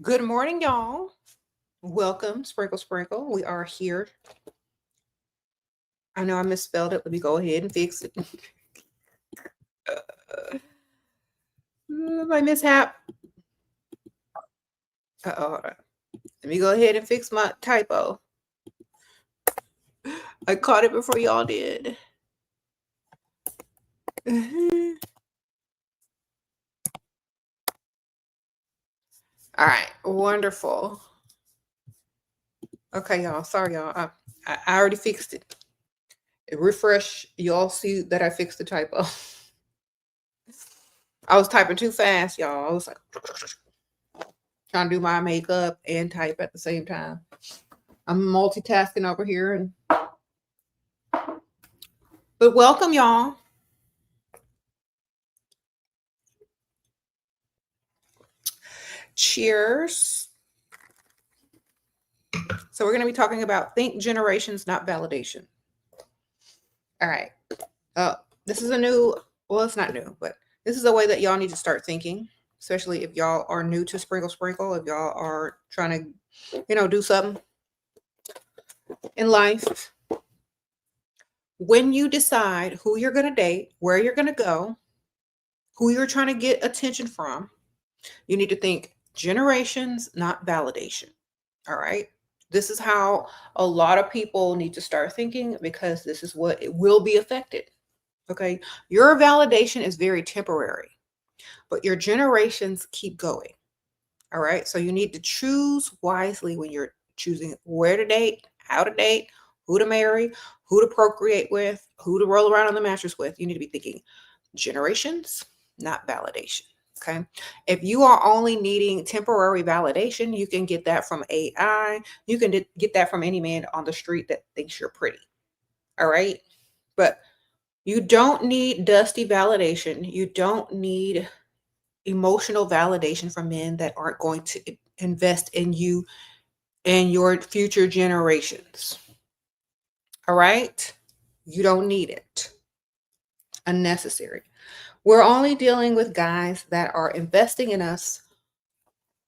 Good morning, y'all. Welcome, Sprinkle Sprinkle. We are here. I know I misspelled it. Let me go ahead and fix it. My mishap. Hold on. Let me go ahead and fix my typo. I caught it before y'all did. All right, wonderful. Okay, y'all. Sorry, y'all. I already fixed it. Refresh. Y'all see that I fixed the typo. I was typing too fast, y'all. I was like trying to do my makeup and type at the same time. I'm multitasking over here, but welcome, y'all. Cheers. So we're going to be talking about think generations, not validation. All right. This is a new, well, it's not new, but this is a way that y'all need to start thinking, especially if y'all are new to Sprinkle Sprinkle, if y'all are trying to, do something in life. When you decide who you're going to date, where you're going to go, who you're trying to get attention from, you need to think generations, not validation. All right. This is how a lot of people need to start thinking because this is what it will be affected. Okay. Your validation is very temporary, but your generations keep going. All right. So you need to choose wisely when you're choosing where to date, how to date, who to marry, who to procreate with, who to roll around on the mattress with. You need to be thinking generations, not validation. Okay. If you are only needing temporary validation, you can get that from AI. You can get that from any man on the street that thinks you're pretty. All right. But you don't need dusty validation. You don't need emotional validation from men that aren't going to invest in you and your future generations. All right. You don't need it. Unnecessary. We're only dealing with guys that are investing in us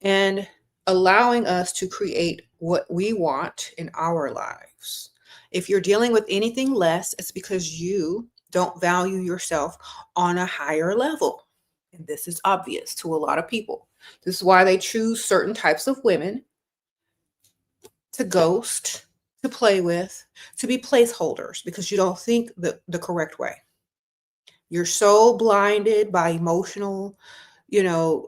and allowing us to create what we want in our lives. If you're dealing with anything less, it's because you don't value yourself on a higher level. And this is obvious to a lot of people. This is why they choose certain types of women to ghost, to play with, to be placeholders because you don't think the correct way. You're so blinded by emotional, you know,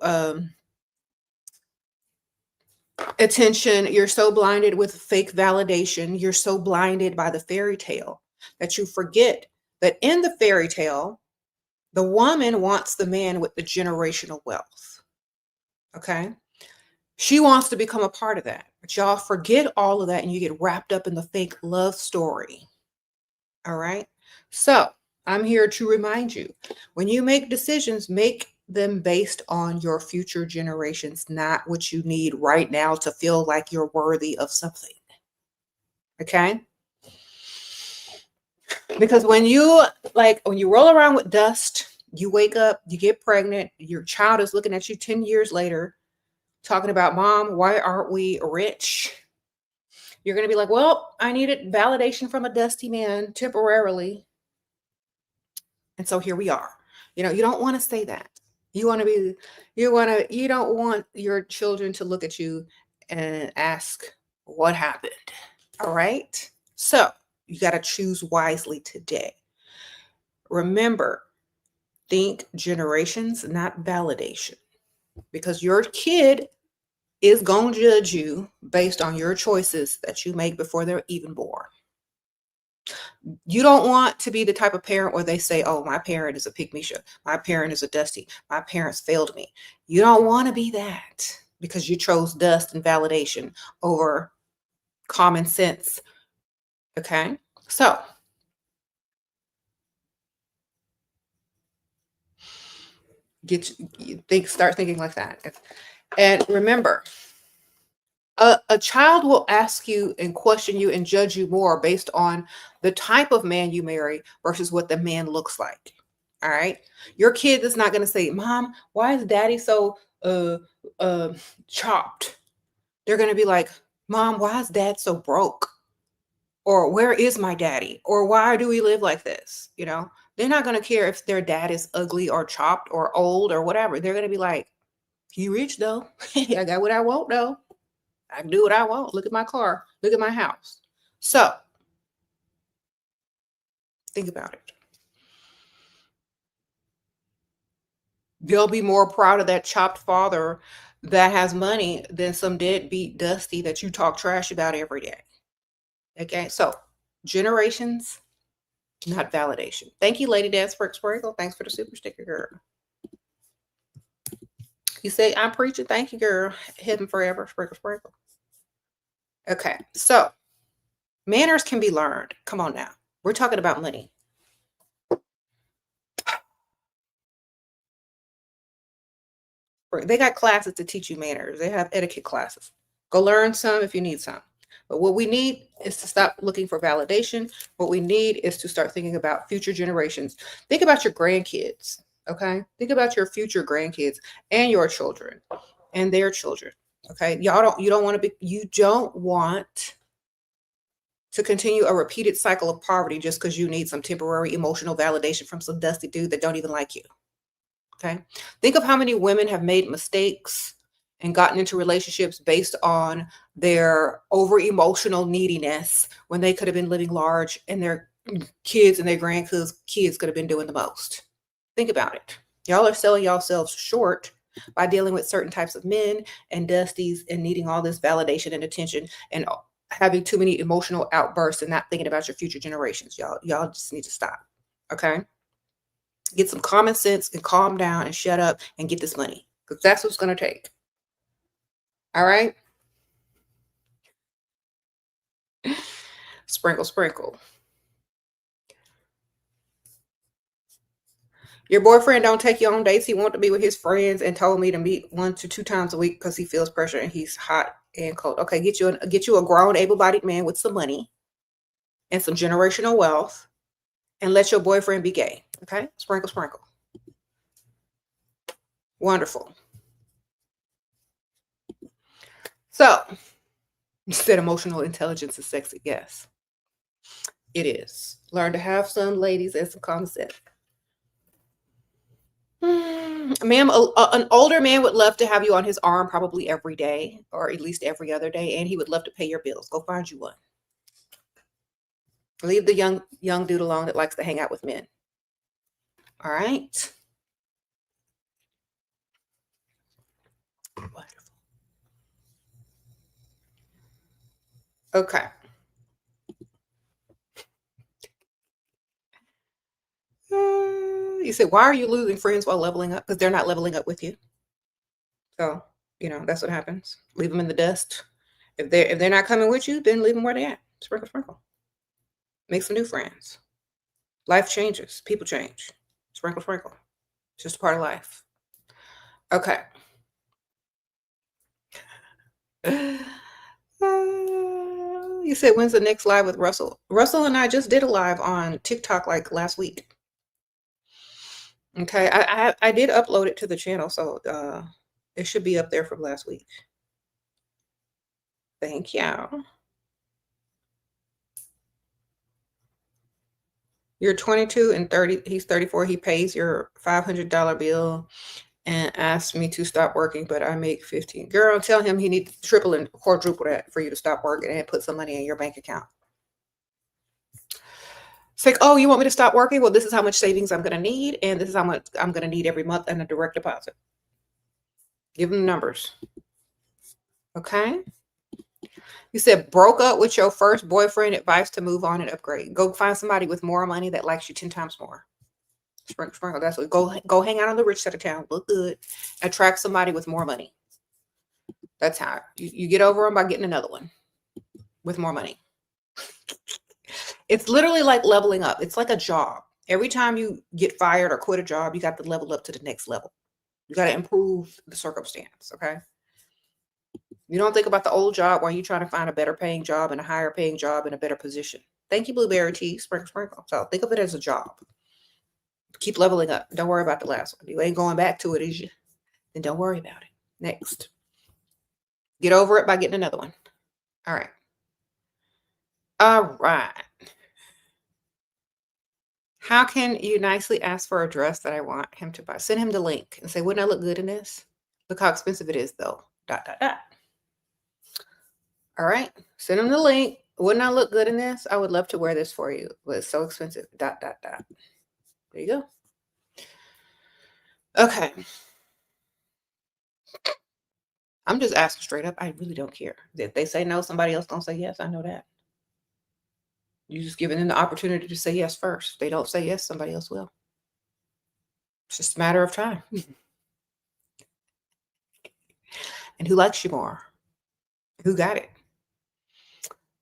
attention. You're so blinded with fake validation. You're so blinded by the fairy tale that you forget that in the fairy tale, the woman wants the man with the generational wealth. Okay. She wants to become a part of that. But y'all forget all of that and you get wrapped up in the fake love story. All right. So I'm here to remind you when you make decisions, make them based on your future generations, not what you need right now to feel like you're worthy of something. Okay. Because when you roll around with dust, you wake up, you get pregnant, your child is looking at you 10 years later, talking about, Mom, why aren't we rich? You're going to be like, well, I needed validation from a dusty man temporarily. And so here we are. You don't want to say that. You don't want your children to look at you and ask what happened. All right. So you got to choose wisely today. Remember, think generations, not validation, because your kid is going to judge you based on your choices that you make before they're even born. You don't want to be the type of parent where they say, oh, my parent is a pick me show. My parent is a dusty. My parents failed me. You don't want to be that because you chose dust and validation over common sense. Okay. So start thinking like that. And remember, a child will ask you and question you and judge you more based on the type of man you marry versus what the man looks like. All right. Your kid is not going to say, Mom, why is daddy so uh chopped? They're going to be like, Mom, why is dad so broke? Or where is my daddy? Or why do we live like this? You know, they're not going to care if their dad is ugly or chopped or old or whatever. They're going to be like, he rich though. I got what I want though. I can do what I want. Look at my car. Look at my house. So think about it. They'll be more proud of that chopped father that has money than some deadbeat Dusty that you talk trash about every day. Okay, so generations, not validation. Thank you, Lady Dance for Sprinkle. Thanks for the super sticker, girl. You say I'm preaching. Thank you, girl. Hidden forever. Sprinkle, sprinkle. Okay, so manners can be learned. Come on now. We're talking about money. They got classes to teach you manners. They have etiquette classes. Go learn some if you need some. But what we need is to stop looking for validation. What we need is to start thinking about future generations. Think about your grandkids, okay? Think about your future grandkids and your children and their children, okay? You don't want to continue a repeated cycle of poverty just because you need some temporary emotional validation from some dusty dude that don't even like you. Okay. Think of how many women have made mistakes and gotten into relationships based on their over emotional neediness when they could have been living large and their kids and their kids could have been doing the most. Think about it. Y'all are selling yourselves short by dealing with certain types of men and dusties and needing all this validation and attention and having too many emotional outbursts and not thinking about your future generations. Y'all just need to stop. Okay. Get some common sense and calm down and shut up and get this money because that's what's going to take. All right. Sprinkle, sprinkle. Your boyfriend don't take you on dates. He wants to be with his friends and told me to meet 1 to 2 times a week because he feels pressure and he's hot and cold. Okay, get you a grown, able-bodied man with some money and some generational wealth and let your boyfriend be gay. Okay, sprinkle, sprinkle. Wonderful. So, you said emotional intelligence is sexy. Yes, it is. Learn to have some, ladies, and some common sense. Ma'am, an older man would love to have you on his arm probably every day or at least every other day, and he would love to pay your bills. Go find you one. Leave the young dude alone that likes to hang out with men. All right. Wonderful. Okay. You said, why are you losing friends while leveling up? Because they're not leveling up with you. So, that's what happens. Leave them in the dust. If they're not coming with you, then leave them where they at. Sprinkle, sprinkle. Make some new friends. Life changes. People change. Sprinkle, sprinkle. It's just a part of life. Okay. You said, when's the next live with Russell? Russell and I just did a live on TikTok like last week. Okay, I did upload it to the channel, so it should be up there from last week. Thank you. You're 22 and 30. He's 34. He pays your $500 bill and asked me to stop working, but I make 15. Girl, tell him he needs to triple and quadruple that for you to stop working and put some money in your bank account. It's like, oh, you want me to stop working? Well, this is how much savings I'm going to need, and this is how much I'm going to need every month and a direct deposit. Give them the numbers. Okay. You said broke up with your first boyfriend, advice to move on and upgrade. Go find somebody with more money that likes you 10 times more. Sprinkle, sprinkle. That's what. Go hang out on the rich side of town. Look good. Attract somebody with more money. That's how you get over them by getting another one with more money. It's literally like leveling up. It's like a job. Every time you get fired or quit a job, you got to level up to the next level. You got to improve the circumstance. Okay. You don't think about the old job while you're trying to find a better paying job and a higher paying job in a better position. Thank you, Blueberry Tea. Sprinkle, sprinkle. So think of it as a job. Keep leveling up. Don't worry about the last one. You ain't going back to it, is you? Then don't worry about it. Next. Get over it by getting another one. All right. All right. How can you nicely ask for a dress that I want him to buy? Send him the link and say, wouldn't I look good in this? Look how expensive it is, though. ... All right. Send him the link. Wouldn't I look good in this? I would love to wear this for you, but it's so expensive. ... There you go. Okay. I'm just asking straight up. I really don't care. If they say no, somebody else gonna say yes. I know that. You're just giving them the opportunity to say yes first. If they don't say yes, somebody else will. It's just a matter of time. And who likes you more? Who got it?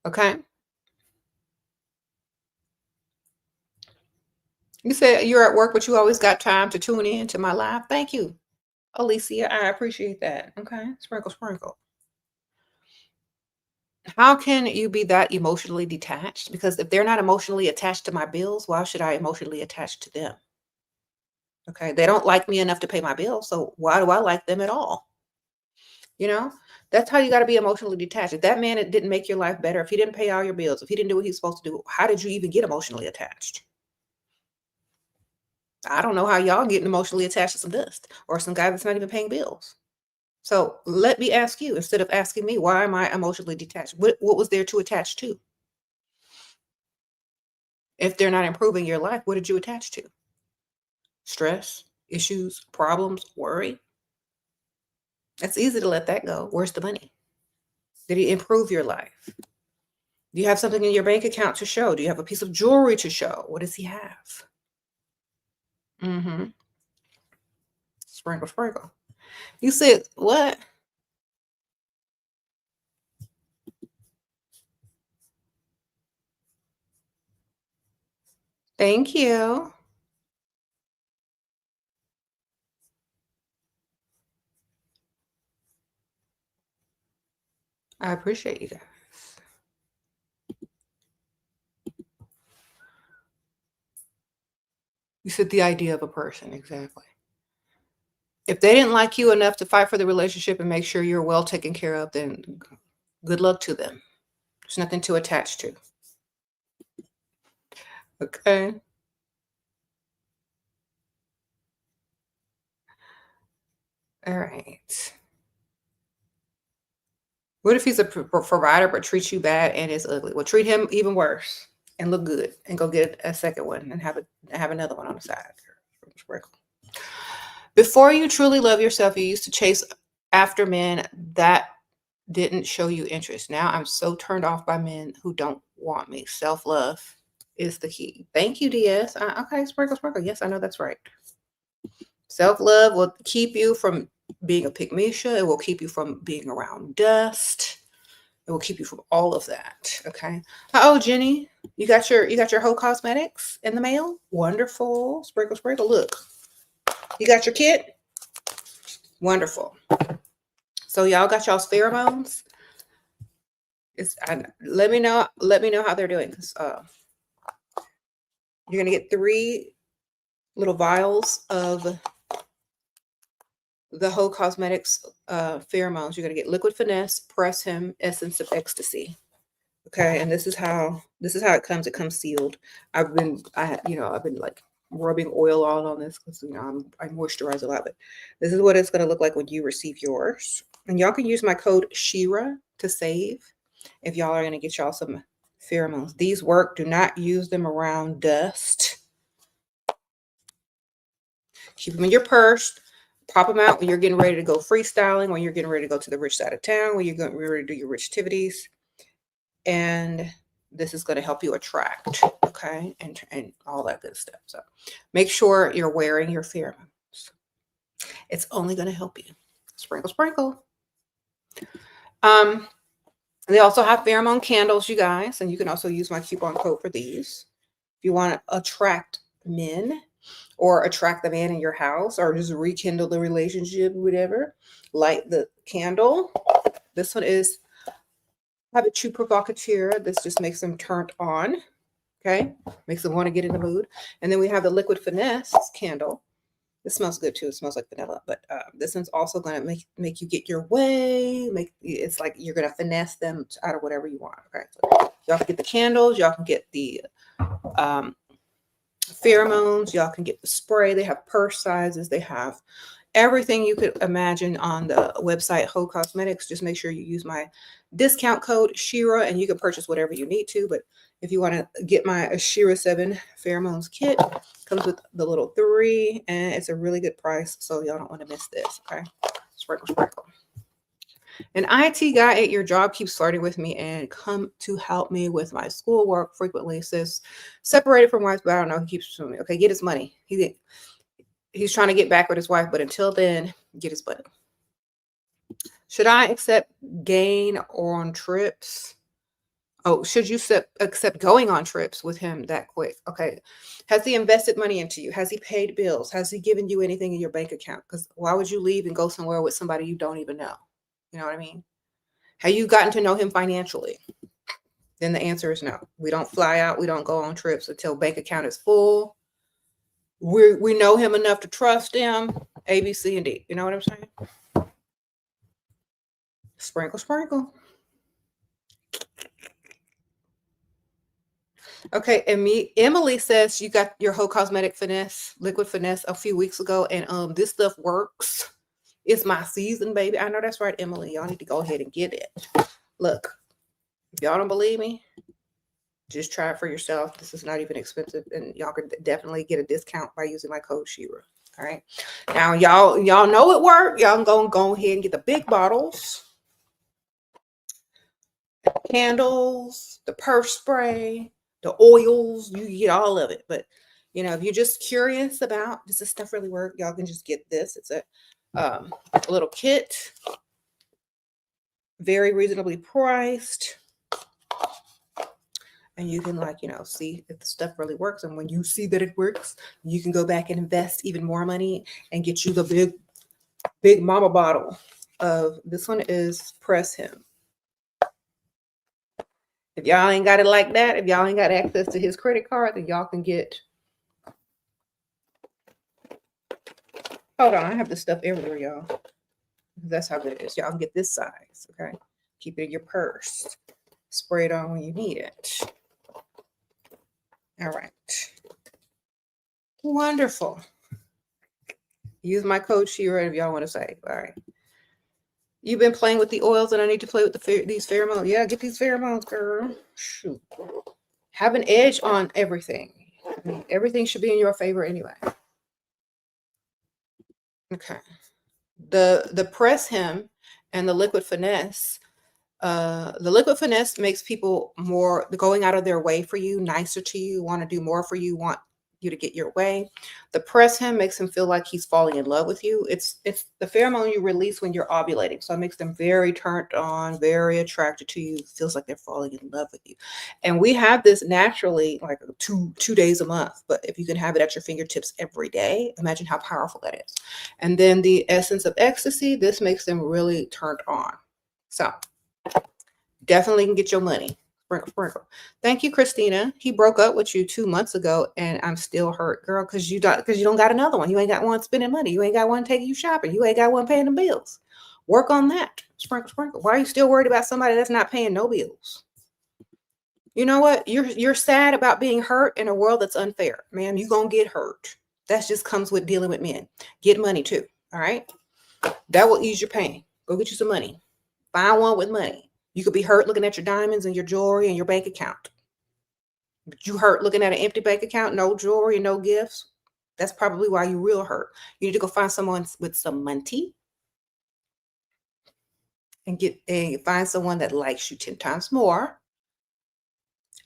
Okay. You said you're at work, but you always got time to tune in to my live. Thank you, Alicia. I appreciate that. Okay. Sprinkle, sprinkle. How can you be that emotionally detached? Because if they're not emotionally attached to my bills, why should I emotionally attach to them? Okay. They don't like me enough to pay my bills. So why do I like them at all? You know, that's how you got to be emotionally detached. If that man didn't make your life better, if he didn't pay all your bills, if he didn't do what he's supposed to do, how did you even get emotionally attached? I don't know how y'all getting emotionally attached to some dust or some guy that's not even paying bills. So let me ask you, instead of asking me, why am I emotionally detached? What was there to attach to? If they're not improving your life, what did you attach to? Stress, issues, problems, worry? It's easy to let that go. Where's the money? Did he improve your life? Do you have something in your bank account to show? Do you have a piece of jewelry to show? What does he have? Mm-hmm. Sprinkle, sprinkle. You said what? Thank you. I appreciate you guys. You said the idea of a person, exactly. If they didn't like you enough to fight for the relationship and make sure you're well taken care of, then good luck to them. There's nothing to attach to. Okay. All right. What if he's a provider but treats you bad and is ugly? Well, treat him even worse and look good and go get a second one and have another one on the side. Before you truly love yourself, you used to chase after men that didn't show you interest. Now I'm so turned off by men who don't want me. Self-love is the key. Thank you, DS. Okay, sprinkle, sprinkle. Yes, I know that's right. Self-love will keep you from being a pygmisha. It will keep you from being around dust. It will keep you from all of that. Okay. Oh, Jenny, you got your Heaux cosmetics in the mail? Wonderful. Sprinkle, sprinkle. Look. You got your kit? Wonderful. So y'all got y'all's pheromones? Let me know how they're doing, because you're gonna get 3 little vials of the Heaux Cosmetics pheromones. You're gonna get liquid finesse, press him, essence of ecstasy. Okay, and this is how it comes. It comes sealed. I've been like rubbing oil on this because I moisturize a lot. But this is what it's gonna look like when you receive yours. And y'all can use my code Shera to save if y'all are gonna get y'all some pheromones. These work. Do not use them around dust. Keep them in your purse. Pop them out when you're getting ready to go freestyling, when you're getting ready to go to the rich side of town, when you're getting ready to do your rich activities. And this is going to help you attract, okay, and all that good stuff. So make sure you're wearing your pheromones. It's only going to help you. Sprinkle, sprinkle. They also have pheromone candles, you guys, and you can also use my coupon code for these. If you want to attract men or attract the man in your house or just rekindle the relationship, whatever, light the candle. This one is Habitude Provocateur. This just makes them turned on. Okay, makes them want to get in the mood. And then we have the liquid finesse candle. This smells good too. It smells like vanilla, but this one's also going to make you get your way. It's like you're going to finesse them out of whatever you want. Okay, so y'all can get the candles. Y'all can get the pheromones. Y'all can get the spray. They have purse sizes. They have everything you could imagine on the website Heaux Cosmetics. Just make sure you use my discount code Shera, and you can purchase whatever you need to. But if you want to get my SheraSeven Pheromones kit, comes with the little 3, and it's a really good price, so y'all don't want to miss this. Okay, sprinkle, sprinkle. An IT guy at your job keeps flirting with me and come to help me with my schoolwork frequently. Says separated from wife, but I don't know. He keeps me. Okay, get his money. He's trying to get back with his wife, but until then, get his money. Should I accept gain on trips? Oh, should you accept going on trips with him that quick? Okay. Has he invested money into you? Has he paid bills? Has he given you anything in your bank account? Because why would you leave and go somewhere with somebody you don't even know? You know what I mean? Have you gotten to know him financially? Then the answer is no. We don't fly out. We don't go on trips until bank account is full. We know him enough to trust him. A, B, C, and D. You know what I'm saying? Sprinkle, sprinkle. Okay, Emily says you got your Heaux Cosmetic Finesse, Liquid Finesse a few weeks ago, and this stuff works. It's my season, baby. I know that's right, Emily. Y'all need to go ahead and get it. Look, if y'all don't believe me, just try it for yourself. This is not even expensive, and y'all can definitely get a discount by using my code Shera. All right. Now, y'all know it worked. Y'all gonna go ahead and get the big bottles, candles, the perf spray, the oils. You get all of it. But if you're just curious about does this stuff really work, y'all can just get this. It's a little kit, very reasonably priced. And you can see if the stuff really works. And when you see that it works, you can go back and invest even more money and get you the big mama bottle of this one is Press Him. If y'all ain't got it like that, if y'all ain't got access to his credit card, then y'all can get. Hold on, I have this stuff everywhere, y'all. That's how good it is. Y'all can get this size, okay? Keep it in your purse. Spray it on when you need it. All right. Wonderful. Use my code Shera if y'all want to save. All right. You've been playing with the oils and I need to play with these pheromones. Yeah, get these pheromones, girl. Shoot. Have an edge on everything. I mean, everything should be in your favor anyway. Okay. The Press Him and the Liquid Finesse. The Liquid Finesse makes people more going out of their way for you, nicer to you, want to do more for you, want you to get your way. The Press Him makes him feel like he's falling in love with you. It's the pheromone you release when you're ovulating. So it makes them very turned on, very attracted to you. Feels like they're falling in love with you. And we have this naturally like two days a month. But if you can have it at your fingertips every day, imagine how powerful that is. And then the Essence of Ecstasy, this makes them really turned on. So definitely can get your money. Sprinkle, sprinkle. Thank you, Christina. He broke up with you 2 months ago, and I'm still hurt, girl, because you don't got another one. You ain't got one spending money. You ain't got one taking you shopping. You ain't got one paying the bills. Work on that. Sprinkle, sprinkle. Why are you still worried about somebody that's not paying no bills? You know what? You're sad about being hurt in a world that's unfair, ma'am. You gonna get hurt. That just comes with dealing with men. Get money too. All right. That will ease your pain. Go get you some money. Find one with money. You could be hurt looking at your diamonds and your jewelry and your bank account. But you hurt looking at an empty bank account, no jewelry, no gifts. That's probably why you real hurt. You need to go find someone with some money and find someone that likes you 10 times more.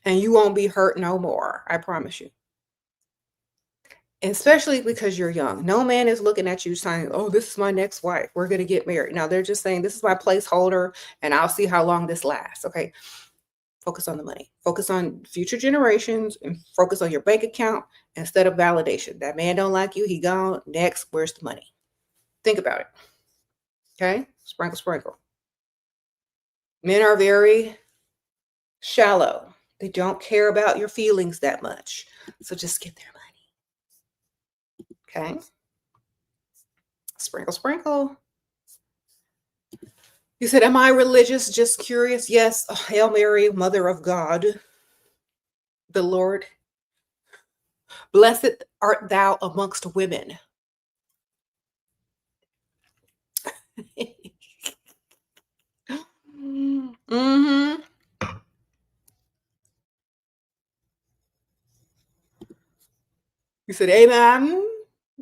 And you won't be hurt no more. I promise you. Especially because you're young. No man is looking at you saying, oh, this is my next wife. We're going to get married. Now they're just saying, this is my placeholder and I'll see how long this lasts. Okay. Focus on the money. Focus on future generations and focus on your bank account instead of validation. That man don't like you. He gone. Next, where's the money? Think about it. Okay. Sprinkle, sprinkle. Men are very shallow. They don't care about your feelings that much. So just get their money. Okay. Sprinkle, sprinkle. You said, am I religious? Just curious. Yes. Oh, Hail Mary, Mother of God, the Lord. Blessed art thou amongst women. Mm-hmm. You said, amen.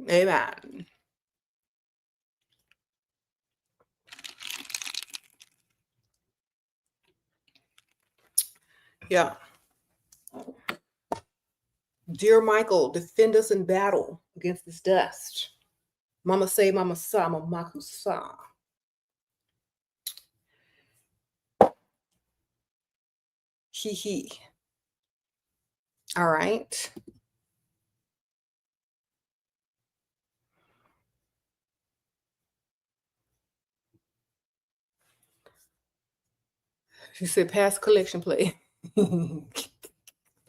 Amen. Yeah. Dear Michael, defend us in battle against this dust. Mama say, Mama sa, Mama sa. He he. All right. She said, pass collection plate.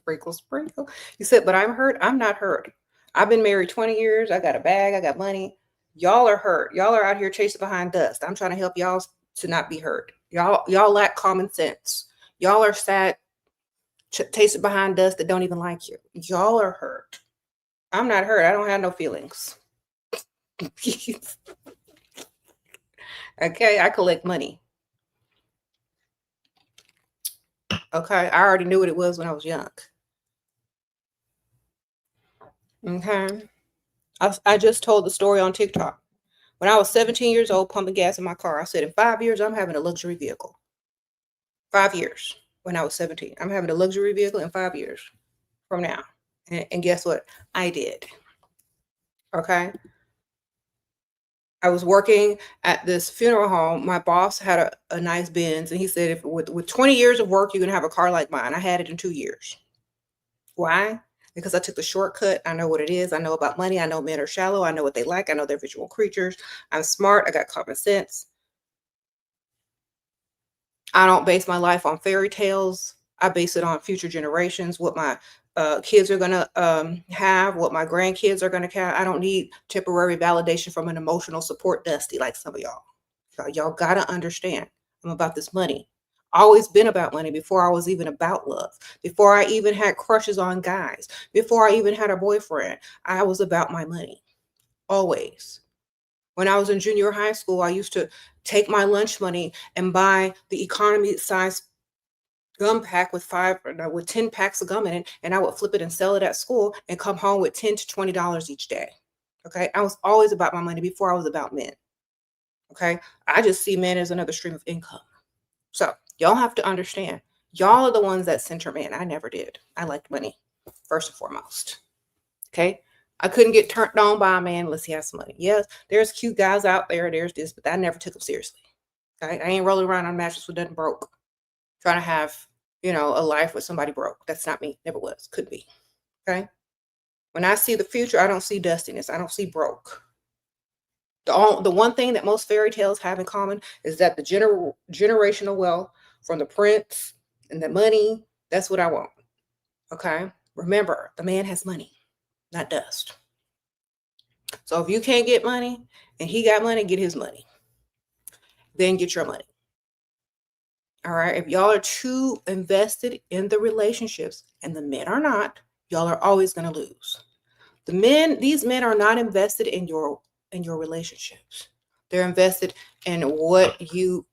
Sprinkle, sprinkle. You said, but I'm hurt. I'm not hurt. I've been married 20 years. I got a bag. I got money. Y'all are hurt. Y'all are out here chasing behind dust. I'm trying to help y'all to not be hurt. Y'all lack common sense. Y'all are sad, chasing behind dust that don't even like you. Y'all are hurt. I'm not hurt. I don't have no feelings. Okay, I collect money. Okay, I already knew what it was when I was young. Okay, I just told the story on TikTok. When I was 17 years old, pumping gas in my car, I said, in 5 years, I'm having a luxury vehicle. 5 years when I was 17. I'm having a luxury vehicle in 5 years from now. And guess what? I did. Okay. I was working at this funeral home. My boss had a nice Benz, and he said, if with 20 years of work, you're going to have a car like mine. I had it in 2 years. Why? Because I took the shortcut. I know what it is. I know about money. I know men are shallow. I know what they like. I know they're visual creatures. I'm smart. I got common sense. I don't base my life on fairy tales. I base it on future generations, what my kids are going to have, what my grandkids are going to have. I don't need temporary validation from an emotional support dusty like some of y'all. Y'all got to understand, I'm about this money. Always been about money before I was even about love, before I even had crushes on guys, before I even had a boyfriend. I was about my money. Always. When I was in junior high school, I used to take my lunch money and buy the economy size gum pack with 10 packs of gum in it, and I would flip it and sell it at school and come home with $10 to $20 each day. Okay, I was always about my money before I was about men. Okay, I just see men as another stream of income. So y'all have to understand, y'all are the ones that center men. I never did. I liked money first and foremost. Okay, I couldn't get turned on by a man unless he has some money. Yes, there's cute guys out there. There's this, but I never took them seriously. Okay, I ain't rolling around on a mattress with nothing broke, trying to have, a life with somebody broke. That's not me. Never was. Could be. Okay. When I see the future, I don't see dustiness. I don't see broke. The one thing that most fairy tales have in common is that the generational wealth from the prince and the money, that's what I want. Okay. Remember, the man has money, not dust. So if you can't get money and he got money, get his money. Then get your money. All right. If y'all are too invested in the relationships and the men are not, y'all are always going to lose. These men are not invested in your relationships. They're invested in what you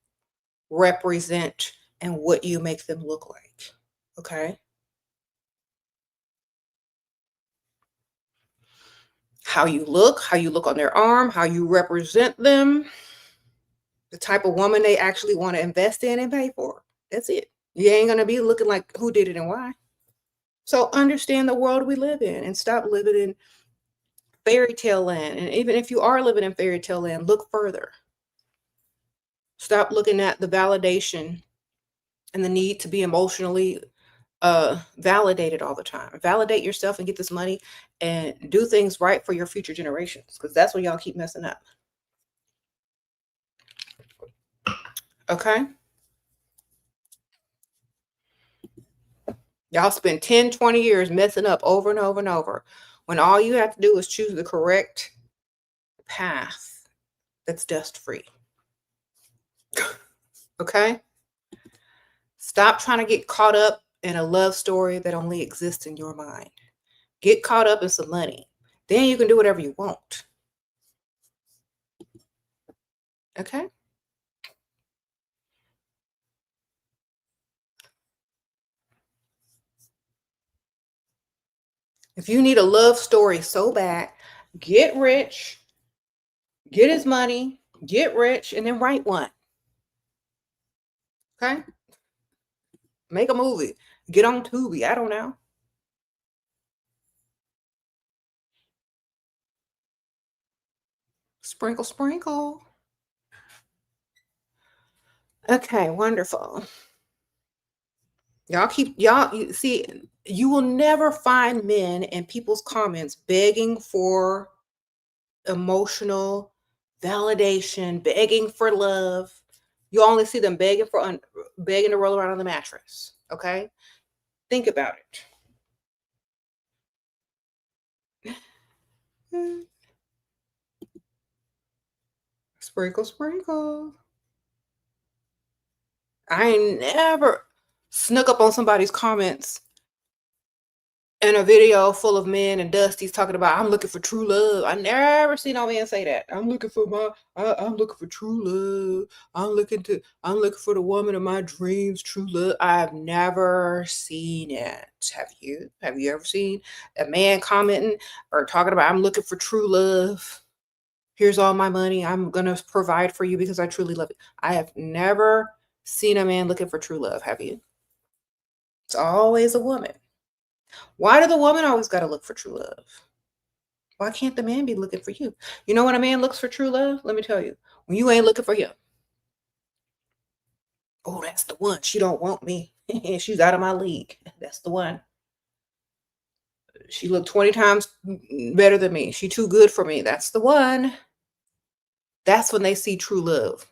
represent and what you make them look like. Okay. How you look on their arm, how you represent them, the type of woman they actually want to invest in and pay for. That's it. You ain't going to be looking like who did it and why. So understand the world we live in and stop living in fairy tale land. And even if you are living in fairy tale land, look further. Stop looking at the validation and the need to be emotionally validated all the time. Validate yourself and get this money and do things right for your future generations, because that's where y'all keep messing up. Okay. Y'all spend 10, 20 years messing up over and over and over when all you have to do is choose the correct path that's dust free. Okay? Stop trying to get caught up in a love story that only exists in your mind. Get caught up in some money. Then you can do whatever you want. Okay? If you need a love story so bad, get rich, get his money, get rich, and then write one. Okay? Make a movie. Get on Tubi. I don't know. Sprinkle, sprinkle. Okay, wonderful. You see, you will never find men in people's comments begging for emotional validation, begging for love. You only see them begging to roll around on the mattress. Okay? Think about it. Sprinkle, sprinkle. I ain't never snuck up on somebody's comments in a video full of men and dusties talking about I'm looking for true love. I never seen no man say that. I'm looking for true love. I'm looking for the woman of my dreams, true love. I've never seen it. Have you? Have you ever seen a man commenting or talking about I'm looking for true love? Here's all my money. I'm gonna provide for you because I truly love you. I have never seen a man looking for true love. Have you? It's always a woman. Why do the woman always got to look for true love? Why can't the man be looking for you? You know when a man looks for true love? Let me tell you. When you ain't looking for him. Oh, that's the one. She don't want me. She's out of my league. That's the one. She looked 20 times better than me. She too good for me. That's the one. That's when they see true love.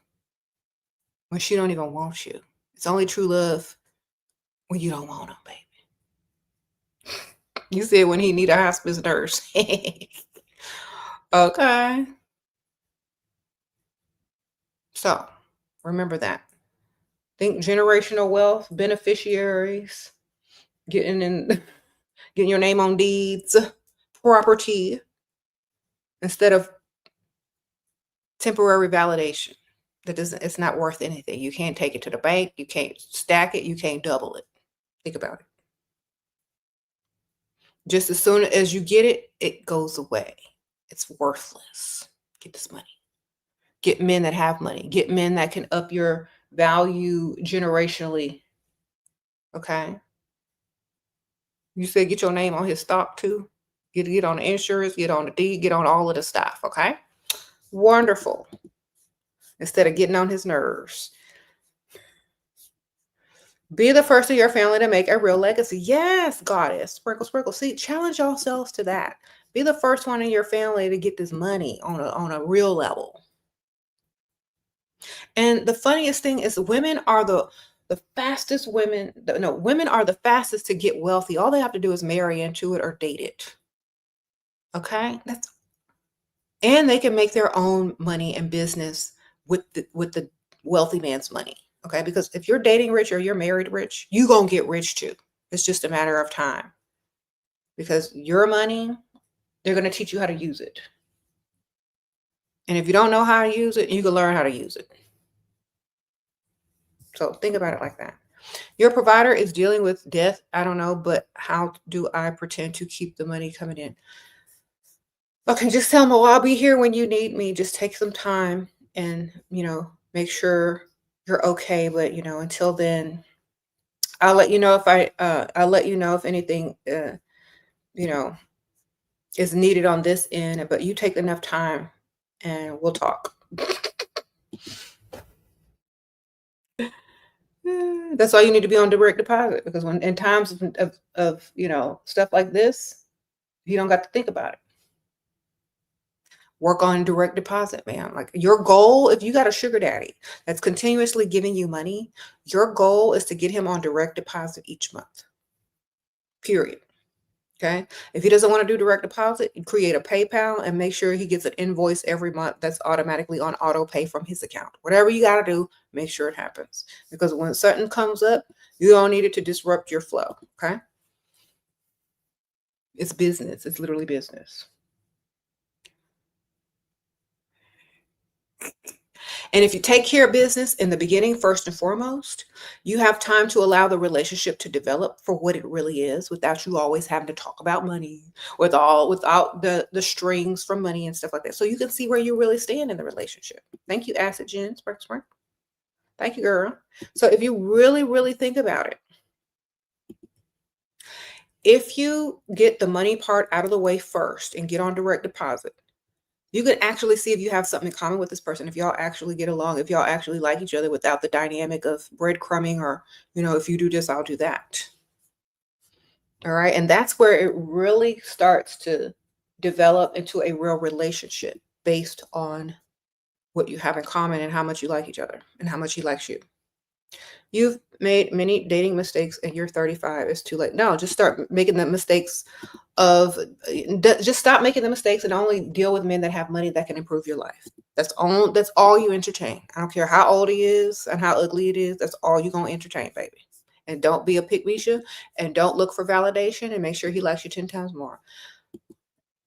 When she don't even want you. It's only true love when you don't want him, baby. You said when he need a hospice nurse. Okay. So remember that. Think generational wealth, beneficiaries, getting your name on deeds, property, instead of temporary validation. It's not worth anything. You can't take it to the bank, you can't stack it, you can't double it. Think about it. Just as soon as you get it, it goes away. It's worthless. Get this money. Get men that have money. Get men that can up your value generationally. Okay. You said get your name on his stock too. Get on the insurance, get on the deed, get on all of the stuff. Okay. Wonderful. Instead of getting on his nerves. Be the first of your family to make a real legacy. Yes, goddess. Sprinkle, sprinkle. See, challenge yourselves to that. Be the first one in your family to get this money on a real level. And the funniest thing is women are the fastest women. No, women are the fastest to get wealthy. All they have to do is marry into it or date it. Okay? And they can make their own money and business with the wealthy man's money. Okay? Because if you're dating rich or you're married rich, you're going to get rich too. It's just a matter of time. Because your money, they're going to teach you how to use it. And if you don't know how to use it, you can learn how to use it. So think about it like that. Your provider is dealing with death. I don't know, but how do I pretend to keep the money coming in? Okay, just tell them, well, I'll be here when you need me. Just take some time and, make sure you're okay. But, until then, I'll let you know I'll let you know if anything, is needed on this end. But you take enough time and we'll talk. That's why you need to be on direct deposit, because when in times of stuff like this, you don't got to think about it. Work on direct deposit, man. Like your goal, if you got a sugar daddy that's continuously giving you money, your goal is to get him on direct deposit each month. period. Okay. If he doesn't want to do direct deposit, you create a PayPal and make sure he gets an invoice every month that's automatically on auto pay from his account. Whatever you got to do, make sure it happens. Because when something comes up, you don't need it to disrupt your flow. Okay. It's business. It's literally business. And if you take care of business in the beginning, first and foremost, you have time to allow the relationship to develop for what it really is without you always having to talk about money, without the strings from money and stuff like that. So you can see where you really stand in the relationship. Thank you, Acid Jen. Spark. Thank you, girl. So if you really, really think about it, if you get the money part out of the way first and get on direct deposit, you can actually see if you have something in common with this person, if y'all actually get along, if y'all actually like each other without the dynamic of breadcrumbing or, if you do this, I'll do that. All right. And that's where it really starts to develop into a real relationship based on what you have in common and how much you like each other and how much he likes you. You've made many dating mistakes and you're 35. It's too late. No, just start making the mistakes just stop making the mistakes and only deal with men that have money that can improve your life. That's all you entertain. I don't care how old he is and how ugly it is. That's all you're going to entertain, baby. And don't be a pick-me-sha and don't look for validation and make sure he likes you 10 times more.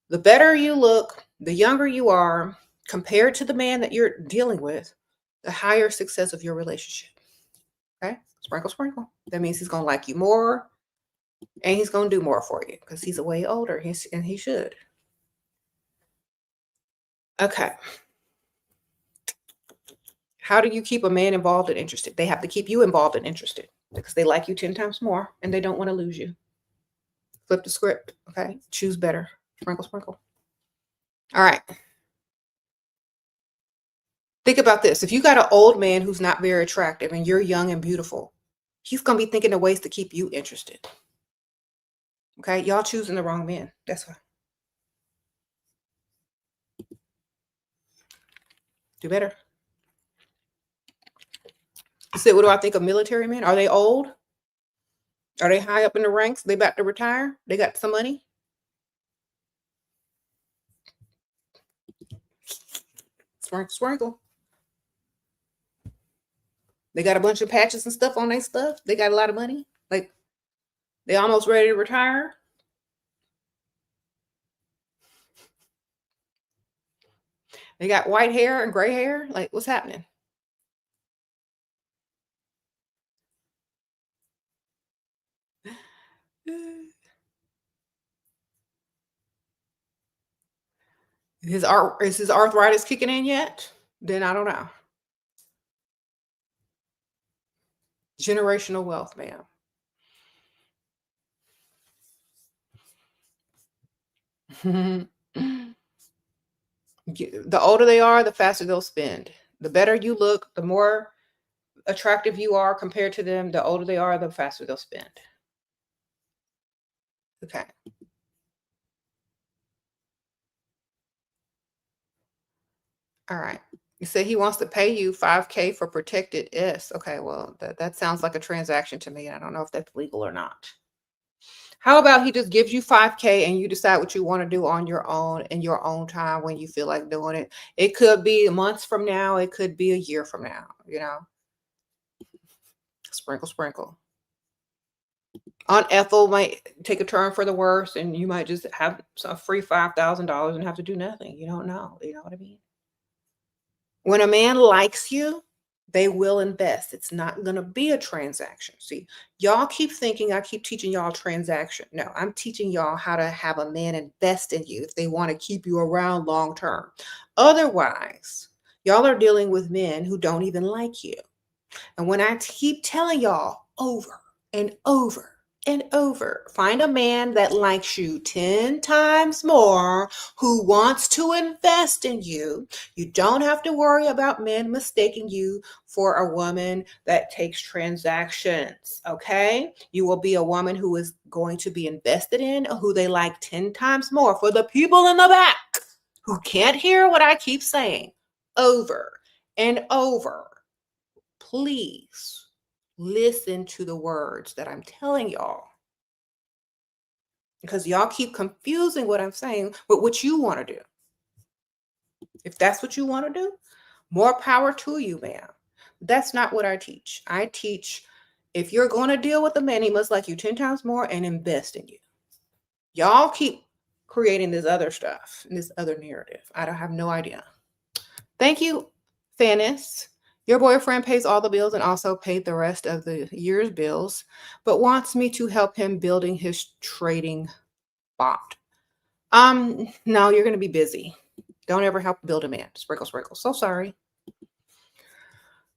The better you look, the younger you are compared to the man that you're dealing with, the higher success of your relationship. Okay? Sprinkle. That means he's going to like you more and he's going to do more for you because he's way older and he should. Okay. How do you keep a man involved and interested? They have to keep you involved and interested because they like you 10 times more and they don't want to lose you. Flip the script. Okay. Choose better. Sprinkle. All right. Think about this. If you got an old man who's not very attractive and you're young and beautiful, he's going to be thinking of ways to keep you interested. Okay. Y'all choosing the wrong man. That's why. Do better. You said, what do I think of military men? Are they old? Are they high up in the ranks? They about to retire? They got some money? Sprinkle. They got a bunch of patches and stuff on their stuff. They got a lot of money. Like, they almost ready to retire. They got white hair and gray hair. Like, what's happening? Is his arthritis kicking in yet? Then I don't know. Generational wealth, ma'am. The older they are, the faster they'll spend. The better you look, the more attractive you are compared to them, the older they are, the faster they'll spend. Okay. All right. You say he wants to pay you $5K for protected S. Okay, well, that sounds like a transaction to me. I don't know if that's legal or not. How about he just gives you $5K and you decide what you want to do on your own in your own time when you feel like doing it? It could be months from now. It could be a year from now, Sprinkle. Aunt Ethel might take a turn for the worse and you might just have some free $5,000 and have to do nothing. You don't know. You know what I mean? When a man likes you, they will invest. It's not going to be a transaction. See, y'all keep thinking I keep teaching y'all transaction. No, I'm teaching y'all how to have a man invest in you if they want to keep you around long term. Otherwise, y'all are dealing with men who don't even like you. And when I keep telling y'all over and over and over, find a man that likes you 10 times more, who wants to invest in you. You don't have to worry about men mistaking you for a woman that takes transactions, okay? You will be a woman who is going to be invested in, who they like 10 times more. For the people in the back who can't hear what I keep saying over and over, please listen to the words that I'm telling y'all. because y'all keep confusing what I'm saying with what you want to do. If that's what you want to do, more power to you, ma'am. That's not what I teach. I teach if you're going to deal with a man, he must like you 10 times more and invest in you. Y'all keep creating this other stuff, this other narrative. I don't have no idea. Thank you, Fannis. Your boyfriend pays all the bills and also paid the rest of the year's bills, but wants me to help him building his trading bot. No, you're going to be busy. Don't ever help build a man. Sprinkle, sprinkle. So sorry.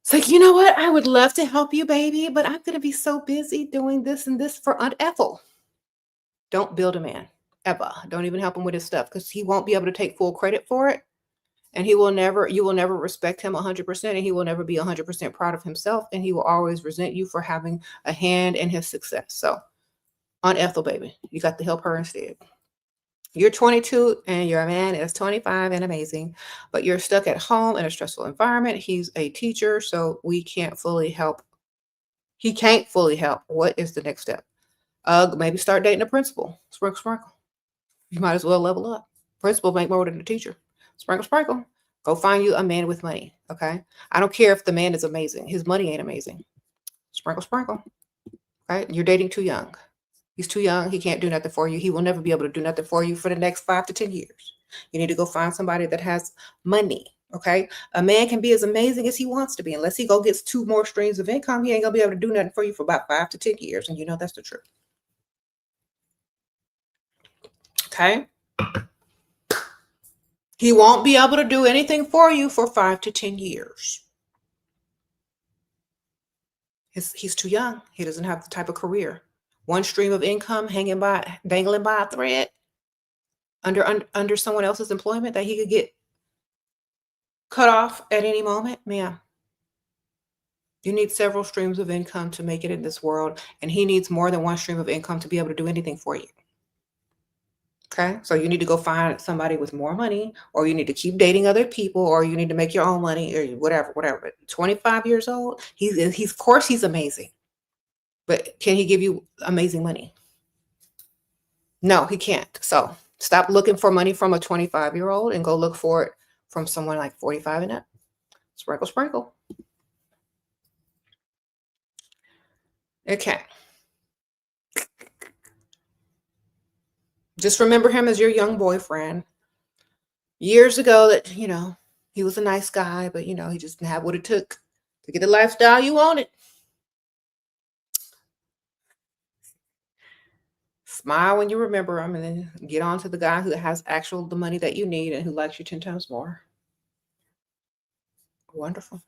It's like, you know what? I would love to help you, baby, but I'm going to be so busy doing this and this for Aunt Ethel. Don't build a man, ever. Don't even help him with his stuff because he won't be able to take full credit for it. And you will never respect him 100%, and he will never be 100% proud of himself, and he will always resent you for having a hand in his success. So, Aunt Ethel, baby, you got to help her instead. You're 22 and your man is 25 and amazing, but you're stuck at home in a stressful environment. He's a teacher, so we can't fully help. He can't fully help. What is the next step? Maybe start dating a principal. Sprinkle, sprinkle. You might as well level up. Principal make more than the teacher. Sprinkle, sprinkle. Go find you a man with money, okay? I don't care if the man is amazing. His money ain't amazing. Sprinkle, sprinkle, right? You're dating too young. He's too young. He can't do nothing for you. He will never be able to do nothing for you for the next 5 to 10 years. You need to go find somebody that has money, okay? A man can be as amazing as he wants to be. Unless he go gets 2 more streams of income, he ain't going to be able to do nothing for you for about 5 to 10 years. And you know that's the truth. Okay? He won't be able to do anything for you for 5 to 10 years. He's too young. He doesn't have the type of career. One stream of income dangling by a thread under someone else's employment that he could get cut off at any moment. Ma'am, you need several streams of income to make it in this world, and he needs more than one stream of income to be able to do anything for you. Okay, so you need to go find somebody with more money, or you need to keep dating other people, or you need to make your own money, or whatever. But 25 years old, he's of course he's amazing, but can he give you amazing money? No, he can't. So stop looking for money from a 25-year-old and go look for it from someone like 45 and up. Sprinkle, sprinkle. Okay. Just remember him as your young boyfriend. Years ago that, he was a nice guy, but, he just didn't have what it took to get the lifestyle you wanted. Smile when you remember him and then get on to the guy who has the money that you need and who likes you 10 times more. Wonderful.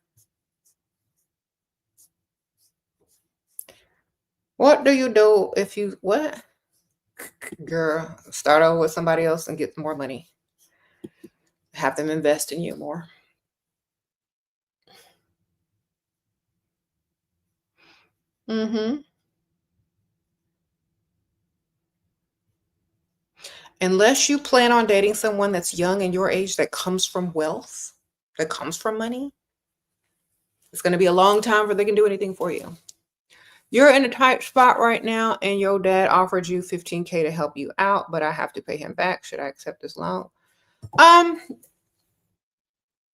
What do you do if you, what? Girl, start over with somebody else and get more money. Have them invest in you more. Unless you plan on dating someone that's young and your age that comes from wealth, that comes from money, it's going to be a long time before they can do anything for you. You're in a tight spot right now, and your dad offered you $15K to help you out, but I have to pay him back. Should I accept this loan?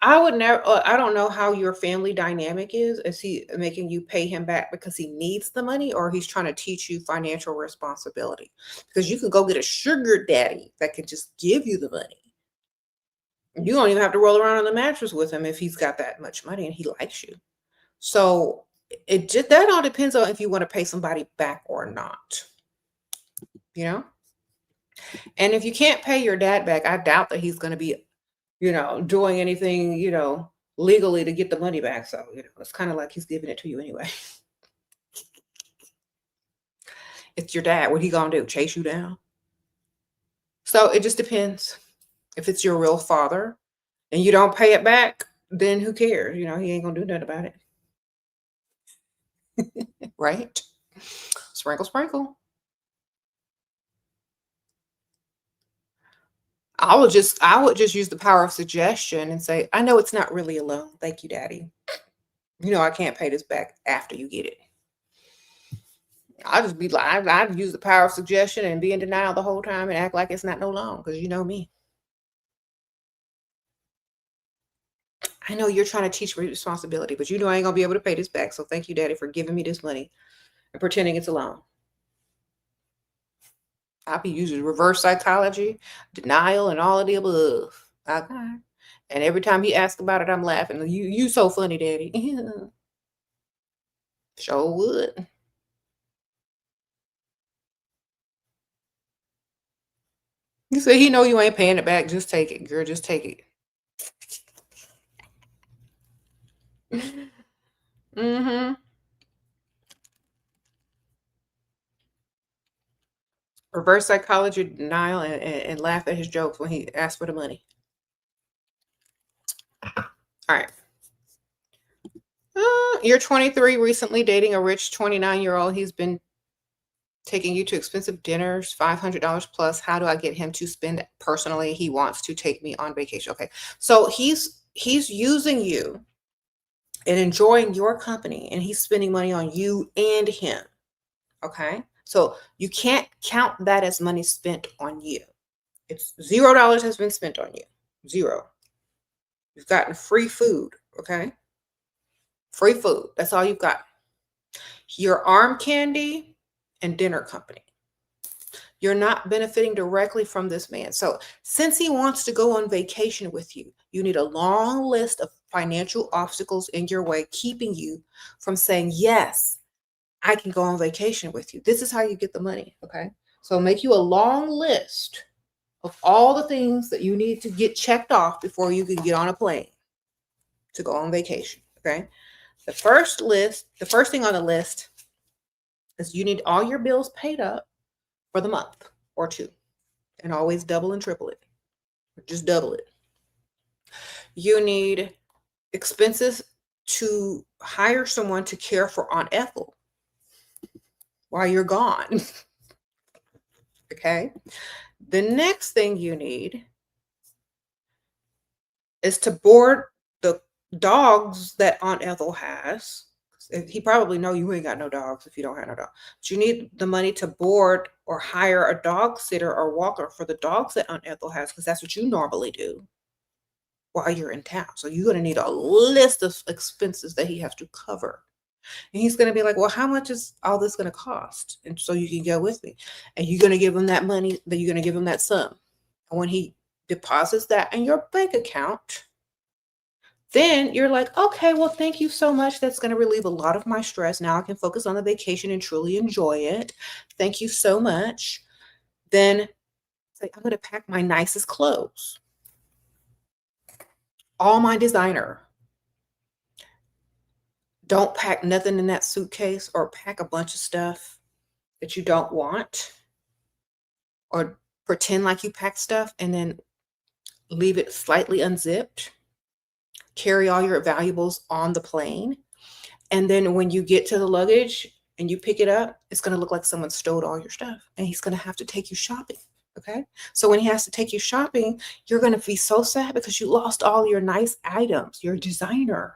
I would never. I don't know how your family dynamic is. Is he making you pay him back because he needs the money, or he's trying to teach you financial responsibility? Because you can go get a sugar daddy that can just give you the money. You don't even have to roll around on the mattress with him if he's got that much money and he likes you. So that all depends on if you want to pay somebody back or not. And if you can't pay your dad back, I doubt that he's going to be, doing anything, legally to get the money back. So, it's kind of like he's giving it to you anyway. It's your dad. What he going to do? Chase you down? So it just depends. If it's your real father and you don't pay it back, then who cares? He ain't going to do nothing about it. Right? Sprinkle, sprinkle. I would just use the power of suggestion and say, I know it's not really a loan. Thank you, Daddy. I can't pay this back after you get it. I'll just be like, I'd use the power of suggestion and be in denial the whole time and act like it's not no long, because you know me. I know you're trying to teach me responsibility, but you know I ain't gonna be able to pay this back. So thank you, Daddy, for giving me this money and pretending it's a loan. I'll be using reverse psychology, denial, and all of the above. Okay. And every time he asks about it, I'm laughing. You so funny, Daddy. Sure would. You say he know you ain't paying it back. Just take it, girl. Just take it. Mm-hmm. Reverse psychology, denial, and laugh at his jokes when he asks for the money. All right. You're 23, recently dating a rich 29-year-old. He's been taking you to expensive dinners, $500 plus. How do I get him to spend personally? He wants to take me on vacation. Okay. So he's using you and enjoying your company, and he's spending money on you and him. Okay. So you can't count that as money spent on you. It's $0 has been spent on you. Zero. You've gotten free food. Okay. Free food. That's all you've got. Your arm candy and dinner company. You're not benefiting directly from this man. So since he wants to go on vacation with you, you need a long list of financial obstacles in your way, keeping you from saying, yes, I can go on vacation with you. This is how you get the money. Okay. So make you a long list of all the things that you need to get checked off before you can get on a plane to go on vacation. Okay. The first thing on the list is you need all your bills paid up for the month or two, and always double and triple it. Just double it. You need expenses to hire someone to care for Aunt Ethel while you're gone. Okay. The next thing you need is to board the dogs that Aunt Ethel has. He probably know you ain't got no dogs if you don't have no dog. But you need the money to board or hire a dog sitter or walker for the dogs that Aunt Ethel has, because that's what you normally do while you're in town. So you're going to need a list of expenses that he has to cover. And he's going to be like, well, how much is all this going to cost? And so you can go with me. And you're going to give him that money, that you're going to give him that sum. And when he deposits that in your bank account, then you're like, okay, well, thank you so much. That's going to relieve a lot of my stress. Now I can focus on the vacation and truly enjoy it. Thank you so much. Then say, I'm going to pack my nicest clothes, all my designer. Don't pack nothing in that suitcase, or pack a bunch of stuff that you don't want, or pretend like you pack stuff and then leave it slightly unzipped. Carry all your valuables on the plane. And then when you get to the luggage and you pick it up, it's going to look like someone stole all your stuff, and he's going to have to take you shopping. Okay. So when he has to take you shopping, you're going to be so sad because you lost all your nice items, your designer.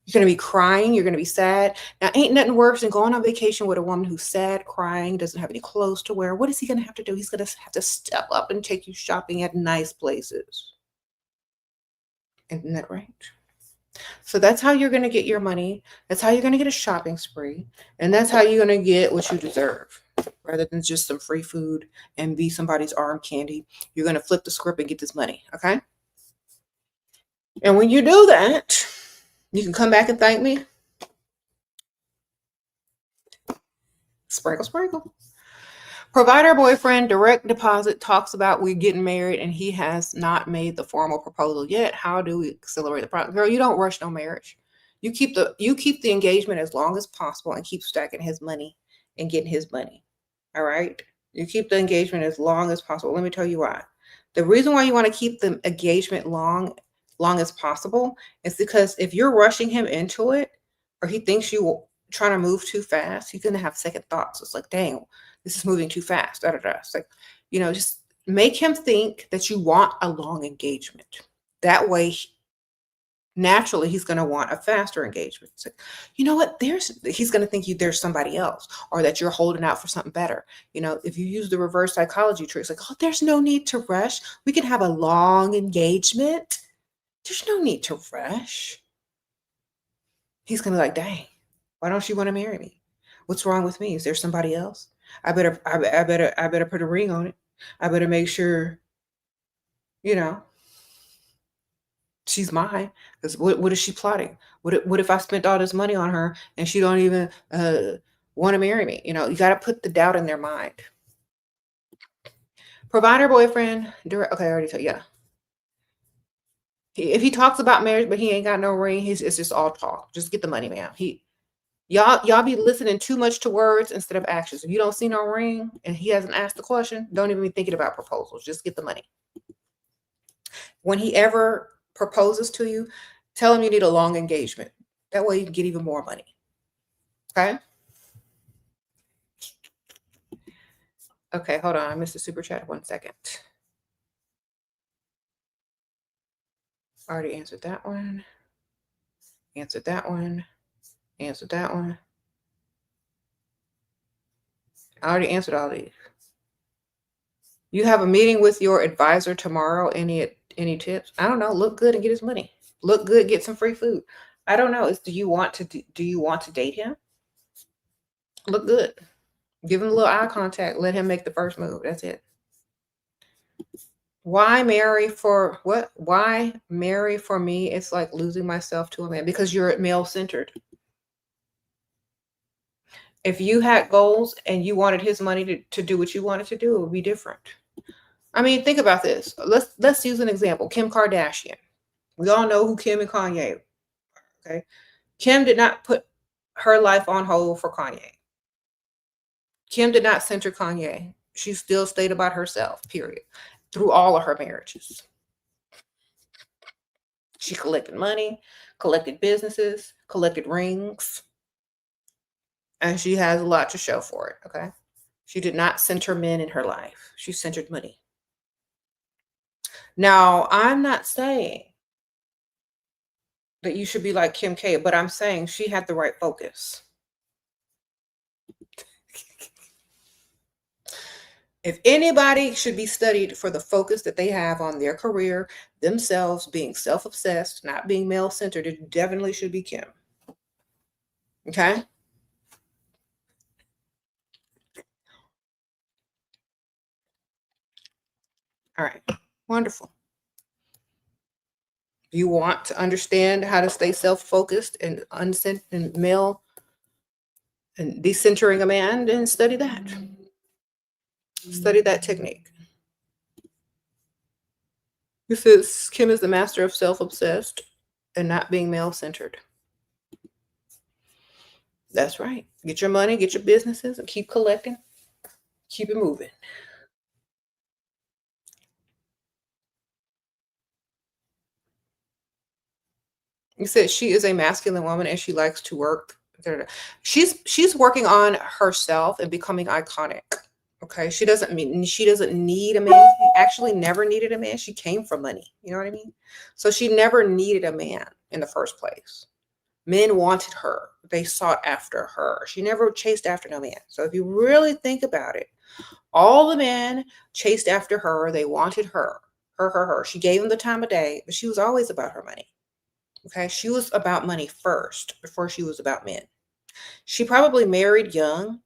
You're going to be crying. You're going to be sad. Now, ain't nothing worse than going on vacation with a woman who's sad, crying, doesn't have any clothes to wear. What is he going to have to do? He's going to have to step up and take you shopping at nice places. Isn't that right? So that's how you're going to get your money. That's how you're going to get a shopping spree. And that's how you're going to get what you deserve, rather than just some free food and be somebody's arm candy. You're going to flip the script and get this money. Okay. And when you do that, you can come back and thank me. Sprinkle, sprinkle. Provider boyfriend, direct deposit, talks about we're getting married and he has not made the formal proposal yet. How do we accelerate the process? Girl, you don't rush no marriage. You keep the engagement as long as possible and keep stacking his money and getting his money. All right. You keep the engagement as long as possible. Let me tell you why. The reason why you want to keep the engagement long as possible is because if you're rushing him into it, or he thinks you trying to move too fast, he's going to have second thoughts. It's like, dang, this is moving too fast. Da, da, da. It's like, just make him think that you want a long engagement. That way naturally he's going to want a faster engagement. So, you know what? He's going to think there's somebody else, or that you're holding out for something better. If you use the reverse psychology tricks, like, oh, there's no need to rush. We can have a long engagement. There's no need to rush. He's going to be like, dang, why don't you want to marry me? What's wrong with me? Is there somebody else? I better put a ring on it. I better make sure, you know, she's mine. Because what is she plotting? What if I spent all this money on her and she don't even want to marry me? You got to put the doubt in their mind. Provider boyfriend. Okay, I already told you. Yeah. If he talks about marriage, but he ain't got no ring, it's just all talk. Just get the money, man. Y'all be listening too much to words instead of actions. If you don't see no ring and he hasn't asked the question, don't even be thinking about proposals. Just get the money. When he ever proposes to you, tell him you need a long engagement. That way you can get even more money. Okay? Okay, hold on. I missed the super chat. 1 second. Already answered that one. Answered that one. Answered that one. I already answered all these. You have a meeting with your advisor tomorrow. Any tips? I don't know. Look good and get his money. Look good, get some free food. I don't know. Do you want to date him? Look good. Give him a little eye contact. Let him make the first move. That's it. Why marry for what? Why marry for me? It's like losing myself to a man, because you're male centered. If you had goals and you wanted his money to do what you wanted to do, it would be different. I mean, think about this. Let's use an example. Kim Kardashian. We all know who Kim and Kanye. Okay. Kim did not put her life on hold for Kanye. Kim did not center Kanye. She still stayed about herself, period, through all of her marriages. She collected money, collected businesses, collected rings, and she has a lot to show for it, okay? She did not center men in her life. She centered money. Now, I'm not saying that you should be like Kim K, but I'm saying she had the right focus. If anybody should be studied for the focus that they have on their career, themselves, being self-obsessed, not being male-centered, it definitely should be Kim. Okay? All right. Wonderful. You want to understand how to stay self-focused and and male and decentering a man, then study that. Study that technique. This is Kim is the master of self-obsessed and not being male-centered. That's right. Get your money, get your businesses, and keep collecting. Keep it moving. You said she is a masculine woman and she likes to work. She's working on herself and becoming iconic. Okay. She doesn't need a man. She actually never needed a man. She came from money. You know what I mean? So she never needed a man in the first place. Men wanted her. They sought after her. She never chased after no man. So if you really think about it, all the men chased after her. They wanted her. Her. She gave them the time of day, but she was always about her money. Okay. She was about money first before she was about men. She probably married young.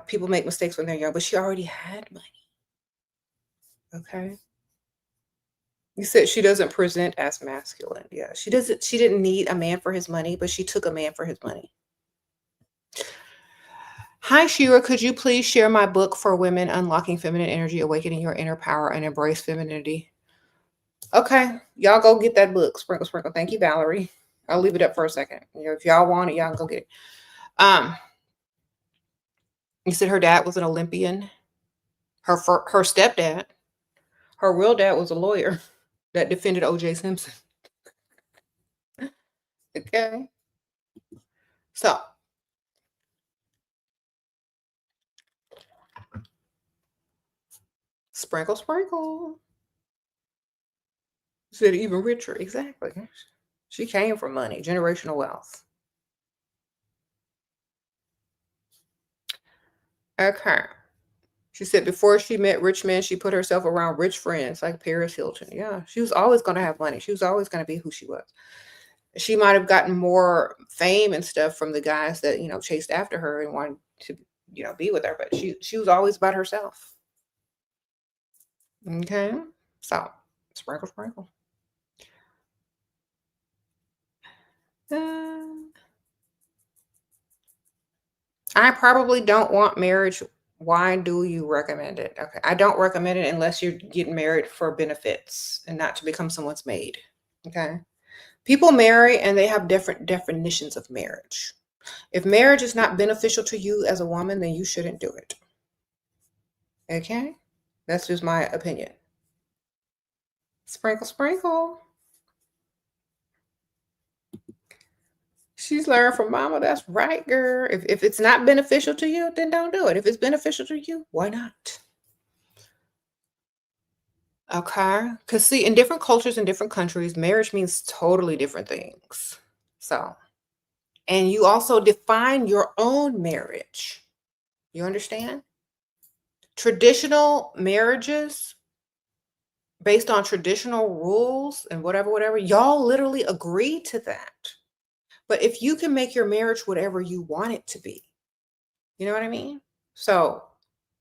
People make mistakes when they're young, but she already had money. Okay. You said she doesn't present as masculine. Yeah. She didn't need a man for his money, but she took a man for his money. Hi, Shira. Could you please share my book for women, Unlocking Feminine Energy, Awakening Your Inner Power, and Embrace Femininity? Okay. Y'all go get that book. Sprinkle, sprinkle. Thank you, Valerie. I'll leave it up for a second. If y'all want it, y'all go get it. You said her dad was an Olympian. Her stepdad, her real dad was a lawyer that defended O.J. Simpson. Okay. So, sprinkle, sprinkle. Said even richer. Exactly. She came from money, generational wealth. Okay. She said before she met rich men, she put herself around rich friends like Paris Hilton. Yeah, she was always going to have money. She was always going to be who she was. She might have gotten more fame and stuff from the guys that, chased after her and wanted to, be with her, but she was always about herself. Okay. So, sprinkle, sprinkle. I probably don't want marriage. Why do you recommend it? Okay. I don't recommend it unless you're getting married for benefits and not to become someone's maid. Okay. People marry and they have different definitions of marriage. If marriage is not beneficial to you as a woman, then you shouldn't do it. Okay? That's just my opinion. Sprinkle, sprinkle. She's learned from mama. That's right, girl. If it's not beneficial to you, then don't do it. If it's beneficial to you, why not? Okay. Because see, in different cultures and different countries, marriage means totally different things. So, and you also define your own marriage. You understand? Traditional marriages based on traditional rules and whatever, y'all literally agree to that. But if you can make your marriage whatever you want it to be, you know what I mean? So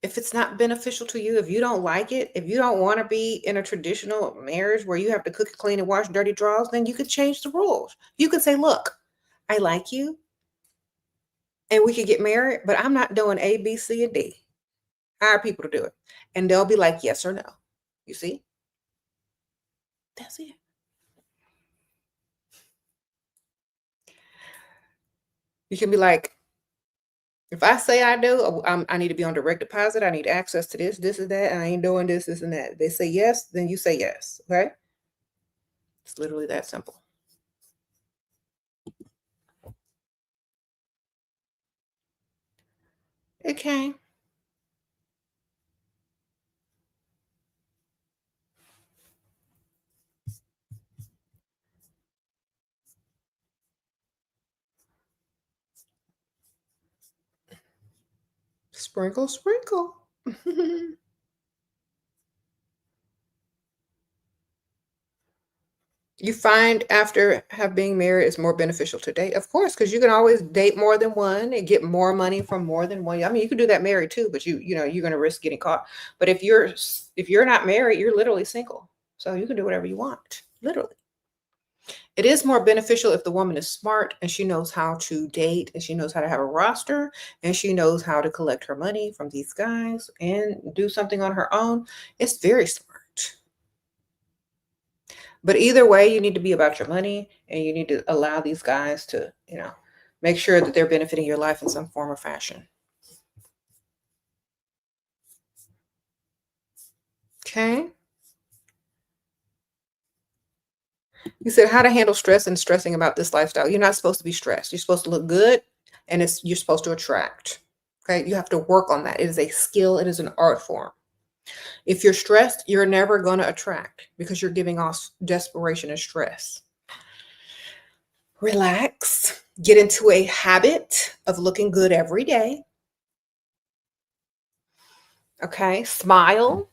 if it's not beneficial to you, if you don't like it, if you don't want to be in a traditional marriage where you have to cook, clean, and wash dirty drawers, then you could change the rules. You could say, look, I like you and we could get married, but I'm not doing A, B, C, and D. Hire people to do it. And they'll be like, yes or no. You see? That's it. You can be like, if I say I do, I need to be on direct deposit. I need access to this and that, and I ain't doing this and that. They say yes, then you say yes. Okay? It's literally that simple. Okay. Sprinkle, sprinkle. You find after being married is more beneficial to date, of course, because you can always date more than one and get more money from more than one. I mean, you can do that married too, but you're going to risk getting caught. But if you're not married, you're literally single, so you can do whatever you want, literally. It is more beneficial if the woman is smart and she knows how to date and she knows how to have a roster and she knows how to collect her money from these guys and do something on her own. It's very smart. But either way, you need to be about your money and you need to allow these guys to, make sure that they're benefiting your life in some form or fashion. Okay. You said how to handle stress and stressing about this lifestyle. You're not supposed to be stressed. You're supposed to look good and you're supposed to attract. Okay. You have to work on that. It is a skill. It is an art form. If you're stressed, you're never going to attract because you're giving off desperation and stress. Relax. Get into a habit of looking good every day. Okay. Smile.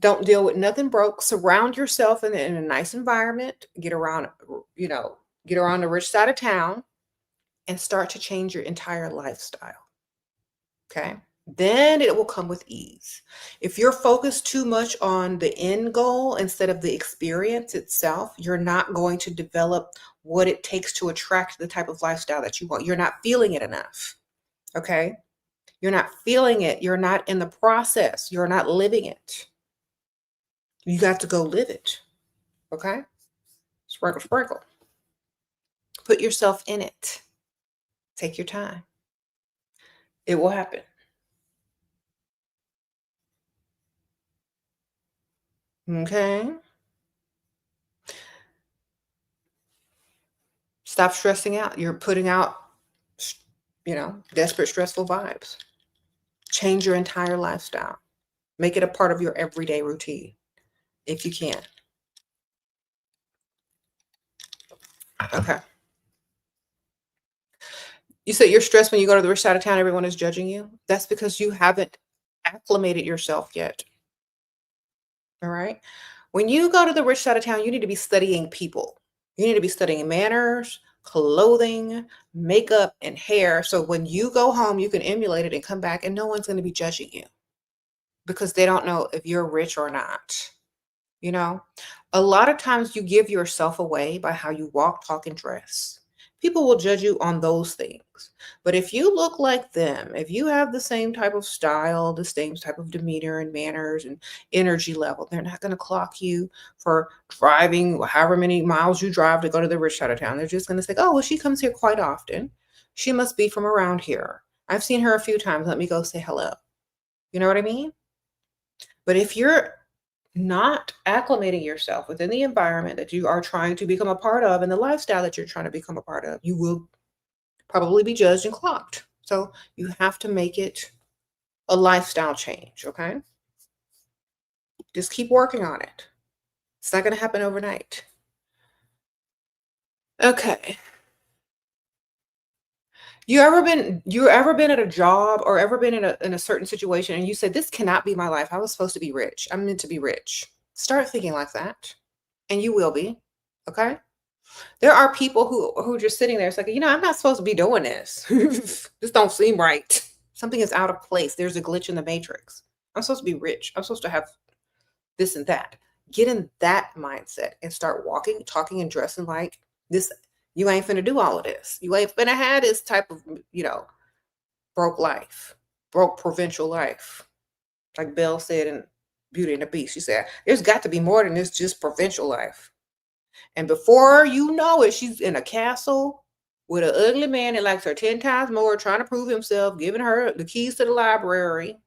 Don't deal with nothing broke. Surround yourself in a nice environment. Get around the rich side of town and start to change your entire lifestyle. Okay. Then it will come with ease. If you're focused too much on the end goal instead of the experience itself, you're not going to develop what it takes to attract the type of lifestyle that you want. You're not feeling it enough. Okay. You're not feeling it. You're not in the process. You're not living it. You got to go live it. Okay. Sprinkle, sprinkle. Put yourself in it. Take your time. It will happen. Okay. Stop stressing out. You're putting out, desperate, stressful vibes. Change your entire lifestyle. Make it a part of your everyday routine if you can. Okay. You said you're stressed when you go to the rich side of town, everyone is judging you. That's because you haven't acclimated yourself yet. All right. When you go to the rich side of town, you need to be studying people. You need to be studying manners, clothing, makeup, and hair. So when you go home, you can emulate it and come back, and no one's going to be judging you because they don't know if you're rich or not. You know, a lot of times you give yourself away by how you walk, talk, and dress. People will judge you on those things. But if you look like them, if you have the same type of style, the same type of demeanor and manners and energy level, they're not going to clock you for driving however many miles you drive to go to the rich side of town. They're just going to say, oh, well, she comes here quite often. She must be from around here. I've seen her a few times. Let me go say hello. You know what I mean? But if you're not acclimating yourself within the environment that you are trying to become a part of and the lifestyle that you're trying to become a part of, you will probably be judged and clocked. So you have to make it a lifestyle change, okay? Just keep working on it. It's not going to happen overnight. Okay. You ever been at a job or ever been in a certain situation and you said, this cannot be my life. I was supposed to be rich. I'm meant to be rich. Start thinking like that. And you will be. Okay? There are people who are just sitting there. It's like, I'm not supposed to be doing this. This don't seem right. Something is out of place. There's a glitch in the matrix. I'm supposed to be rich. I'm supposed to have this and that. Get in that mindset and start walking, talking, and dressing like this. You ain't finna do all of this. You ain't finna have this type of, broke life, broke provincial life. Like Belle said in Beauty and the Beast. She said, there's got to be more than this just provincial life. And before you know it, she's in a castle with an ugly man that likes her 10 times more, trying to prove himself, giving her the keys to the library,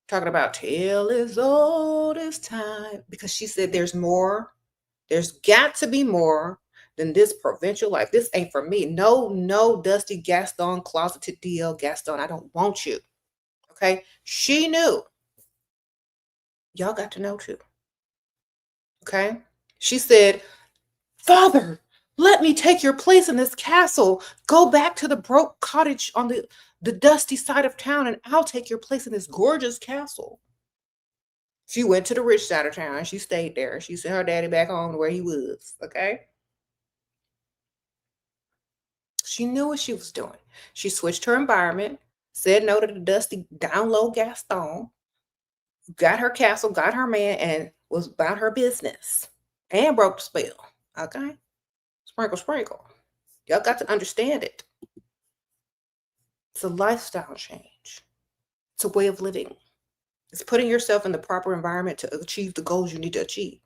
talking about tale as old as time. Because she said there's more. There's got to be more than this provincial life. This ain't for me. No, no, Dusty Gaston, closeted DL Gaston. I don't want you. Okay? She knew. Y'all got to know too. Okay? She said, Father, let me take your place in this castle. Go back to the broke cottage on the dusty side of town, and I'll take your place in this gorgeous castle. She went to the rich side of town and she stayed there. She sent her daddy back home to where he was. Okay. She knew what she was doing. She switched her environment, said no to the dusty down low Gaston, got her castle, got her man, and was about her business and broke the spell. Okay. Sprinkle, sprinkle. Y'all got to understand it. It's a lifestyle change. It's a way of living. It's putting yourself in the proper environment to achieve the goals you need to achieve.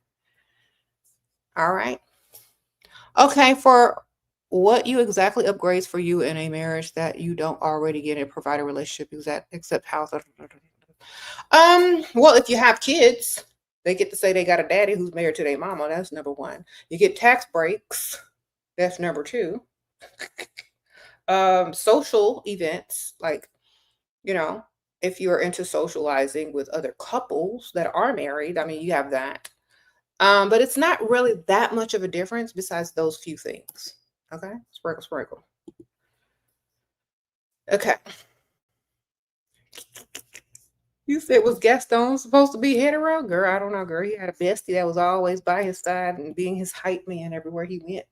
All right. Okay. For what you exactly upgrades for you in a marriage that you don't already get in a provider relationship, except house. Well, if you have kids, they get to say they got a daddy who's married to their mama. That's number one. You get tax breaks. That's number two. Social events, like, if you're into socializing with other couples that are married, I mean, you have that. But it's not really that much of a difference besides those few things. Okay? Sprinkle, sprinkle. Okay. You said, was Gaston supposed to be hetero? Girl, I don't know, girl. He had a bestie that was always by his side and being his hype man everywhere he went.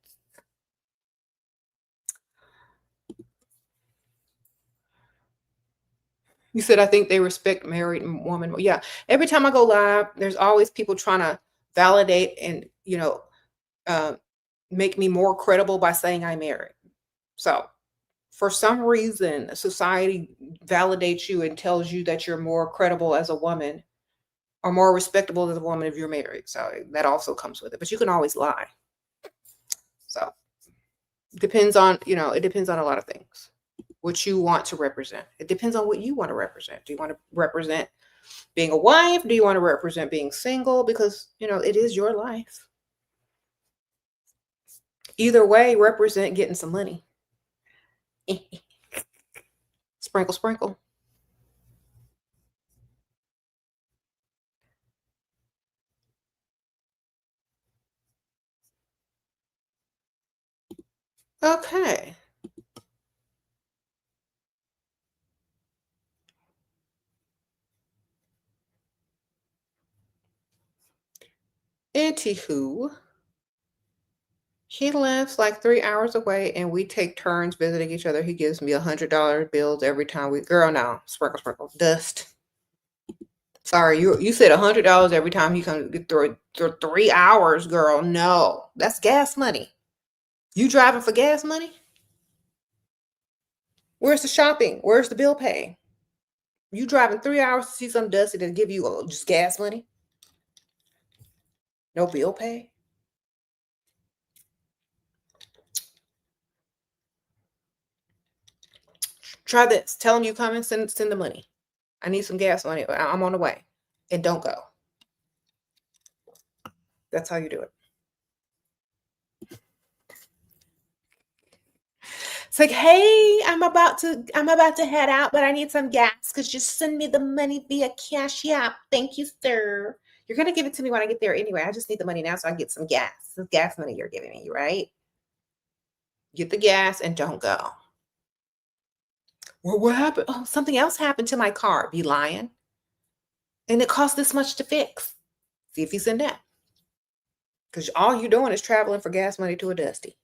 You said, I think they respect married woman. Yeah. Every time I go live, there's always people trying to validate and, uh, make me more credible by saying I'm married. So for some reason, society validates you and tells you that you're more credible as a woman or more respectable as a woman if you're married. So that also comes with it. But you can always lie. So it depends on a lot of things. What you want to represent. It depends on what you want to represent. Do you want to represent being a wife? Do you want to represent being single? Because, it is your life. Either way, represent getting some money. Sprinkle, sprinkle. Okay. Anywho, he lives like 3 hours away, and we take turns visiting each other. He gives me $100 bills every time we. Girl, no, sprinkle, sprinkle, dust. Sorry, you said $100 every time he comes through 3 hours, girl. No, that's gas money. You driving for gas money? Where's the shopping? Where's the bill pay? You driving 3 hours to see some dusty to give you just gas money? No bill pay? Try this. Tell him you coming. Send the money. I need some gas money. I'm on the way. And don't go. That's how you do it. It's like, hey, I'm about to head out, but I need some gas. Because just send me the money via Cash App. Thank you, sir. You're gonna give it to me when I get there anyway. I just need the money now so I can get some gas. This gas money you're giving me, right? Get the gas and don't go. Well, what happened? Oh, something else happened to my car. Be lying. And it cost this much to fix. See if he's in debt. Because all you're doing is traveling for gas money to a dusty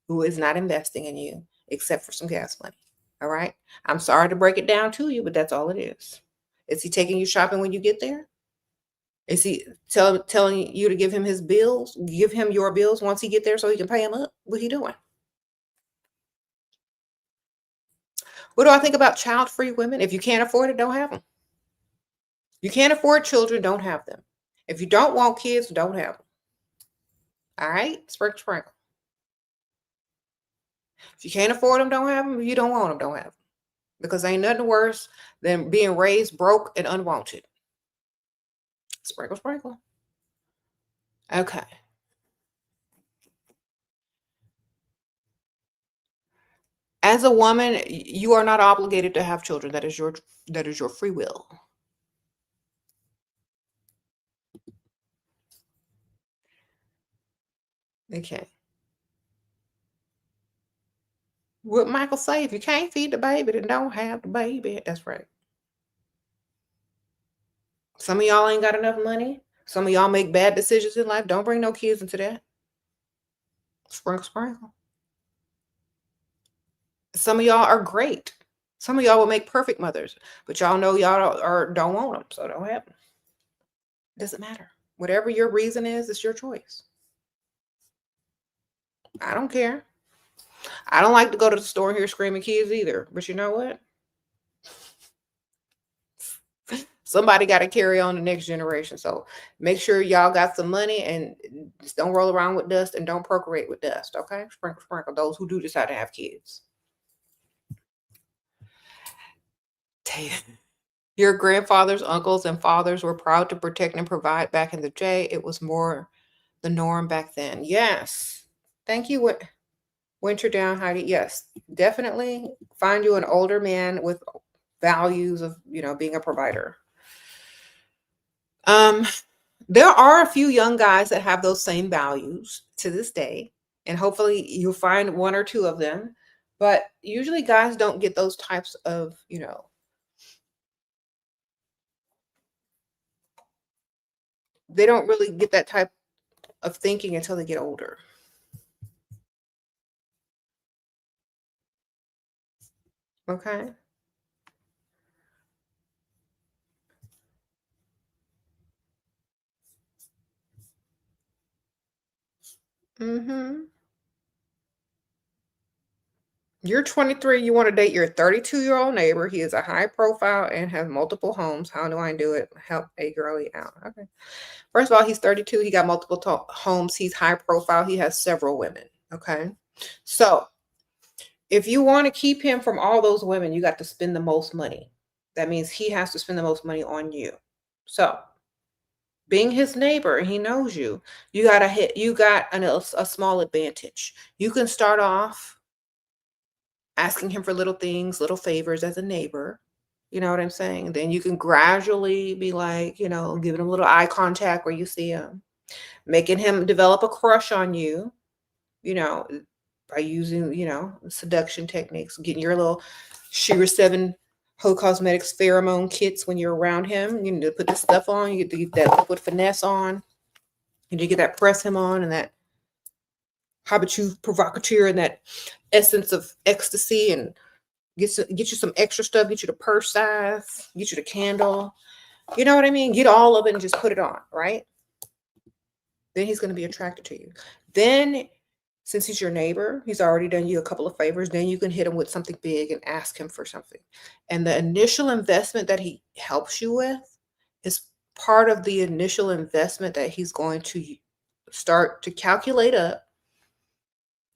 who is not investing in you except for some gas money. All right. I'm sorry to break it down to you, but that's all it is. Is he taking you shopping when you get there? Is he telling you to give him his bills? Give him your bills once he get there so he can pay them up? What he doing? What do I think about child-free women? If you can't afford it, don't have them. You can't afford children, don't have them. If you don't want kids, don't have them. All right? Sprinkle, sprinkle. If you can't afford them, don't have them. If you don't want them, don't have them. Because ain't nothing worse than being raised broke and unwanted. Sprinkle, sprinkle. Okay. As a woman, you are not obligated to have children. That is your free will. Okay. What Michael say? If you can't feed the baby, then don't have the baby. That's right. Some of y'all ain't got enough money. Some of y'all make bad decisions in life. Don't bring no kids into that. Sprinkle, sprinkle. Some of y'all are great. Some of y'all will make perfect mothers, but y'all know y'all don't want them, so don't have them. Doesn't matter. Whatever your reason is, it's your choice. I don't care. I don't like to go to the store and hear screaming kids either, but you know what? Somebody got to carry on the next generation. So make sure y'all got some money and just don't roll around with dust and don't procreate with dust. Okay. Sprinkle, sprinkle. Those who do decide to have kids. Your grandfathers, uncles, and fathers were proud to protect and provide back in the day. It was more the norm back then. Yes. Thank you, Winter Down, Heidi. Yes, definitely find you an older man with values of, being a provider. There are a few young guys that have those same values to this day, and hopefully you'll find one or two of them. But usually guys don't get those types of, they don't really get that type of thinking until they get older. Okay. Mm-hmm. You're 23, you want to date your 32-year-old neighbor. He is a high profile and has multiple homes. How do I do it? Help a girly out. Okay. First of all, he's 32. He got multiple homes. He's high profile. He has several women. Okay. So if you want to keep him from all those women, you got to spend the most money. That means he has to spend the most money on you. So being his neighbor and he knows you, you got a small advantage. You can start off asking him for little things, little favors as a neighbor. You know what I'm saying? Then you can gradually be like, giving him a little eye contact where you see him, making him develop a crush on you, by using, seduction techniques, getting your little SheraSeven Heaux Cosmetics pheromone kits when you're around him. You need to put this stuff on. You get to get that liquid finesse on. You need to get that press him on and that habitus provocateur and that essence of ecstasy, and get you some extra stuff. Get you the purse size. Get you the candle. You know what I mean? Get all of it and just put it on, right? Then he's going to be attracted to you. Then, since he's your neighbor, he's already done you a couple of favors. Then you can hit him with something big and ask him for something. And the initial investment that he helps you with is part of the initial investment that he's going to start to calculate up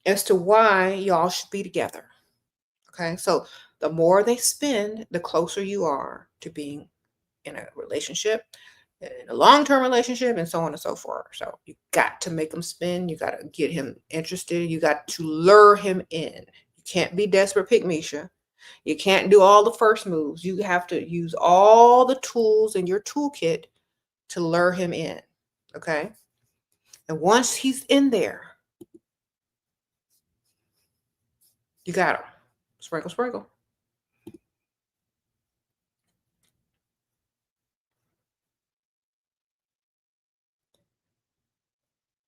as to why y'all should be together. Okay, so the more they spend, the closer you are to being in a relationship, in a long-term relationship, and so on and so forth. So you got to make him spend. You got to get him interested. You got to lure him in. You can't be desperate pick Misha. You can't do all the first moves. You have to use all the tools in your toolkit to lure him in. Okay, and once he's in there, you got him. Sprinkle, sprinkle.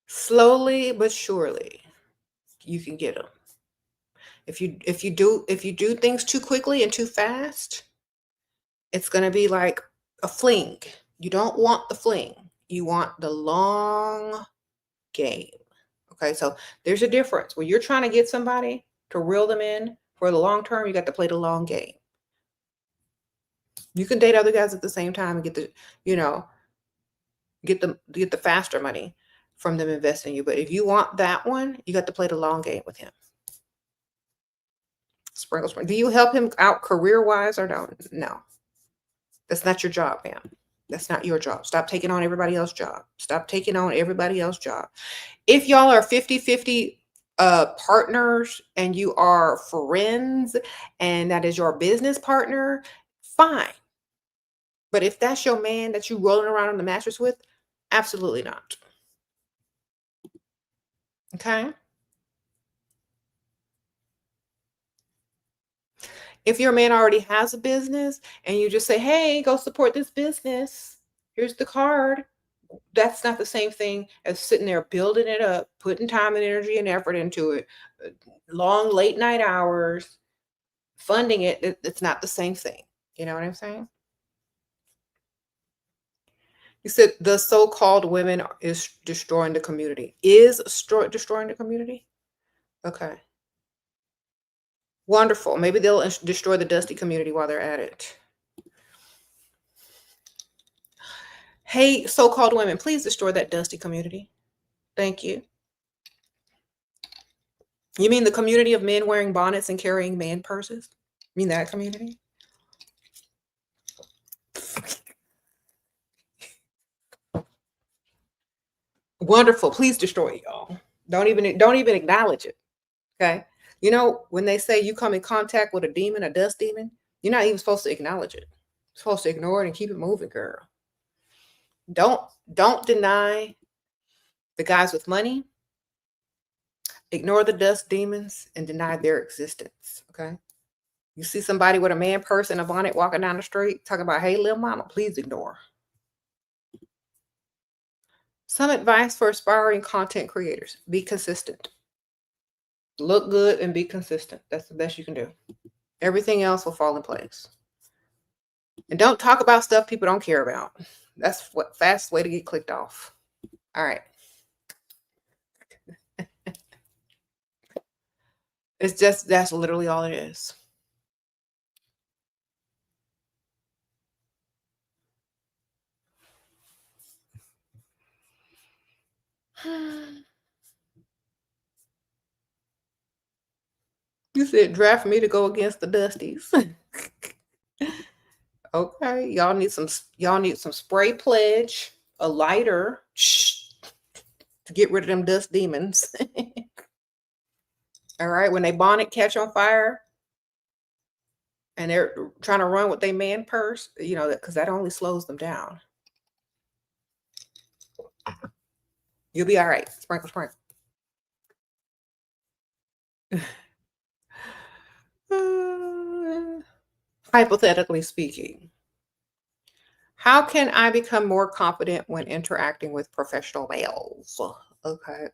Slowly but surely, you can get them. If you do things too quickly and too fast, it's going to be like a fling. You don't want the fling. You want the long game. Okay, so there's a difference. When you're trying to get somebody to reel them in for the long term, you got to play the long game. You can date other guys at the same time and get the, get the faster money from them investing in you. But if you want that one, you got to play the long game with him. Sprinkle, sprinkle. Do you help him out career-wise or no? No. That's not your job, ma'am. That's not your job. Stop taking on everybody else's job. Stop taking on everybody else's job. If y'all are 50-50 partners and you are friends and that is your business partner, fine. But if that's your man that you rolling around on the mattress with, absolutely not. Okay? If your man already has a business and you just say, hey, go support this business, here's the card. That's not the same thing as sitting there building it up, putting time and energy and effort into it, long late night hours, funding it. It's not the same thing. You know what I'm saying? You said the so-called women is destroying the community. Is destroying the community? Okay. Wonderful. Maybe they'll destroy the dusty community while they're at it. Hey, so-called women, please destroy that dusty community. Thank you. You mean the community of men wearing bonnets and carrying man purses? You mean that community? Wonderful. Please destroy it, y'all. Don't even acknowledge it. Okay. You know, when they say you come in contact with a demon, a dust demon, you're not even supposed to acknowledge it. You're supposed to ignore it and keep it moving, girl. Don't deny the guys with money. Ignore the dust demons and deny their existence. Okay. You see somebody with a man purse and a bonnet walking down the street talking about, hey, little mama, please ignore. Some advice for aspiring content creators. Be consistent. Look good and be consistent. That's the best you can do. Everything else will fall in place. And don't talk about stuff people don't care about. That's what fastest way to get clicked off. All right. It's just, that's literally all it is. You said draft me to go against the dusties. Okay, y'all need some spray pledge, a lighter to get rid of them dust demons. All right, when they bonnet catch on fire and they're trying to run with their man purse, you know, because that only slows them down. You'll be all right. Sprinkle, sprinkle. Hypothetically speaking, how can I become more confident when interacting with professional males? Okay.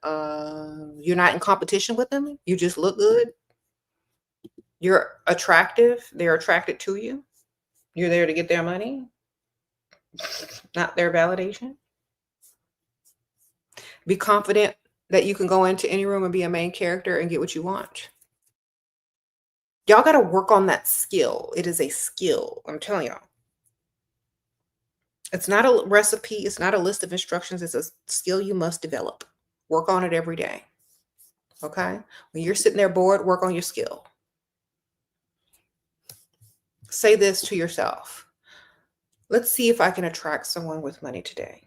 You're not in competition with them. You just look good. You're attractive. They're attracted to you. You're there to get their money, not their validation. Be confident that you can go into any room and be a main character and get what you want. Y'all got to work on that skill. It is a skill. I'm telling y'all. It's not a recipe. It's not a list of instructions. It's a skill you must develop. Work on it every day. Okay? When you're sitting there bored, work on your skill. Say this to yourself. Let's see if I can attract someone with money today.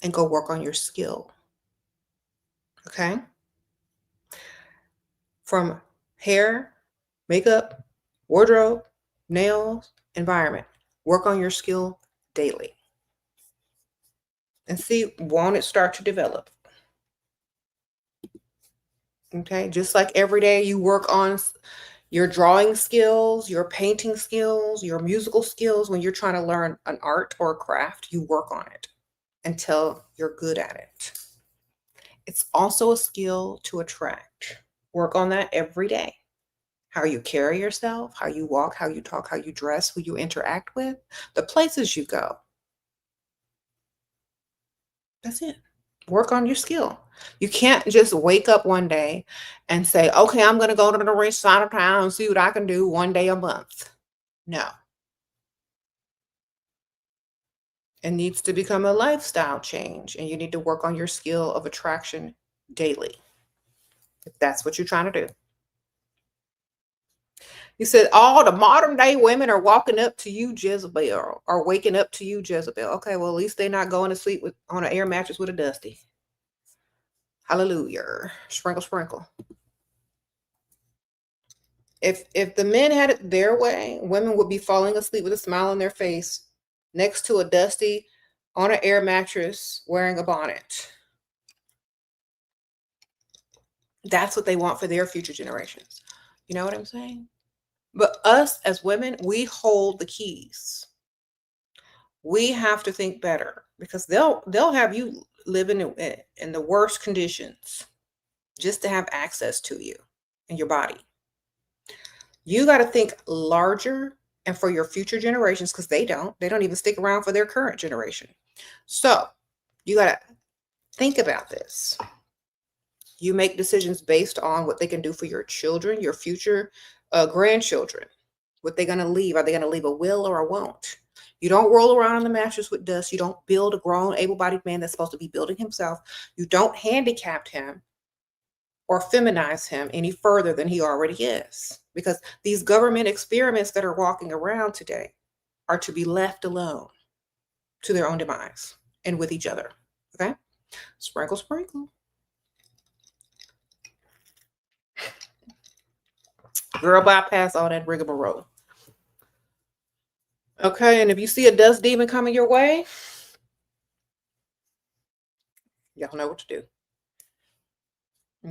And go work on your skill. Okay? From hair, makeup, wardrobe, nails, environment. Work on your skill daily. And see, won't it start to develop? Okay? Just like every day you work on your drawing skills, your painting skills, your musical skills. When you're trying to learn an art or a craft, you work on it until you're good at it. It's also a skill to attract. Work on that every day. How you carry yourself, how you walk, how you talk, how you dress, who you interact with, the places you go. That's it. Work on your skill. You can't just wake up one day and say, okay, I'm going to go to the rich side of town and see what I can do one day a month. No. It needs to become a lifestyle change, and you need to work on your skill of attraction daily, if that's what you're trying to do. You said all the modern day women are walking up to you, Jezebel, or waking up to you, Jezebel. Okay, well, at least they're not going to sleep on an air mattress with a dusty. Hallelujah. Sprinkle, sprinkle. If the men had it their way, women would be falling asleep with a smile on their face next to a dusty on an air mattress wearing a bonnet. That's what they want for their future generations. You know what I'm saying? But us as women, we hold the keys. We have to think better because they'll have you living in the worst conditions just to have access to you and your body. You got to think larger and for your future generations, because they don't even stick around for their current generation. So you got to think about this. You make decisions based on what they can do for your children, your future grandchildren. What they're going to leave. Are they going to leave a will or a won't? You don't roll around on the mattress with dust. You don't build a grown, able-bodied man that's supposed to be building himself. You don't handicap him or feminize him any further than he already is. Because these government experiments that are walking around today are to be left alone to their own demise and with each other. Okay? Sprinkle, sprinkle. Girl, bypass all that rigmarole. Okay, and if you see a dust demon coming your way, y'all know what to do.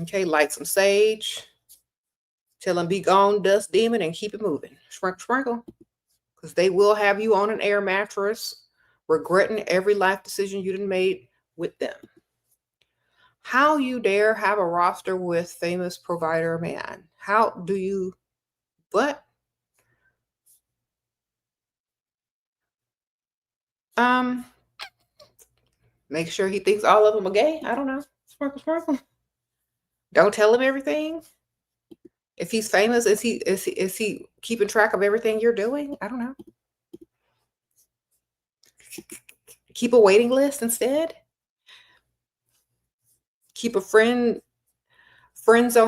Okay, light some sage. Tell them be gone, dust demon, and keep it moving. Sprinkle, sprinkle. Because they will have you on an air mattress, regretting every life decision you done made with them. How you dare have a roster with famous provider man? How do you, what? Make sure he thinks all of them are gay. I don't know. Sprinkle, sprinkle. Don't tell him everything. If he's famous, is he keeping track of everything you're doing? I don't know. Keep a waiting list instead. Keep a friend-zoned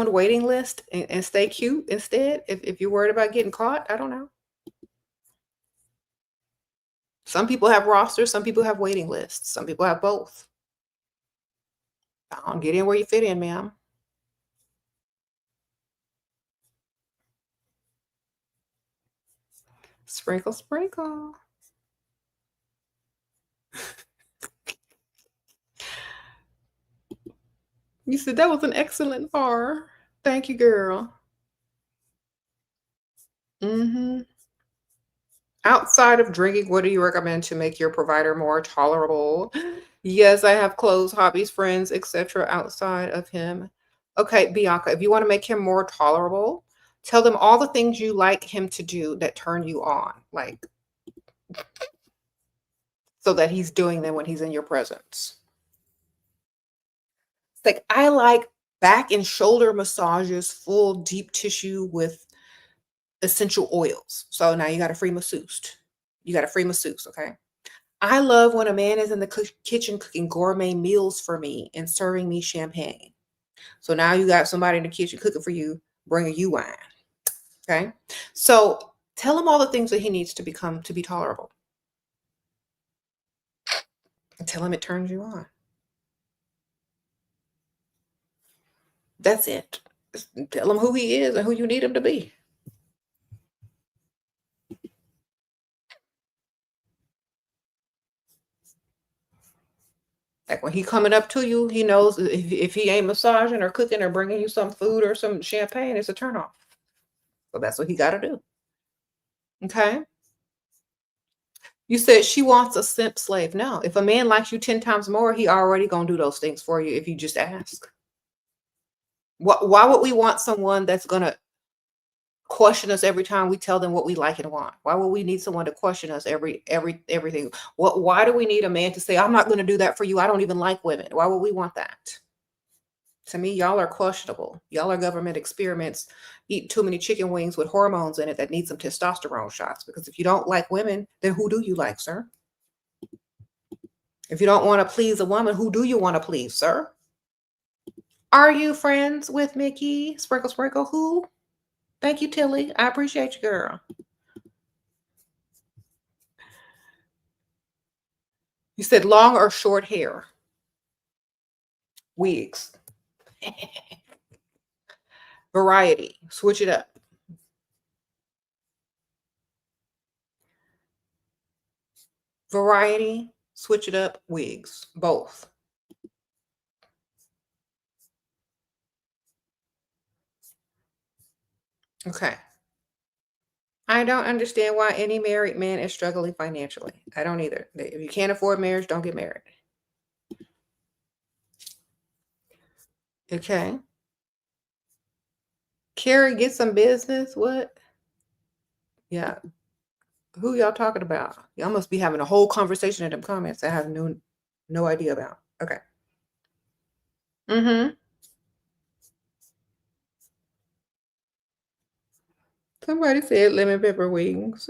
waiting list and stay cute instead. If you're worried about getting caught, I don't know. Some people have rosters. Some people have waiting lists. Some people have both. Get in where you fit in, ma'am. Sprinkle, sprinkle. You said that was an excellent bar. Thank you, girl. Mm-hmm. Outside of drinking, what do you recommend to make your provider more tolerable? Yes, I have clothes, hobbies, friends, etc. outside of him. Okay, Bianca, if you want to make him more tolerable, tell them all the things you like him to do that turn you on, like so that he's doing them when he's in your presence. It's like, I like back and shoulder massages, full deep tissue with essential oils. So now you got a free masseuse. You got a free masseuse, okay? I love when a man is in the kitchen cooking gourmet meals for me and serving me champagne. So now you got somebody in the kitchen cooking for you, bringing you wine. Okay. So tell him all the things that he needs to become to be tolerable. And tell him it turns you on. That's it. Just tell him who he is and who you need him to be. Like when he coming up to you, he knows if he ain't massaging or cooking or bringing you some food or some champagne, it's a turnoff. So that's what he got to do. Okay. You said she wants a simp slave. No, if a man likes you 10 times more, he already gonna do those things for you if you just ask. Why would we want someone that's gonna question us every time we tell them what we like and want? Why would we need someone to question us everything? Why do we need a man to say, I'm not gonna do that for you? I don't even like women. Why would we want that? To me, y'all are questionable. Y'all are government experiments, eat too many chicken wings with hormones in it that need some testosterone shots. Because if you don't like women, then who do you like, sir? If you don't want to please a woman, who do you want to please, sir? Are you friends with Mickey? Sprinkle, sprinkle, who? Thank you, Tilly. I appreciate you, girl. You said long or short hair? Wigs. Variety. Switch it up. Variety. Switch it up. Wigs. Both. Okay. I don't understand why any married man is struggling financially. I don't either. If you can't afford marriage, don't get married. Okay. Carrie, get some business. What? Yeah. Who y'all talking about? Y'all must be having a whole conversation in them comments I have no idea about. Okay. Mm-hmm. Somebody said lemon pepper wings.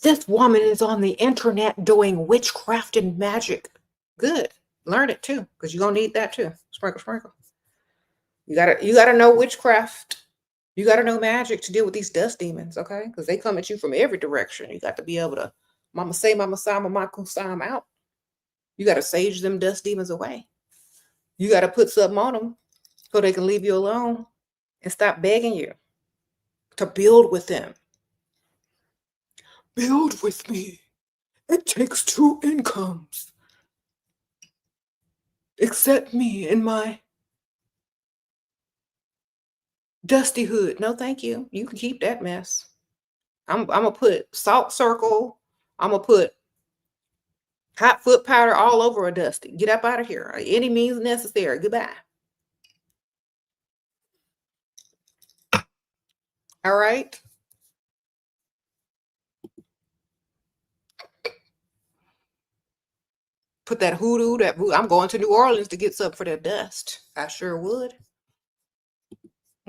This woman is on the internet doing witchcraft and magic. Good. Learn it too, because you're gonna need that too. Sprinkle, sprinkle. You gotta know witchcraft. You gotta know magic to deal with these dust demons, okay? Because they come at you from every direction. You got to be able to mama say, mama sign, mama sign out. You gotta sage them dust demons away. You gotta put something on them so they can leave you alone and stop begging you to build with them. Build with me. It takes two incomes. Accept me in my dusty hood. No, thank you. You can keep that mess. I'm gonna put salt circle. I'm gonna put hot foot powder all over a dusty. Get up out of here. Any means necessary. Goodbye. All right. Put that hoodoo, that I'm going to New Orleans to get something for that dust. I sure would.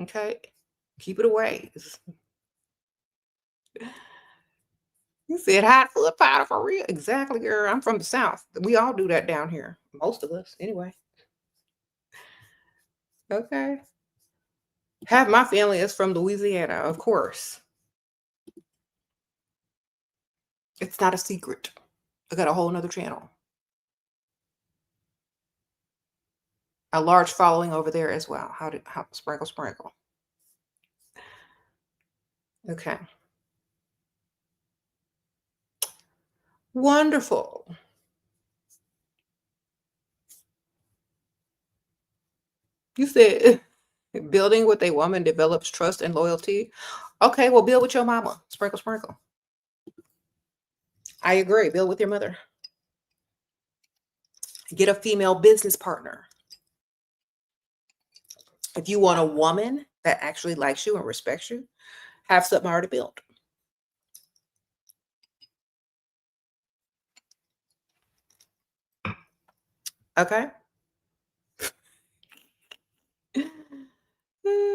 Okay. Keep it away. You said hot foot powder for real. Exactly, girl. I'm from the South. We all do that down here. Most of us, anyway. Okay. Half my family is from Louisiana, of course. It's not a secret. I got a whole nother channel. A large following over there as well. How sprinkle, sprinkle. Okay. Wonderful. You said building with a woman develops trust and loyalty. Okay, well, build with your mama. Sprinkle, sprinkle. I agree. Build with your mother. Get a female business partner. If you want a woman that actually likes you and respects you, have something already built. Okay.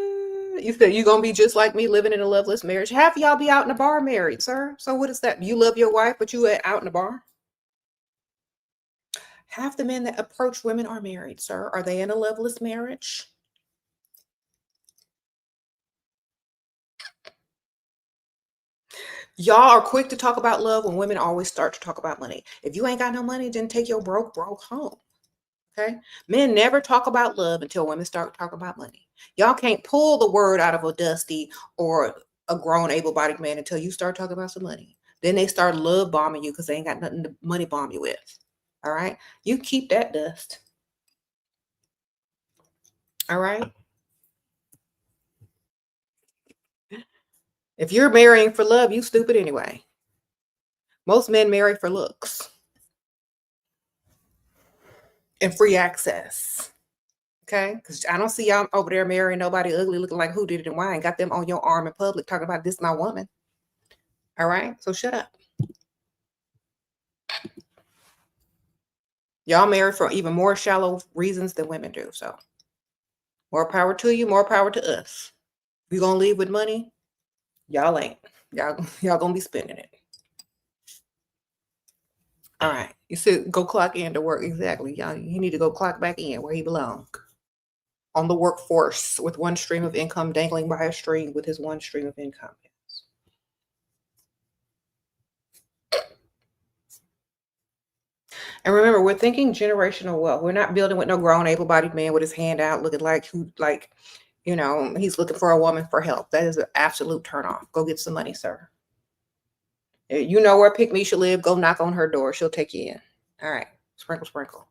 You said you're gonna be just like me, living in a loveless marriage. Half of y'all be out in the bar married, sir. So what is that? You love your wife, but you out in the bar? Half the men that approach women are married, sir. Are they in a loveless marriage? Y'all are quick to talk about love when women always start to talk about money. If you ain't got no money, then take your broke home. Okay. Men never talk about love until women start talking about money. Y'all can't pull the word out of a dusty or a grown able-bodied man until you start talking about some money. Then they start love bombing you because they ain't got nothing to money bomb you with. All right. You keep that dust. All right. If you're marrying for love, you stupid anyway. Most men marry for looks and free access. Okay, because I don't see y'all over there marrying nobody ugly looking like who did it and why, and got them on your arm in public talking about this my woman. All right, so shut up. Y'all marry for even more shallow reasons than women do. So more power to you, more power to us. We gonna leave with money? Y'all ain't. Y'all gonna be spending it. All right. You said go clock in to work. Exactly. Y'all, you need to go clock back in where he belongs. On the workforce with one stream of income dangling by a string with his one stream of income. And remember, we're thinking generational wealth. We're not building with no grown, able-bodied man with his hand out, looking like he's looking for a woman for help. That is an absolute turnoff. Go get some money, sir. You know where Pick Me should live. Go knock on her door. She'll take you in. All right, sprinkle, sprinkle.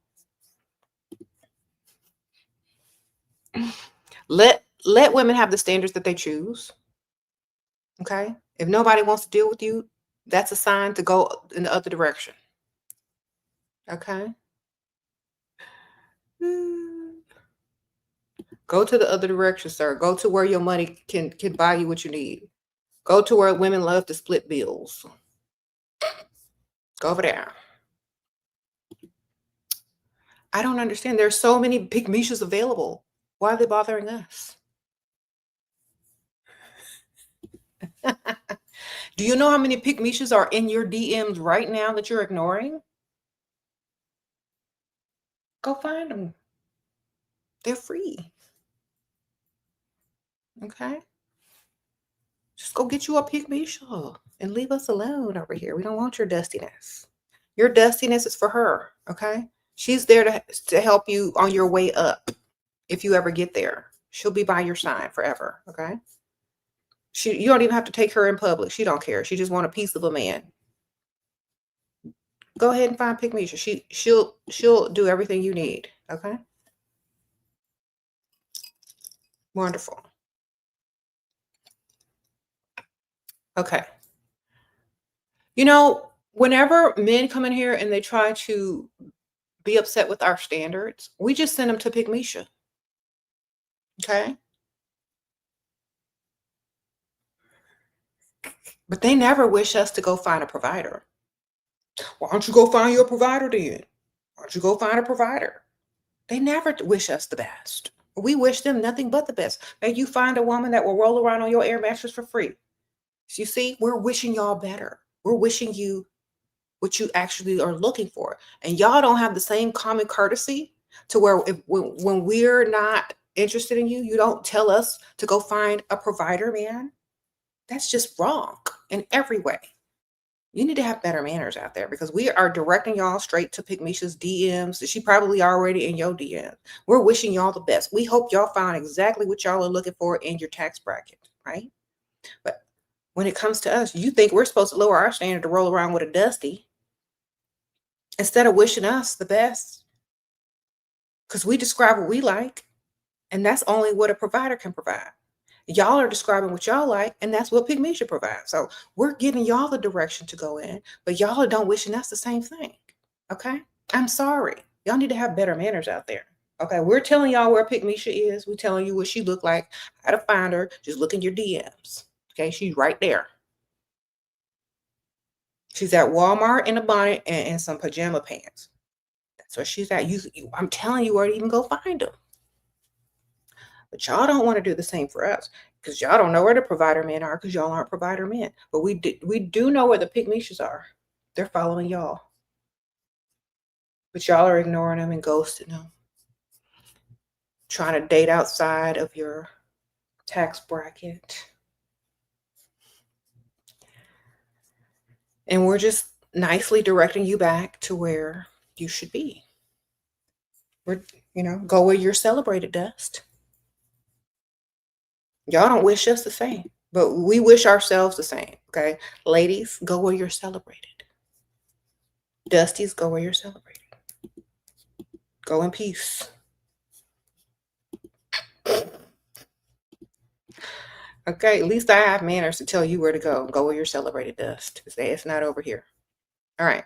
Let women have the standards that they choose. Okay, if nobody wants to deal with you, that's a sign to go in the other direction. Okay. Go to the other direction, sir. Go to where your money can buy you what you need. Go to where women love to split bills. Go over there. I don't understand. There's so many big Mishas available. Why are they bothering us? Do you know how many Pick Mishas are in your DMs right now that you're ignoring? Go find them. They're free. Okay? Just go get you a Pick Misha and leave us alone over here. We don't want your dustiness. Your dustiness is for her. Okay? She's there to help you on your way up. If you ever get there, she'll be by your side forever. Okay? You don't even have to take her in public. She don't care. She just want a piece of a man. Go ahead and find Pick Misha. She'll do everything you need. Okay. Wonderful. Okay. You know, whenever men come in here and they try to be upset with our standards, we just send them to Pick Misha. Okay. But they never wish us to go find a provider. Why don't you go find your provider then? Why don't you go find a provider? They never wish us the best. We wish them nothing but the best. Make you find a woman that will roll around on your air mattress for free. So you see, we're wishing y'all better. We're wishing you what you actually are looking for. And y'all don't have the same common courtesy to where when we're not interested in you, you don't tell us to go find a provider, man. That's just wrong in every way. You need to have better manners out there because we are directing y'all straight to Pick Misha's DMs. She probably already in your DM. We're wishing y'all the best. We hope y'all found exactly what y'all are looking for in your tax bracket, right? But when it comes to us, you think we're supposed to lower our standard to roll around with a dusty instead of wishing us the best because we describe what we like. And that's only what a provider can provide. Y'all are describing what y'all like, and that's what Pygmy should provide. So we're giving y'all the direction to go in, but y'all don't wishing that's the same thing. Okay? I'm sorry. Y'all need to have better manners out there. Okay, we're telling y'all where Pygmisha is. We're telling you what she looked like, how to find her. Just look in your DMs. Okay, she's right there. She's at Walmart in a bonnet and some pajama pants. That's where she's at. I'm telling you where to even go find them. But y'all don't want to do the same for us because y'all don't know where the provider men are because y'all aren't provider men. But we do know where the Pygmishas are. They're following y'all. But y'all are ignoring them and ghosting them. Trying to date outside of your tax bracket. And we're just nicely directing you back to where you should be. We're, go where you're celebrated, dust. Y'all don't wish us the same, but we wish ourselves the same, okay? Ladies, go where you're celebrated. Dusties, go where you're celebrated. Go in peace. Okay, at least I have manners to tell you where to go. Go where you're celebrated, dust. It's not over here. All right.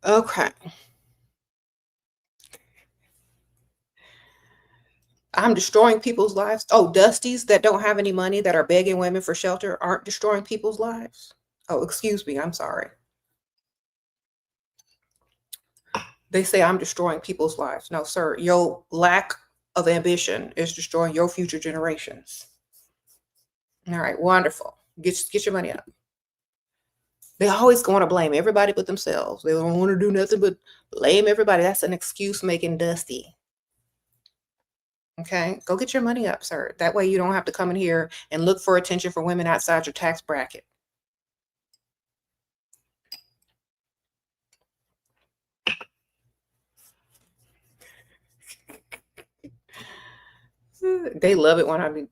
Okay. I'm destroying people's lives. Oh, dusties that don't have any money that are begging women for shelter aren't destroying people's lives. Oh, excuse me. I'm sorry. They say I'm destroying people's lives. No, sir. Your lack of ambition is destroying your future generations. All right, wonderful. Get your money up. They always going to blame everybody but themselves. They don't want to do nothing but blame everybody. That's an excuse making dusty. Okay, go get your money up, sir. That way you don't have to come in here and look for attention from women outside your tax bracket. They love it when I be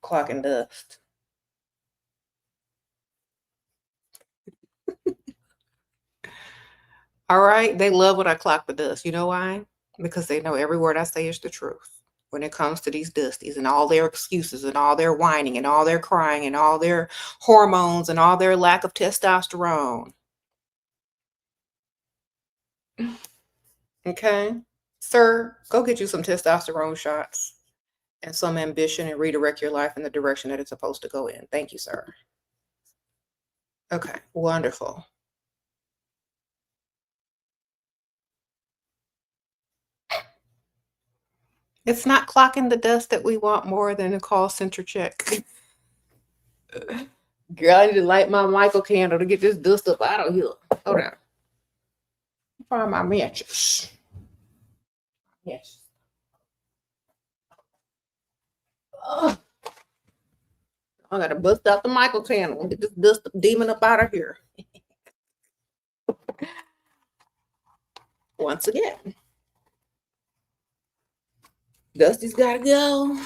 clocking dust. All right, they love when I clock the dust. You know why? Because they know every word I say is the truth when it comes to these dusties and all their excuses and all their whining and all their crying and all their hormones and all their lack of testosterone. Okay, sir, go get you some testosterone shots and some ambition and redirect your life in the direction that it's supposed to go in. Thank you, sir. Okay, wonderful. It's not clocking the dust that we want more than a call center check. Girl, I need to light my Michael candle to get this dust up out of here. Hold on. Find my matches. Yes. I gotta bust out the Michael candle and get this dust demon up out of here. Once again, Dusty's gotta go.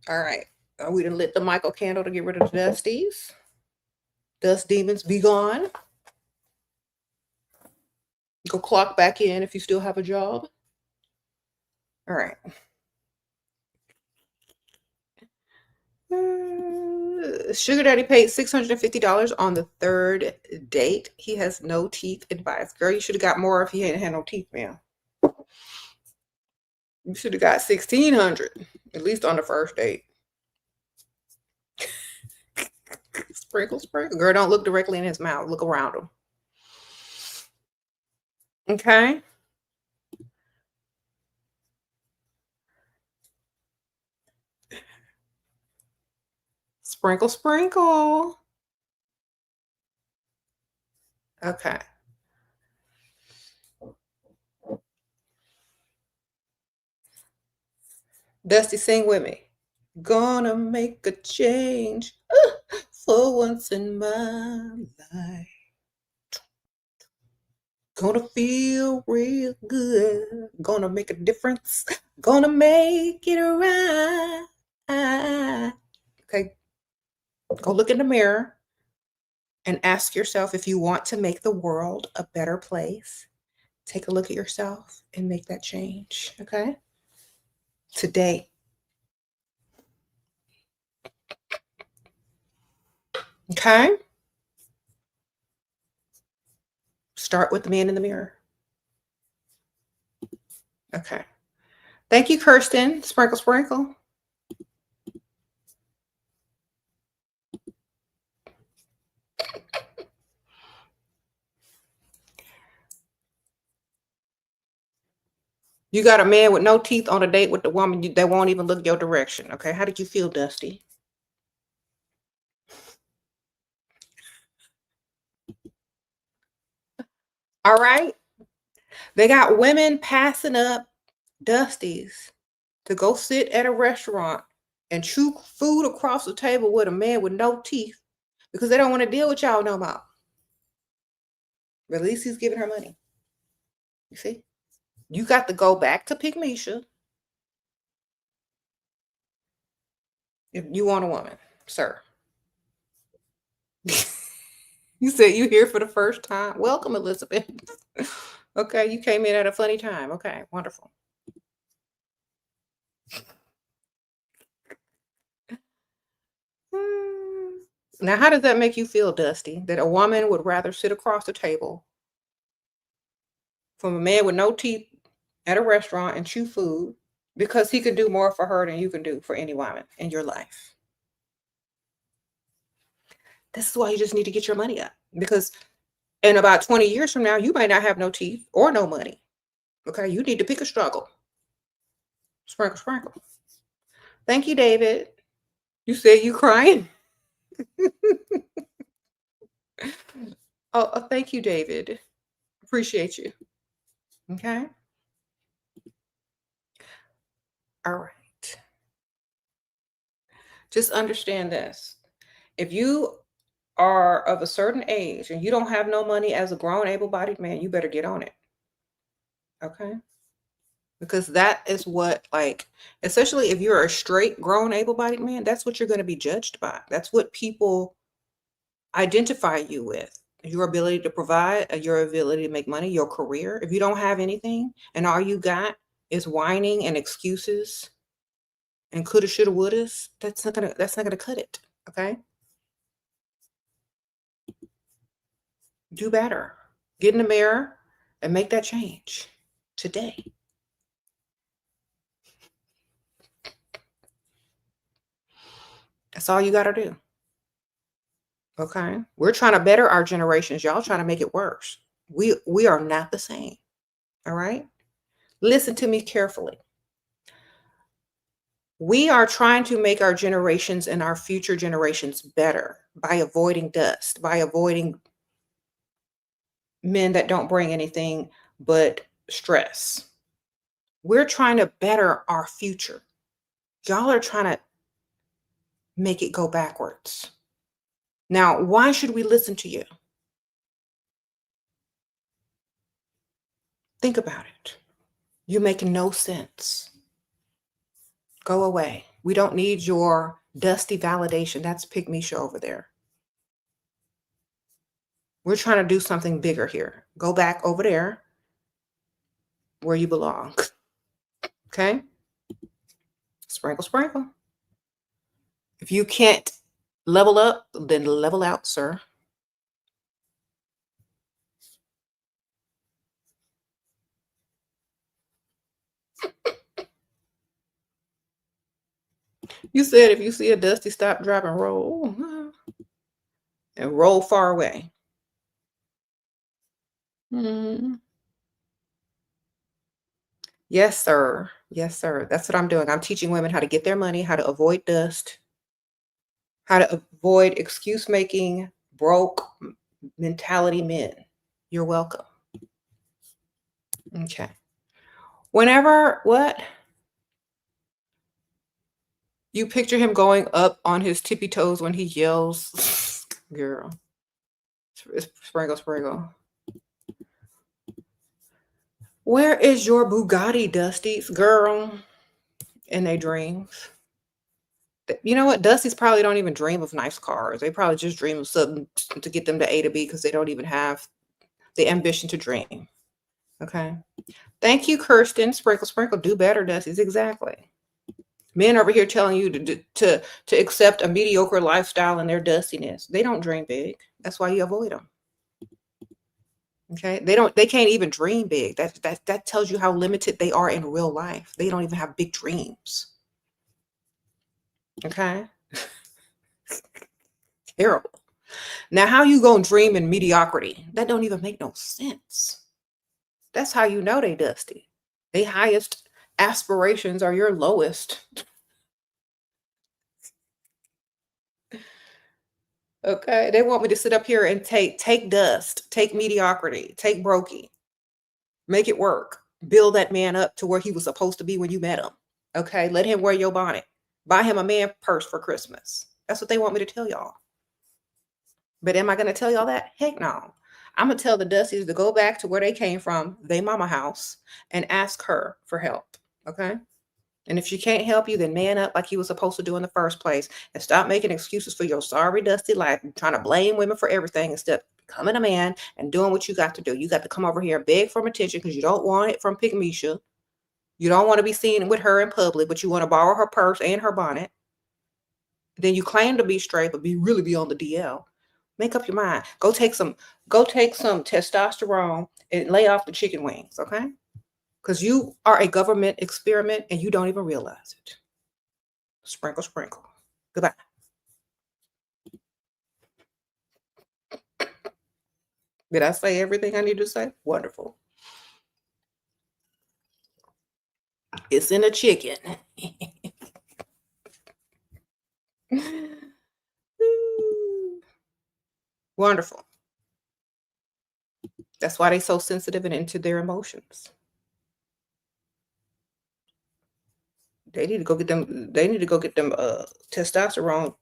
All right. We done lit the Michael candle to get rid of the dusties. Dust demons, be gone. Go clock back in if you still have a job. All right. Sugar Daddy paid $650 on the third date. He has no teeth advice. Girl, you should have got more if he hadn't had no teeth, man. You should have got $1,600, at least on the first date. Sprinkle, sprinkle. Girl, don't look directly in his mouth. Look around him. Okay. Sprinkle, sprinkle. Okay. Dusty, sing with me. Gonna make a change for once in my life. Gonna feel real good. Gonna make a difference. Gonna make it right. Okay. Go look in the mirror and ask yourself if you want to make the world a better place. Take a look at yourself and make that change. Okay. Today. Okay. Start with the man in the mirror. Okay. Thank you, Kirsten. Sprinkle, sprinkle. You got a man with no teeth on a date with the woman that won't even look your direction. Okay. How did you feel, Dusty? All right. They got women passing up Dusties to go sit at a restaurant and chew food across the table with a man with no teeth because they don't want to deal with y'all no more. But at least he's giving her money. You see? You got to go back to Pygmisha if you want a woman, sir. You said you here for the first time. Welcome, Elizabeth. Okay, you came in at a funny time. Okay, wonderful. Now, how does that make you feel, Dusty? That a woman would rather sit across the table from a man with no teeth at a restaurant and chew food because he could do more for her than you can do for any woman in your life? This is why you just need to get your money up, because in about 20 years from now, you might not have no teeth or no money. Okay, you need to pick a struggle. Sprinkle, sprinkle. Thank you, David. You said you crying? Oh, thank you, David. Appreciate you. Okay. All right. Just understand this. If you are of a certain age and you don't have no money as a grown, able-bodied man, you better get on it. Okay. Because that is what, like, especially if you're a straight, grown, able-bodied man, that's what you're going to be judged by. That's what people identify you with. Your ability to provide, your ability to make money, your career. If you don't have anything and all you got is whining and excuses and coulda, shoulda, wouldas, that's not gonna cut it. Okay. Do better. Get in the mirror and make that change today. That's all you got to do. Okay. We're trying to better our generations. Y'all trying to make it worse. We are not the same. All right. Listen to me carefully. We are trying to make our generations and our future generations better by avoiding dust, by avoiding men that don't bring anything but stress. We're trying to better our future. Y'all are trying to make it go backwards. Now, why should we listen to you? Think about it. You make no sense. Go away. We don't need your dusty validation. That's Pygmisha over there. We're trying to do something bigger here. Go back over there where you belong. Okay? Sprinkle, sprinkle. If you can't level up, then level out, sir. You said if you see a dusty, stop, drop, and roll. And roll far away. Yes, sir. Yes, sir. That's what I'm doing. I'm teaching women how to get their money, how to avoid dust, how to avoid excuse making, broke mentality men. You're welcome. Okay. Whenever, what? You picture him going up on his tippy toes when he yells. Girl. Sprinkle, sprinkle. Where is your Bugatti, Dusties? Girl, in their dreams. You know what? Dusties probably don't even dream of nice cars. They probably just dream of something to get them to A to B because they don't even have the ambition to dream. Okay. Thank you, Kirsten. Sprinkle, sprinkle. Do better, Dusties. Exactly. Men over here telling you to accept a mediocre lifestyle and their dustiness. They don't dream big. That's why you avoid them. Okay. They can't even dream big. That tells you how limited they are in real life. They don't even have big dreams. Okay. Terrible. Now, how you gonna dream in mediocrity? That don't even make no sense. That's how you know they dusty. Their highest aspirations are your lowest. Okay. They want me to sit up here and take dust, take mediocrity, take brokey, make it work, build that man up to where he was supposed to be when you met him. Okay. Let him wear your bonnet. Buy him a man purse for Christmas. That's what they want me to tell y'all. But am I going to tell y'all that? Heck no. I'm going to tell the Dusties to go back to where they came from, they mama house, and ask her for help. Okay. And if she can't help you, then man up like you were supposed to do in the first place and stop making excuses for your sorry, dusty life and trying to blame women for everything instead of becoming a man and doing what you got to do. You got to come over here and beg for attention because you don't want it from Pygmisha. You don't want to be seen with her in public, but you want to borrow her purse and her bonnet. Then you claim to be straight, but really be on the DL. Make up your mind. Go take some testosterone and lay off the chicken wings, okay? Because you are a government experiment and you don't even realize it. Sprinkle, sprinkle. Goodbye. Did I say everything I need to say? Wonderful. It's in a chicken. Wonderful. That's why they're so sensitive and into their emotions. They need to go get them. They need to go get them testosterone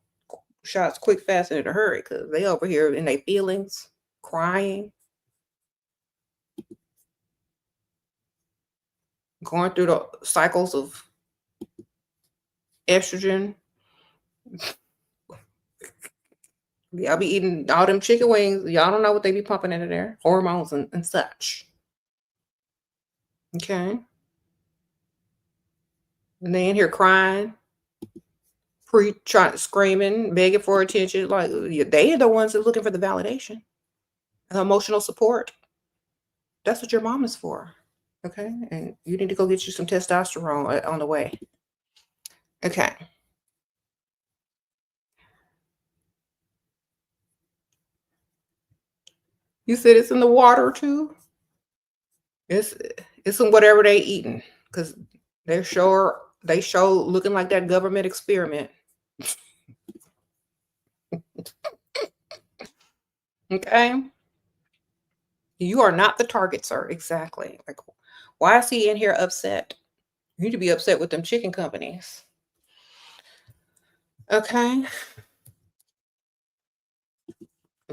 shots quick, fast, and in a hurry because they over here in their feelings, crying, going through the cycles of estrogen. Y'all be eating all them chicken wings. Y'all don't know what they be pumping into there. Hormones and such. Okay. And they in here crying, screaming, begging for attention. Like they are the ones that are looking for the validation, emotional support. That's what your mom is for. Okay. And you need to go get you some testosterone on the way. Okay. You said it's in the water too? It's in whatever they eating because they show looking like that government experiment. Okay. You are not the target, sir. Exactly. Like, why is he in here upset? You need to be upset with them chicken companies. Okay.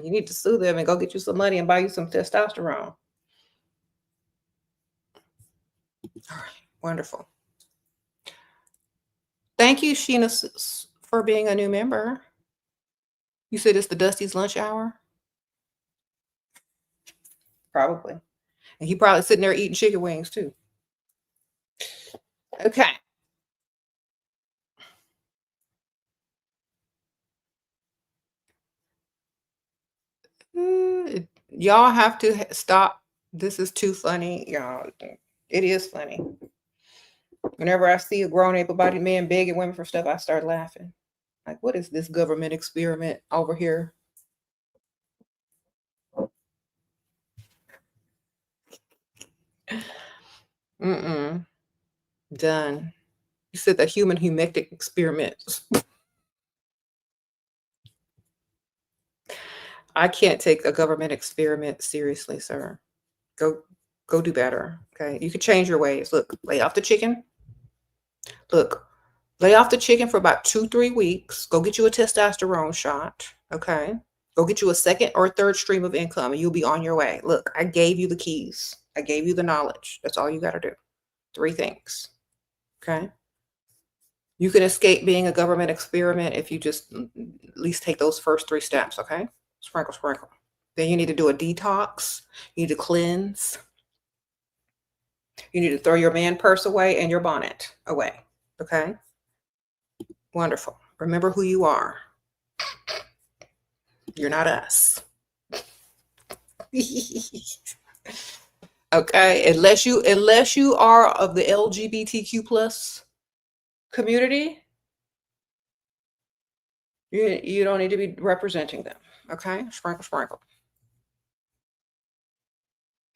You need to sue them and go get you some money and buy you some testosterone. All right. Wonderful. Thank you, Sheena, for being a new member. You said it's the Dusty's lunch hour? Probably. And he probably sitting there eating chicken wings too. Okay. Y'all have to stop. This is too funny, y'all. It is funny. Whenever I see a grown able-bodied man begging women for stuff, I start laughing. Like, what is this government experiment over here? Mm-mm. Done. You said the human humectic experiment. I can't take a government experiment seriously, sir. Go do better. Okay. You could change your ways. Look, lay off the chicken. Look, lay off the chicken for about 2-3 weeks. Go get you a testosterone shot. Okay. Go get you a second or third stream of income and you'll be on your way. Look, I gave you the keys. I gave you the knowledge. That's all you got to do. 3 things. Okay. You can escape being a government experiment if you just at least take those first 3 steps. Okay. Sprinkle, sprinkle. Then you need to do a detox. You need to cleanse. You need to throw your man purse away and your bonnet away. Okay. Wonderful. Remember who you are. You're not us. Okay, unless you are of the LGBTQ plus community, you don't need to be representing them. Okay, sprinkle, sprinkle,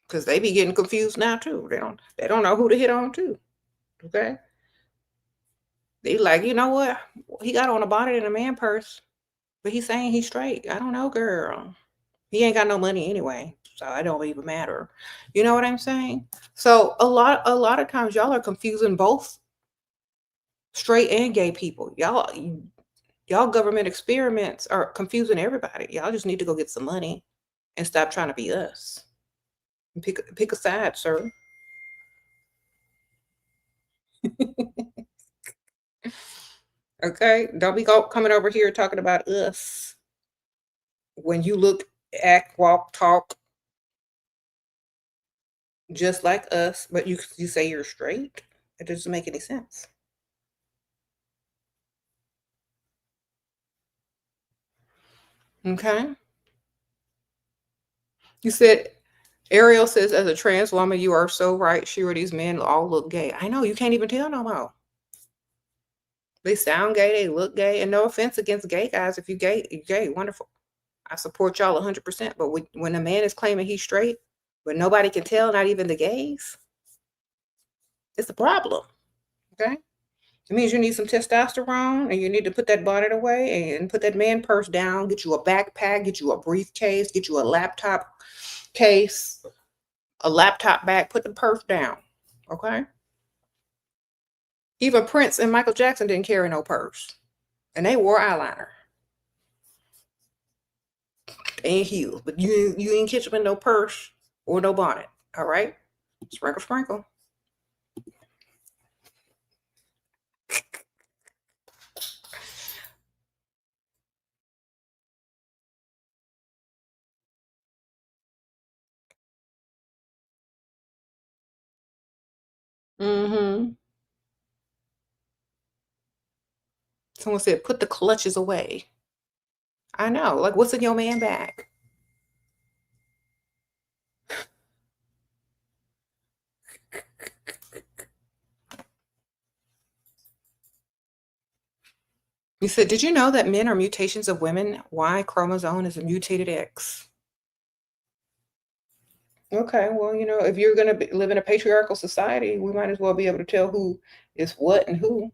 because they be getting confused now too. They don't know who to hit on too. Okay, they like, you know what? He got on a bonnet and a man purse, but he's saying he's straight. I don't know, girl. He ain't got no money anyway, so it don't even matter. You know what I'm saying? So a lot of times y'all are confusing both straight and gay people. Y'all government experiments are confusing everybody. Y'all just need to go get some money and stop trying to be us. And pick a side, sir. Okay? Don't be coming over here talking about us when you look, act, walk, talk just like us, but you say you're straight. It doesn't make any sense. Okay? You said, Ariel says, as a trans woman, you are so right. Sure, these men all look gay. I know, you can't even tell no more. They sound gay, they look gay, and no offense against gay guys. If you're gay, wonderful. I support y'all 100%. But when a man is claiming he's straight, but nobody can tell, not even the gays, it's a problem. Okay? It means you need some testosterone, and you need to put that bonnet away and put that man purse down, get you a backpack, get you a briefcase, get you a laptop case, a laptop bag, put the purse down. Okay? Even Prince and Michael Jackson didn't carry no purse. And they wore eyeliner. They ain't heels. But you ain't catch them in no purse or no bonnet. All right? Sprinkle, sprinkle. Mm-hmm. Someone said, put the clutches away. I know. Like, what's in your man bag? You said, did you know that men are mutations of women? Y chromosome is a mutated X. Okay, well, if you're going to live in a patriarchal society, we might as well be able to tell who is what and who.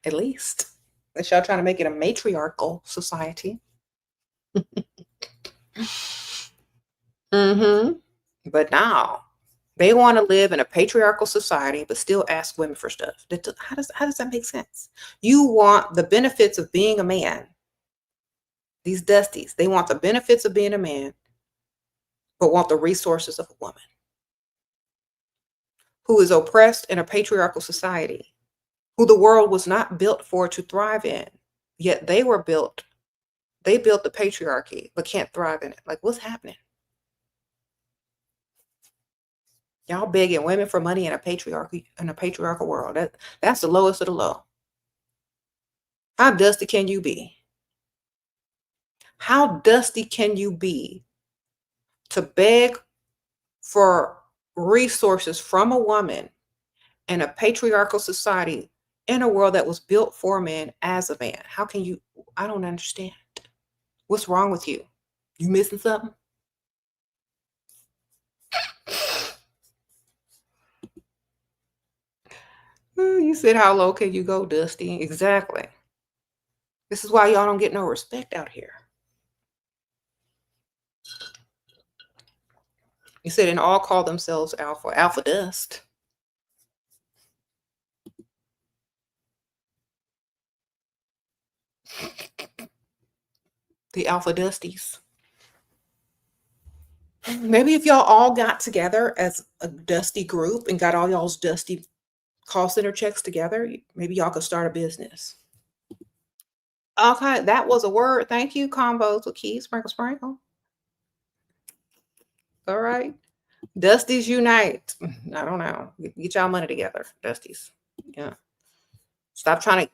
At least. Unless y'all trying to make it a matriarchal society. Mm-hmm. But now, they want to live in a patriarchal society, but still ask women for stuff. How does that make sense? You want the benefits of being a man. These dusties, they want the benefits of being a man, but want the resources of a woman who is oppressed in a patriarchal society, who the world was not built for to thrive in. Yet they built the patriarchy, but can't thrive in it. Like, what's happening? Y'all begging women for money in a patriarchal world. That's the lowest of the low. How dusty can you be? How dusty can you be to beg for resources from a woman in a patriarchal society in a world that was built for men as a man? How can you? I don't understand. What's wrong with you? You missing something? You said, how low can you go, Dusty? Exactly. This is why y'all don't get no respect out here. You said, and all call themselves alpha dust. The alpha dusties. Maybe if y'all all got together as a dusty group and got all y'all's dusty call center checks together, maybe y'all could start a business. Okay, that was a word. Thank you. Combos with keys, sprinkle, sprinkle. All right. Dusties unite. I don't know. Get y'all money together, Dusties. Yeah. Stop trying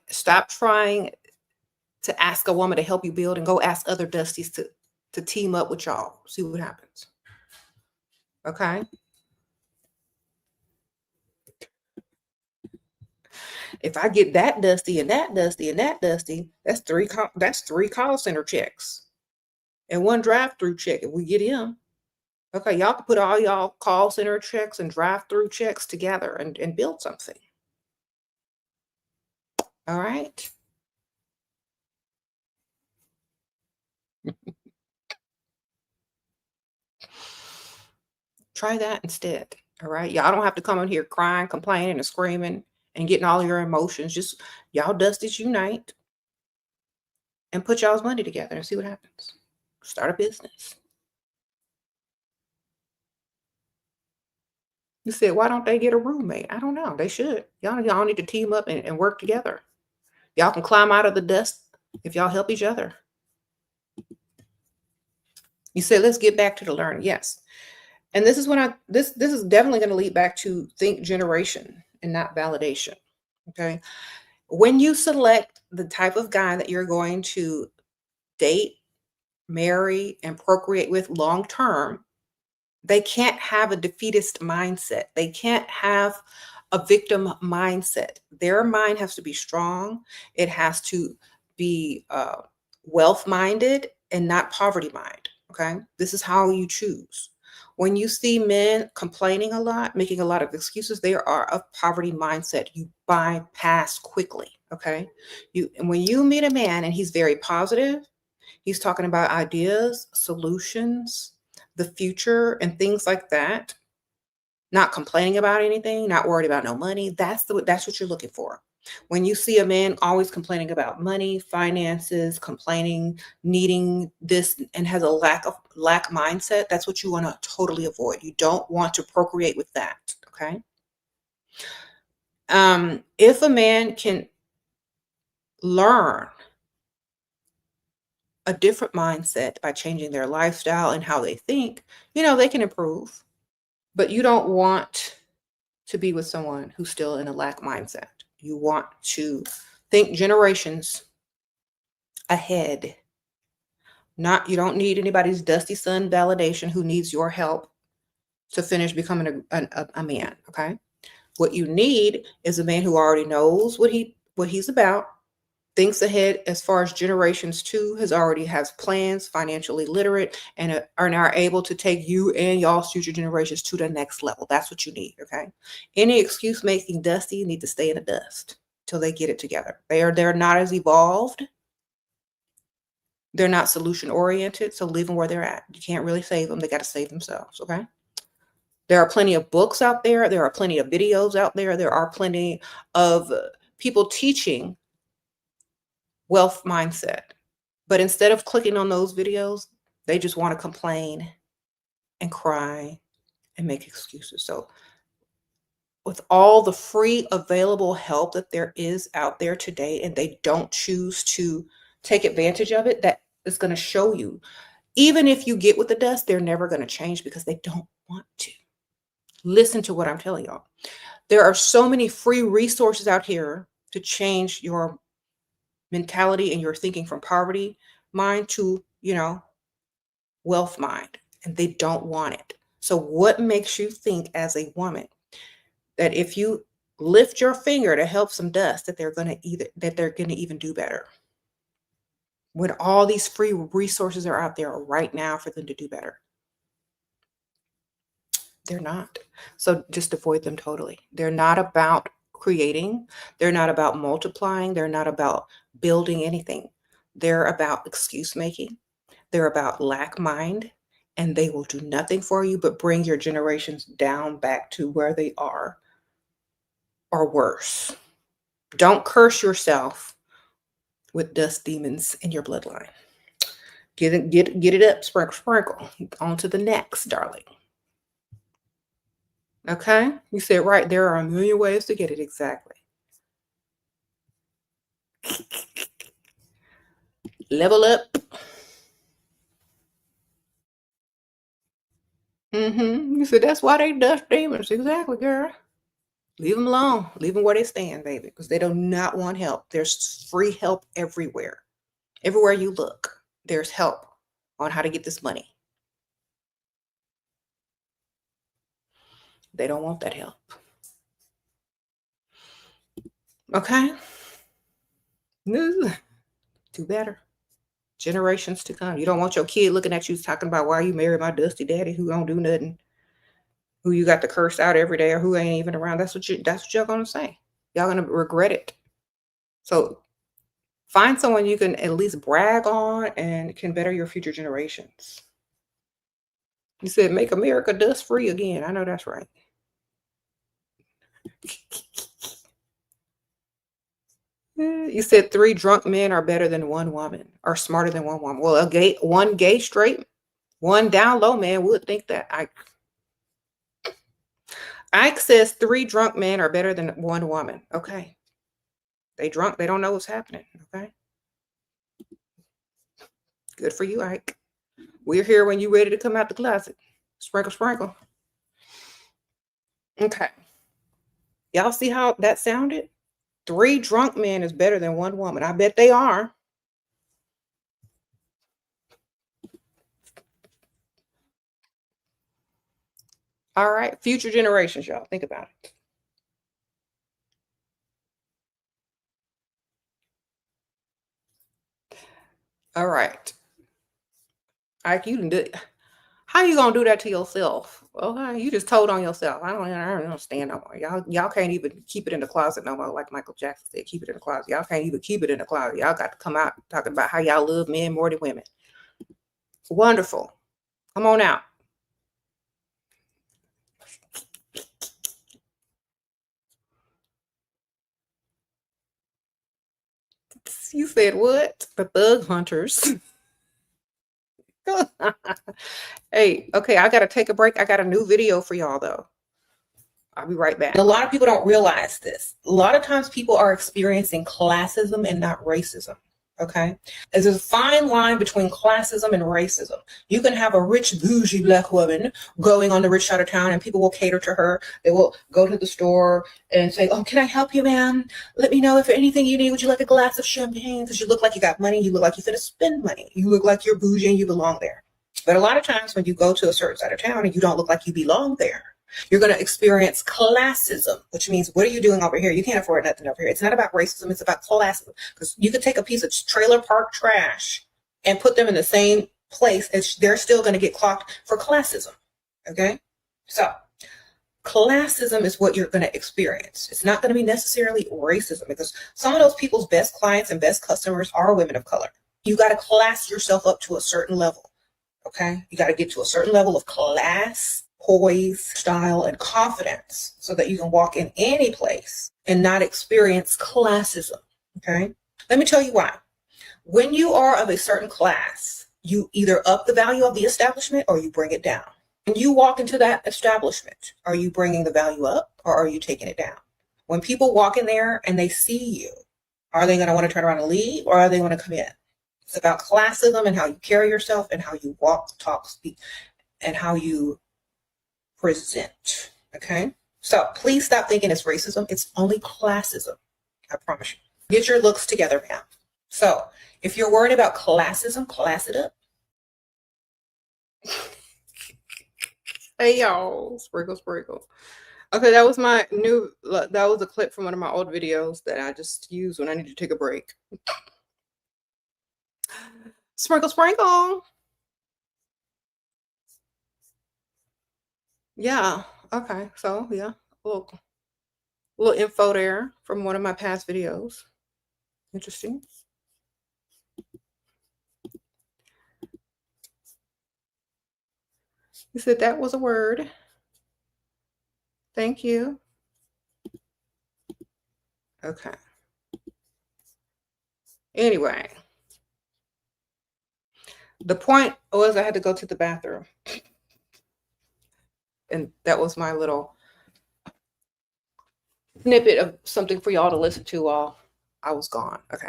to ask a woman to help you build and go ask other Dusties to team up with y'all. See what happens. Okay. If I get that Dusty and that Dusty and that Dusty, that's three call center checks and one drive-through check if we get him. Okay, y'all can put all y'all call center checks and drive-through checks together and build something. All right. Try that instead. All right. Y'all don't have to come in here crying, complaining, and screaming and getting all your emotions. Just y'all Dusties unite and put y'all's money together and see what happens. Start a business. You said, why don't they get a roommate? I don't know. They should. Y'all need to team up and work together. Y'all can climb out of the dust if y'all help each other. You said, let's get back to the learning. Yes. And this is when this is definitely going to lead back to think generation and not validation. Okay. When you select the type of guy that you're going to date, marry, and procreate with long term, they can't have a defeatist mindset. They can't have a victim mindset. Their mind has to be strong. It has to be wealth minded and not poverty mind. Okay. This is how you choose. When you see men complaining a lot, making a lot of excuses, they are a poverty mindset. You bypass quickly. Okay. And when you meet a man and he's very positive, he's talking about ideas, solutions, the future, and things like that. Not complaining about anything, not worried about no money. That's what you're looking for. When you see a man always complaining about money, finances, complaining, needing this, and has a lack mindset, that's what you want to totally avoid. You don't want to procreate with that. Okay. If a man can learn a different mindset by changing their lifestyle and how they think, they can improve. But you don't want to be with someone who's still in a lack mindset. You want to think generations ahead. You don't need anybody's dusty son validation who needs your help to finish becoming a man. Okay. What you need is a man who already knows what he's about, thinks ahead as far as generations too, has plans, financially literate, and are now able to take you and y'all's future generations to the next level. That's what you need. Okay. Any excuse making dusty need to stay in the dust till they get it together. They're not as evolved. They're not solution oriented. So leave them where they're at. You can't really save them. They got to save themselves. Okay. There are plenty of books out there. There are plenty of videos out there. There are plenty of people teaching wealth mindset. But instead of clicking on those videos, they just want to complain and cry and make excuses. So with all the free available help that there is out there today, and they don't choose to take advantage of it, that is going to show you, even if you get with the dust, they're never going to change because they don't want to. Listen to what I'm telling y'all. There are so many free resources out here to change your mentality and your thinking from poverty mind to, wealth mind, and they don't want it. So what makes you think as a woman that if you lift your finger to help some dust that they're going to even do better? When all these free resources are out there right now for them to do better. They're not. So just avoid them totally. They're not about creating. They're not about multiplying. They're not about building anything. They're about excuse making. They're about lack mind, and they will do nothing for you but bring your generations down back to where they are or worse. Don't curse yourself with dust demons in your bloodline. Get it up, sprinkle, sprinkle. On to the next, darling. Okay? You said right. There are a million ways to get it exactly. Level up. You said that's why they dust demons. Exactly, girl. Leave them alone. Leave them where they stand, baby, because they do not want help. There's free help everywhere. Everywhere you look, there's help on how to get this money. They don't want that help. Okay? Do better. Generations to come. You don't want your kid looking at you talking about why you married my dusty daddy who don't do nothing, who you got to curse out every day, or who ain't even around. That's what y'all gonna say. Y'all gonna regret it. So find someone you can at least brag on and can better your future generations. You said make America dust free again. I know that's right. You said 3 drunk men are better than 1 woman, or smarter than 1 woman. Well, one gay straight, 1 down low man would think that. Ike says 3 drunk men are better than 1 woman. Okay. They drunk. They don't know what's happening. Okay. Good for you, Ike. We're here when you're ready to come out the closet. Sprinkle, sprinkle. Okay. Y'all see how that sounded? 3 drunk men is better than 1 woman. I bet they are. All right. Future generations, y'all. Think about it. All right. Ike, you can do it. How you gonna do that to yourself? Okay, you just told on yourself. I don't understand no more. Y'all can't even keep it in the closet no more. Like Michael Jackson said, keep it in the closet. Y'all can't even keep it in the closet. Y'all got to come out talking about how y'all love men more than women. Wonderful. Come on out. You said what? The thug hunters. Hey, okay, I gotta take a break. I got a new video for y'all though. I'll be right back. A lot of people don't realize this. A lot of times people are experiencing classism and not racism. Okay. There's a fine line between classism and racism. You can have a rich, bougie Black woman going on the rich side of town and people will cater to her. They will go to the store and say, oh, can I help you, ma'am? Let me know if anything you need. Would you like a glass of champagne? Because you look like you got money. You look like you fit to spend money. You look like you're bougie and you belong there. But a lot of times when you go to a certain side of town and you don't look like you belong there, you're going to experience classism, which means, what are you doing over here? You can't afford nothing over here. It's not about racism. It's about classism. Because you could take a piece of trailer park trash and put them in the same place, and they're still going to get clocked for classism. Okay? So classism is what you're going to experience. It's not going to be necessarily racism, because some of those people's best clients and best customers are women of color. You got to class yourself up to a certain level. Okay? You got to get to a certain level of class, poise, style, and confidence so that you can walk in any place and not experience classism. Okay? Let me tell you why. When you are of a certain class, you either up the value of the establishment or you bring it down. When you walk into that establishment, are you bringing the value up or are you taking it down? When people walk in there and they see you, are they going to want to turn around and leave, or are they going to come in? It's about classism and how you carry yourself and how you walk, talk, speak, and how you present. Okay? So please stop thinking it's racism. It's only classism. I promise you. Get your looks together, ma'am. So if you're worried about classism, class it up. Hey, y'all. Sprinkle, sprinkle. Okay, that was a clip from one of my old videos that I just used when I need to take a break. Sprinkle, sprinkle. Yeah. Okay. So yeah, a little info there from one of my past videos. Interesting. You said that was a word. Thank you. Okay. Anyway. The point was I had to go to the bathroom. And that was my little snippet of something for y'all to listen to while I was gone. Okay.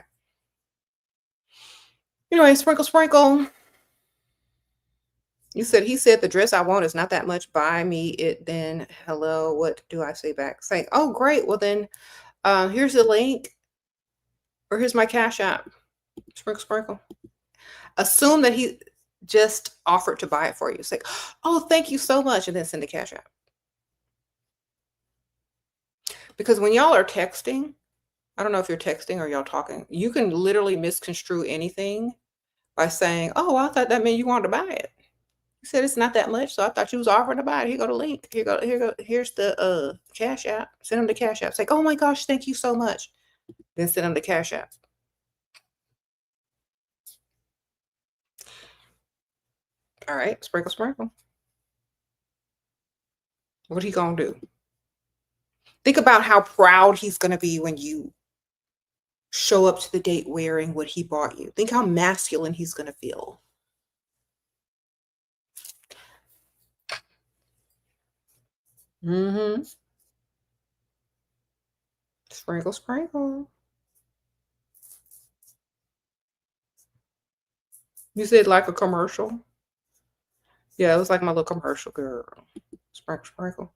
Anyway, sprinkle, sprinkle. He said the dress I want is not that much. Buy me it then. Hello, what do I say back? Say, oh great. Well then, here's the link, or here's my Cash App. Sprinkle, sprinkle. Assume that he just offered to buy it for you. Say, oh, thank you so much, and then send a Cash App. Because when y'all are texting, I don't know if you're texting or y'all talking, you can literally misconstrue anything by saying, oh, I thought that meant you wanted to buy it. You said it's not that much, so I thought you was offering to buy it. Here go the link. Here's the Cash App. Send them the Cash App. It's like, oh my gosh, thank you so much. Then send them the Cash App. All right, sprinkle, sprinkle. What he gonna do? Think about how proud he's gonna be when you show up to the date wearing what he bought you. Think how masculine he's gonna feel. Mm-hmm. Sprinkle, sprinkle. You said like a commercial? Yeah, it was like my little commercial, girl. Sprinkle, sprinkle.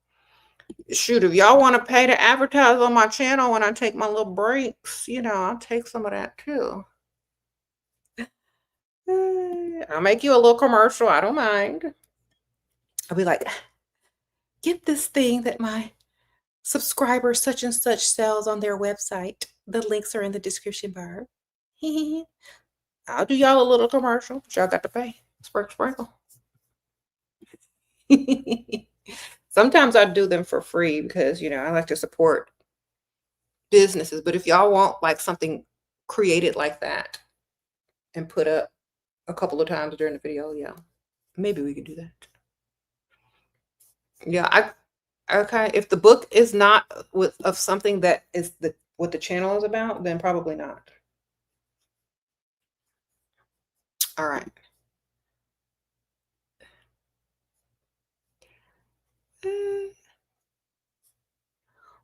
Shoot, if y'all want to pay to advertise on my channel when I take my little breaks, you know, I'll take some of that too. I'll make you a little commercial. I don't mind. I'll be like, get this thing that my subscriber such and such sells on their website. The links are in the description bar. I'll do y'all a little commercial, but y'all got to pay. Sprinkle, sprinkle. Sometimes I do them for free because, you know, I like to support businesses. But if y'all want like something created like that and put up a couple of times during the video, yeah, maybe we could do that. Yeah, okay. If the book is not of something that is what the channel is about, then probably not. All right.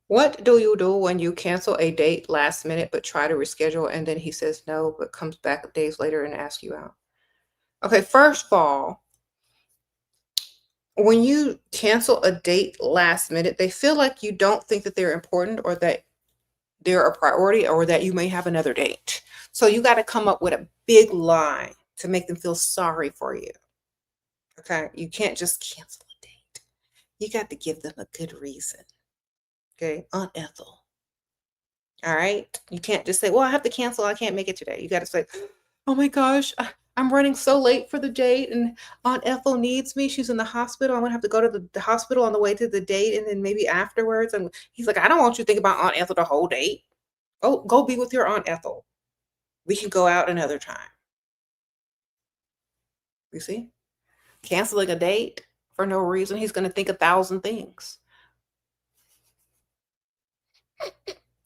What do you do when you cancel a date last minute but try to reschedule and then he says no but comes back days later and asks you out? Okay, first of all, when you cancel a date last minute, they feel like you don't think that they're important or that they're a priority or that you may have another date. So you got to come up with a big lie to make them feel sorry for you. Okay, you can't just cancel a date. You got to give them a good reason. Okay, Aunt Ethel. All right, you can't just say, well, I have to cancel, I can't make it today. You got to say, oh my gosh, I'm running so late for the date and Aunt Ethel needs me. She's in the hospital. I'm gonna have to go to the hospital on the way to the date and then maybe afterwards. And he's like, I don't want you to think about Aunt Ethel the whole date. Oh, go be with your Aunt Ethel. We can go out another time. You see? Canceling a date for no reason. He's gonna think 1,000 things.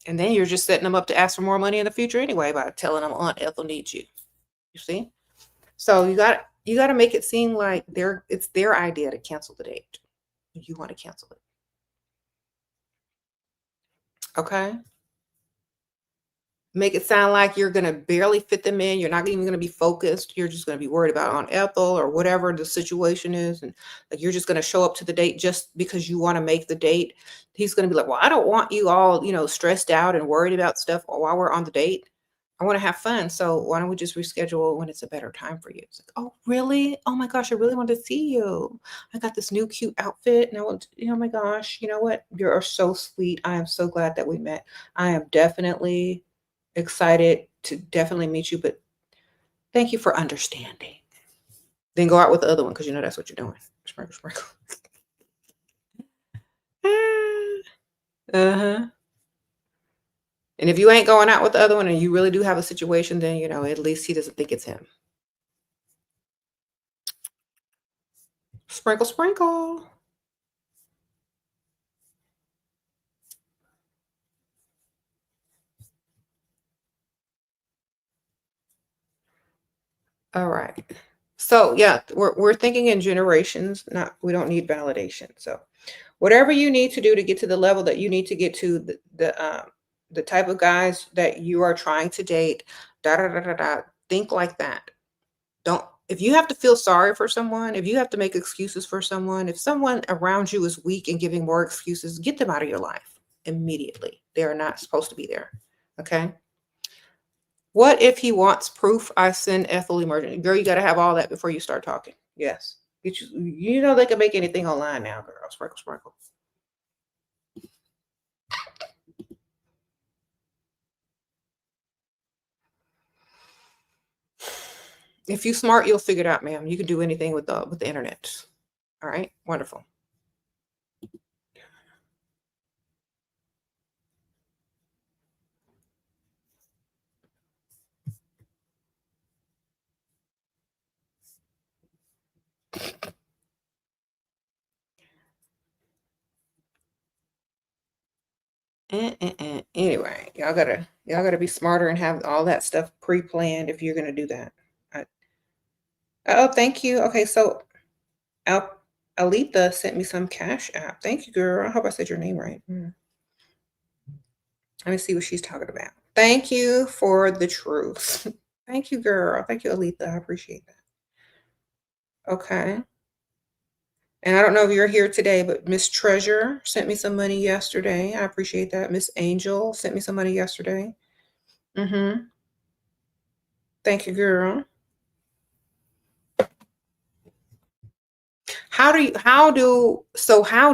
And then you're just setting them up to ask for more money in the future anyway by telling them Aunt Ethel needs you. You see? So you got to make it seem like it's their idea to cancel the date. You want to cancel it. Okay? Make it sound like you're going to barely fit them in. You're not even going to be focused. You're just going to be worried about Aunt Ethel or whatever the situation is. And like you're just going to show up to the date just because you want to make the date. He's going to be like, well, I don't want you all, you know, stressed out and worried about stuff while we're on the date. I want to have fun. So why don't we just reschedule when it's a better time for you? It's like, oh, really? Oh my gosh, I really want to see you. I got this new cute outfit and I want to, oh my gosh, you know what? You're so sweet. I am so glad that we met. I am definitely excited to definitely meet you, but thank you for understanding. Then go out with the other one because you know that's what you're doing. Sprinkle, sprinkle. Uh-huh. And if you ain't going out with the other one and you really do have a situation, then, you know, at least he doesn't think it's him. Sprinkle, sprinkle. All right. So yeah, we're thinking in generations, not we don't need validation. So whatever you need to do to get to the level that you need to get to, the type of guys that you are trying to date, da da da da da. Think like that. Don't if you have to feel sorry for someone, if you have to make excuses for someone, if someone around you is weak and giving more excuses, get them out of your life immediately. They are not supposed to be there. Okay. What if he wants proof I send Ethel emergent? Girl, you got to have all that before you start talking. Yes. You know they can make anything online now, girl. Sprinkle, sprinkle. If you smart, you'll figure it out, ma'am. You can do anything with the internet. All right, wonderful. Anyway, y'all gotta be smarter and have all that stuff pre-planned if you're gonna do that. I, oh, thank you. Okay, so Al, Alita sent me some Cash App. Thank you, girl. I hope I said your name right. Let me see what she's talking about. Thank you for the truth. Thank you, girl. Thank you, Alita. I appreciate that. Okay. And I don't know if you're here today, but Miss Treasure sent me some money yesterday. I appreciate that. Miss Angel sent me some money yesterday. Mm-hmm. Thank you, girl. How do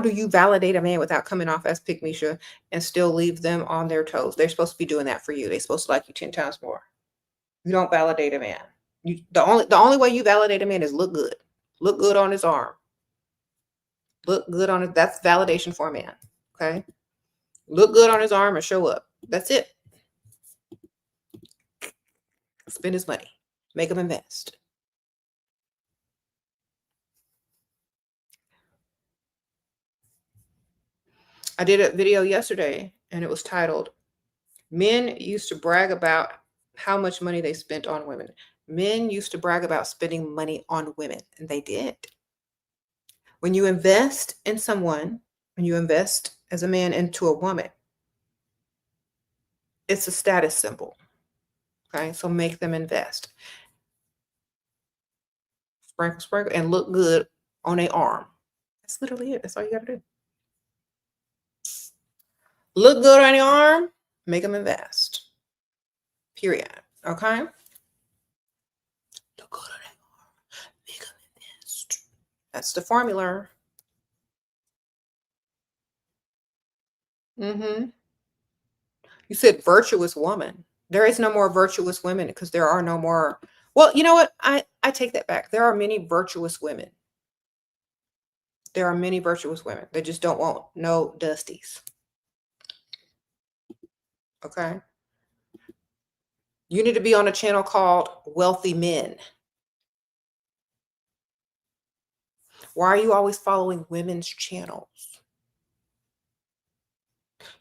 you validate a man without coming off as pick Misha and still leave them on their toes? They're supposed to be doing that for you. They're supposed to like you 10 times more. You don't validate a man. The only way you validate a man is look good. Look good on his arm. Look good on it. That's validation for a man. Okay. Look good on his arm and show up. That's it. Spend his money. Make him invest. I did a video yesterday and it was titled, Men Used to Brag About How Much Money They Spent on Women. Men used to brag about spending money on women, and they did. When you invest in someone, when you invest as a man into a woman, it's a status symbol. Okay, so make them invest. Sprinkle, sprinkle, and look good on a arm. That's literally it. That's all you got to do. Look good on your arm, make them invest. Period. Okay? Look good on that arm, make them invest. That's the formula. Mm-hmm. You said virtuous woman. There is no more virtuous women because there are no more. Well, you know what? I take that back. There are many virtuous women. There are many virtuous women. They just don't want no dusties. Okay? You need to be on a channel called Wealthy Men. Why are you always following women's channels?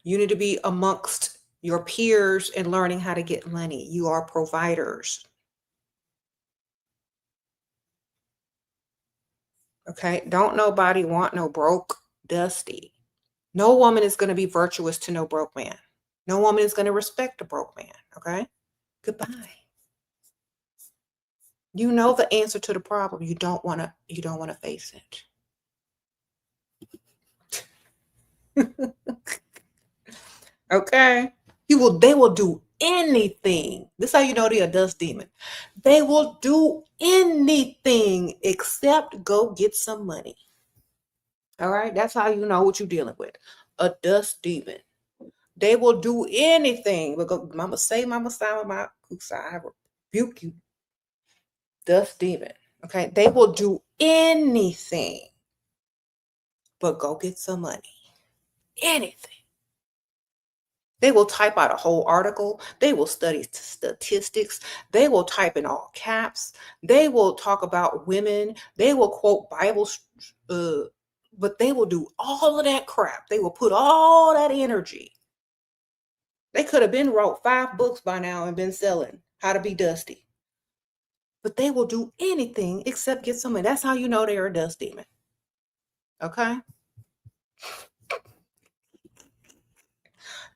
You need to be amongst your peers and learning how to get money. You are providers. Okay? Don't nobody want no broke dusty. No woman is going to be virtuous to no broke man. No woman is going to respect a broke man. Okay? Goodbye. You know the answer to the problem. You don't want to face it. Okay? They will do anything. This is how you know they're a dust demon. They will do anything except go get some money. All right? That's how you know what you're dealing with. A dust demon. They will do anything. But go, mama say, mama sign, my I rebuke you, dust demon. Okay? They will do anything but go get some money. Anything. They will type out a whole article. They will study statistics. They will type in all caps. They will talk about women. They will quote Bible, but they will do all of that crap. They will put all that energy. They could have been wrote 5 books by now and been selling How to Be Dusty. but they will do anything except get some money. That's how you know they're a dust demon. Okay?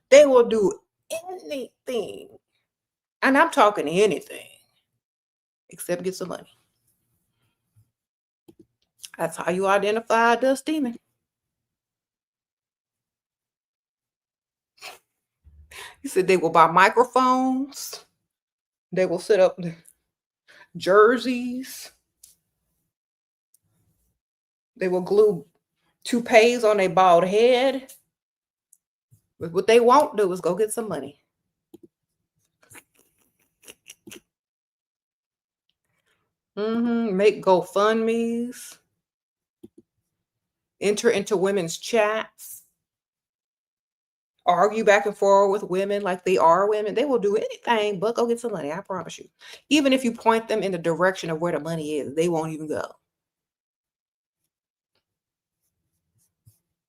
They will do anything. And I'm talking anything except get some money. That's how you identify a dust demon. He said they will buy microphones. They will set up jerseys. They will glue toupees on their bald head. But what they won't do is go get some money. Make GoFundMes. Enter into women's chats. Argue back and forth with women like they are women. They will do anything but go get some money. I promise you. Even if you point them in the direction of where the money is, they won't even go.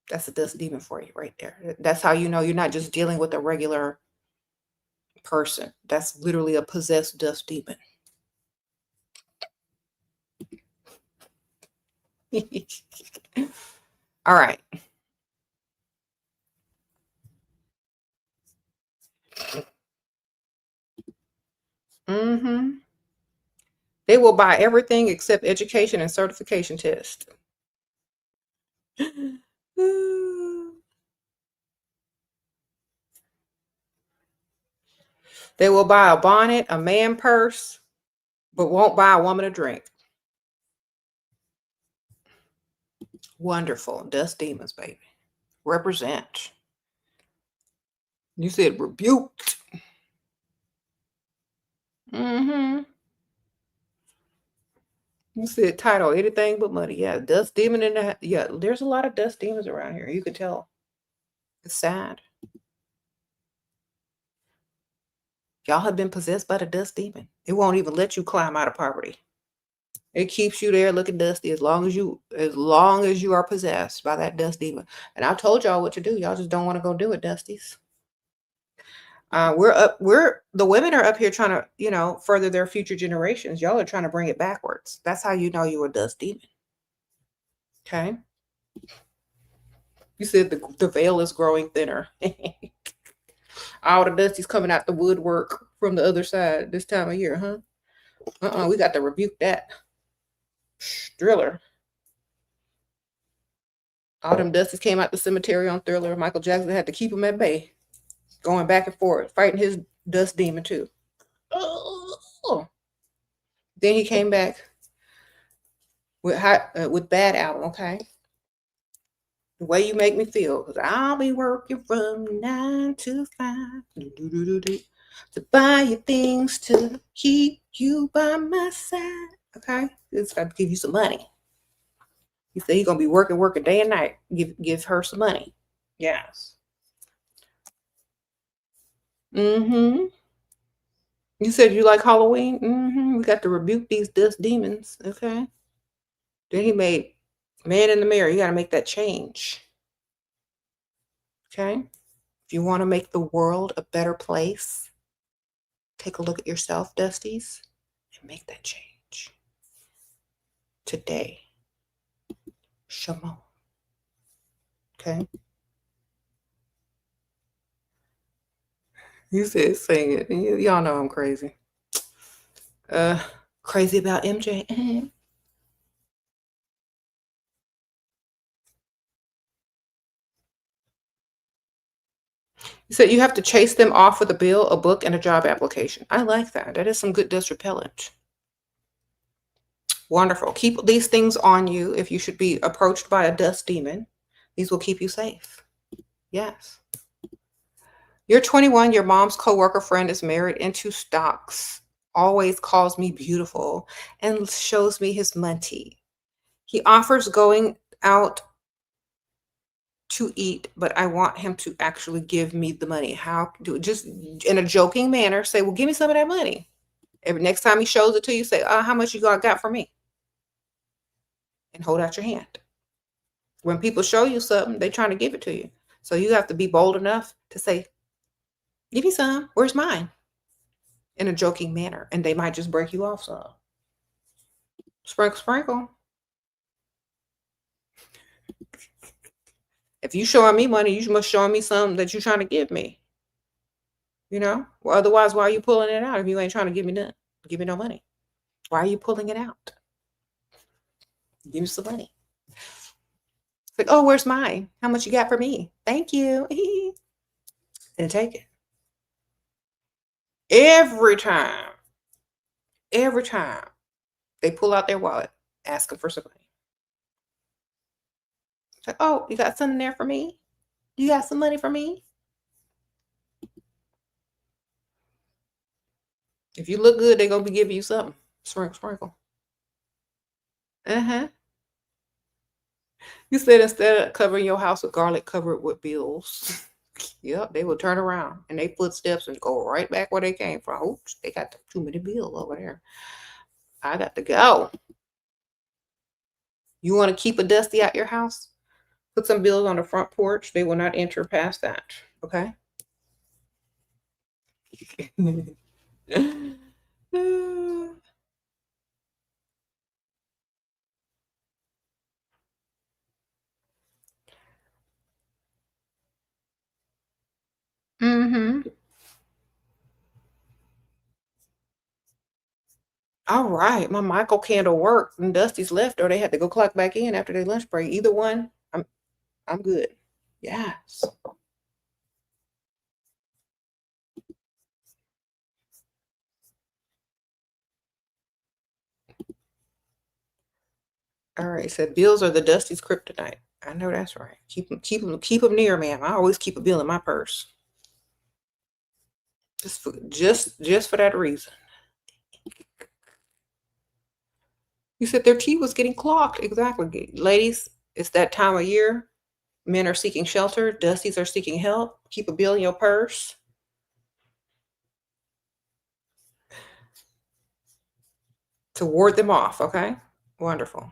That's a dust demon for you right there. That's how you know you're not just dealing with a regular person. That's literally a possessed dust demon. All right. They will buy everything except education and certification tests. They will buy a bonnet, a man purse, but won't buy a woman a drink. Wonderful. Dust demons, baby. Represent. You said rebuked. You said title, anything but money. Yeah, dust demon in the yeah, there's a lot of dust demons around here. You could tell. It's sad. Y'all have been possessed by the dust demon. It won't even let you climb out of poverty. It keeps you there looking dusty as long as you are possessed by that dust demon. And I told y'all what to do. Y'all just don't want to go do it, dusties. The women are up here trying to, further their future generations. Y'all are trying to bring it backwards. That's how you know you're a dust demon. Okay. You said the veil is growing thinner. All the dusties coming out the woodwork from the other side this time of year, huh? We got to rebuke that. Thriller. All them dusties came out the cemetery on Thriller. Michael Jackson had to keep them at bay. Going back and forth, fighting his dust demon too. Oh. Then he came back with Bad Album, okay? The Way You Make Me Feel, because I'll be working from 9 to 5 to buy you things to keep you by my side, okay? It's got to give you some money. He said he's going to be working day and night. Give her some money. Yes. You said you like Halloween? We got to rebuke these dust demons, okay? Then he made Man in the Mirror. You got to make that change. Okay? If you want to make the world a better place, take a look at yourself, dusties, and make that change. Today. Shalom. Okay? You said sing it. Y'all know I'm crazy. Crazy about MJ. You said you have to chase them off with a bill, a book, and a job application. I like that. That is some good dust repellent. Wonderful. Keep these things on you if you should be approached by a dust demon. These will keep you safe. Yes. You're 21. Your mom's coworker friend is married into stocks. Always calls me beautiful and shows me his money. He offers going out to eat, but I want him to actually give me the money. How do it? Just in a joking manner, say, well, give me some of that money. Every next time he shows it to you, say, how much you got for me? And hold out your hand. When people show you something, they're trying to give it to you. So you have to be bold enough to say, give me some. Where's mine? In a joking manner. And they might just break you off some. Sprinkle, sprinkle. If you showing me money, you must show me something that you're trying to give me. Well, otherwise, why are you pulling it out if you ain't trying to give me nothing? Give me no money. Why are you pulling it out? Give me some money. It's like, oh, where's mine? How much you got for me? Thank you. And take it. Every time they pull out their wallet, asking for some money. It's like, oh, you got something there for me? You got some money for me? If you look good, they're going to be giving you something. Sprinkle, sprinkle. Uh-huh. You said instead of covering your house with garlic, cover it with bills. Yep, they will turn around and they footsteps and go right back where they came from. Oops, they got too many bills over there. I got to go. You want to keep a dusty at your house? Put some bills on the front porch. They will not enter past that. Okay? Mm-hmm. All right. My Michael candle worked and Dusty's left, or they had to go clock back in after their lunch break. Either one, I'm good. Yes. All right. So bills are the Dusty's kryptonite. I know that's right. Keep them near, ma'am. I always keep a bill in my purse. Just for that reason. You said their tea was getting clocked. Exactly. Ladies, it's that time of year. Men are seeking shelter. Dusties are seeking help. Keep a bill in your purse. To ward them off, okay? Wonderful.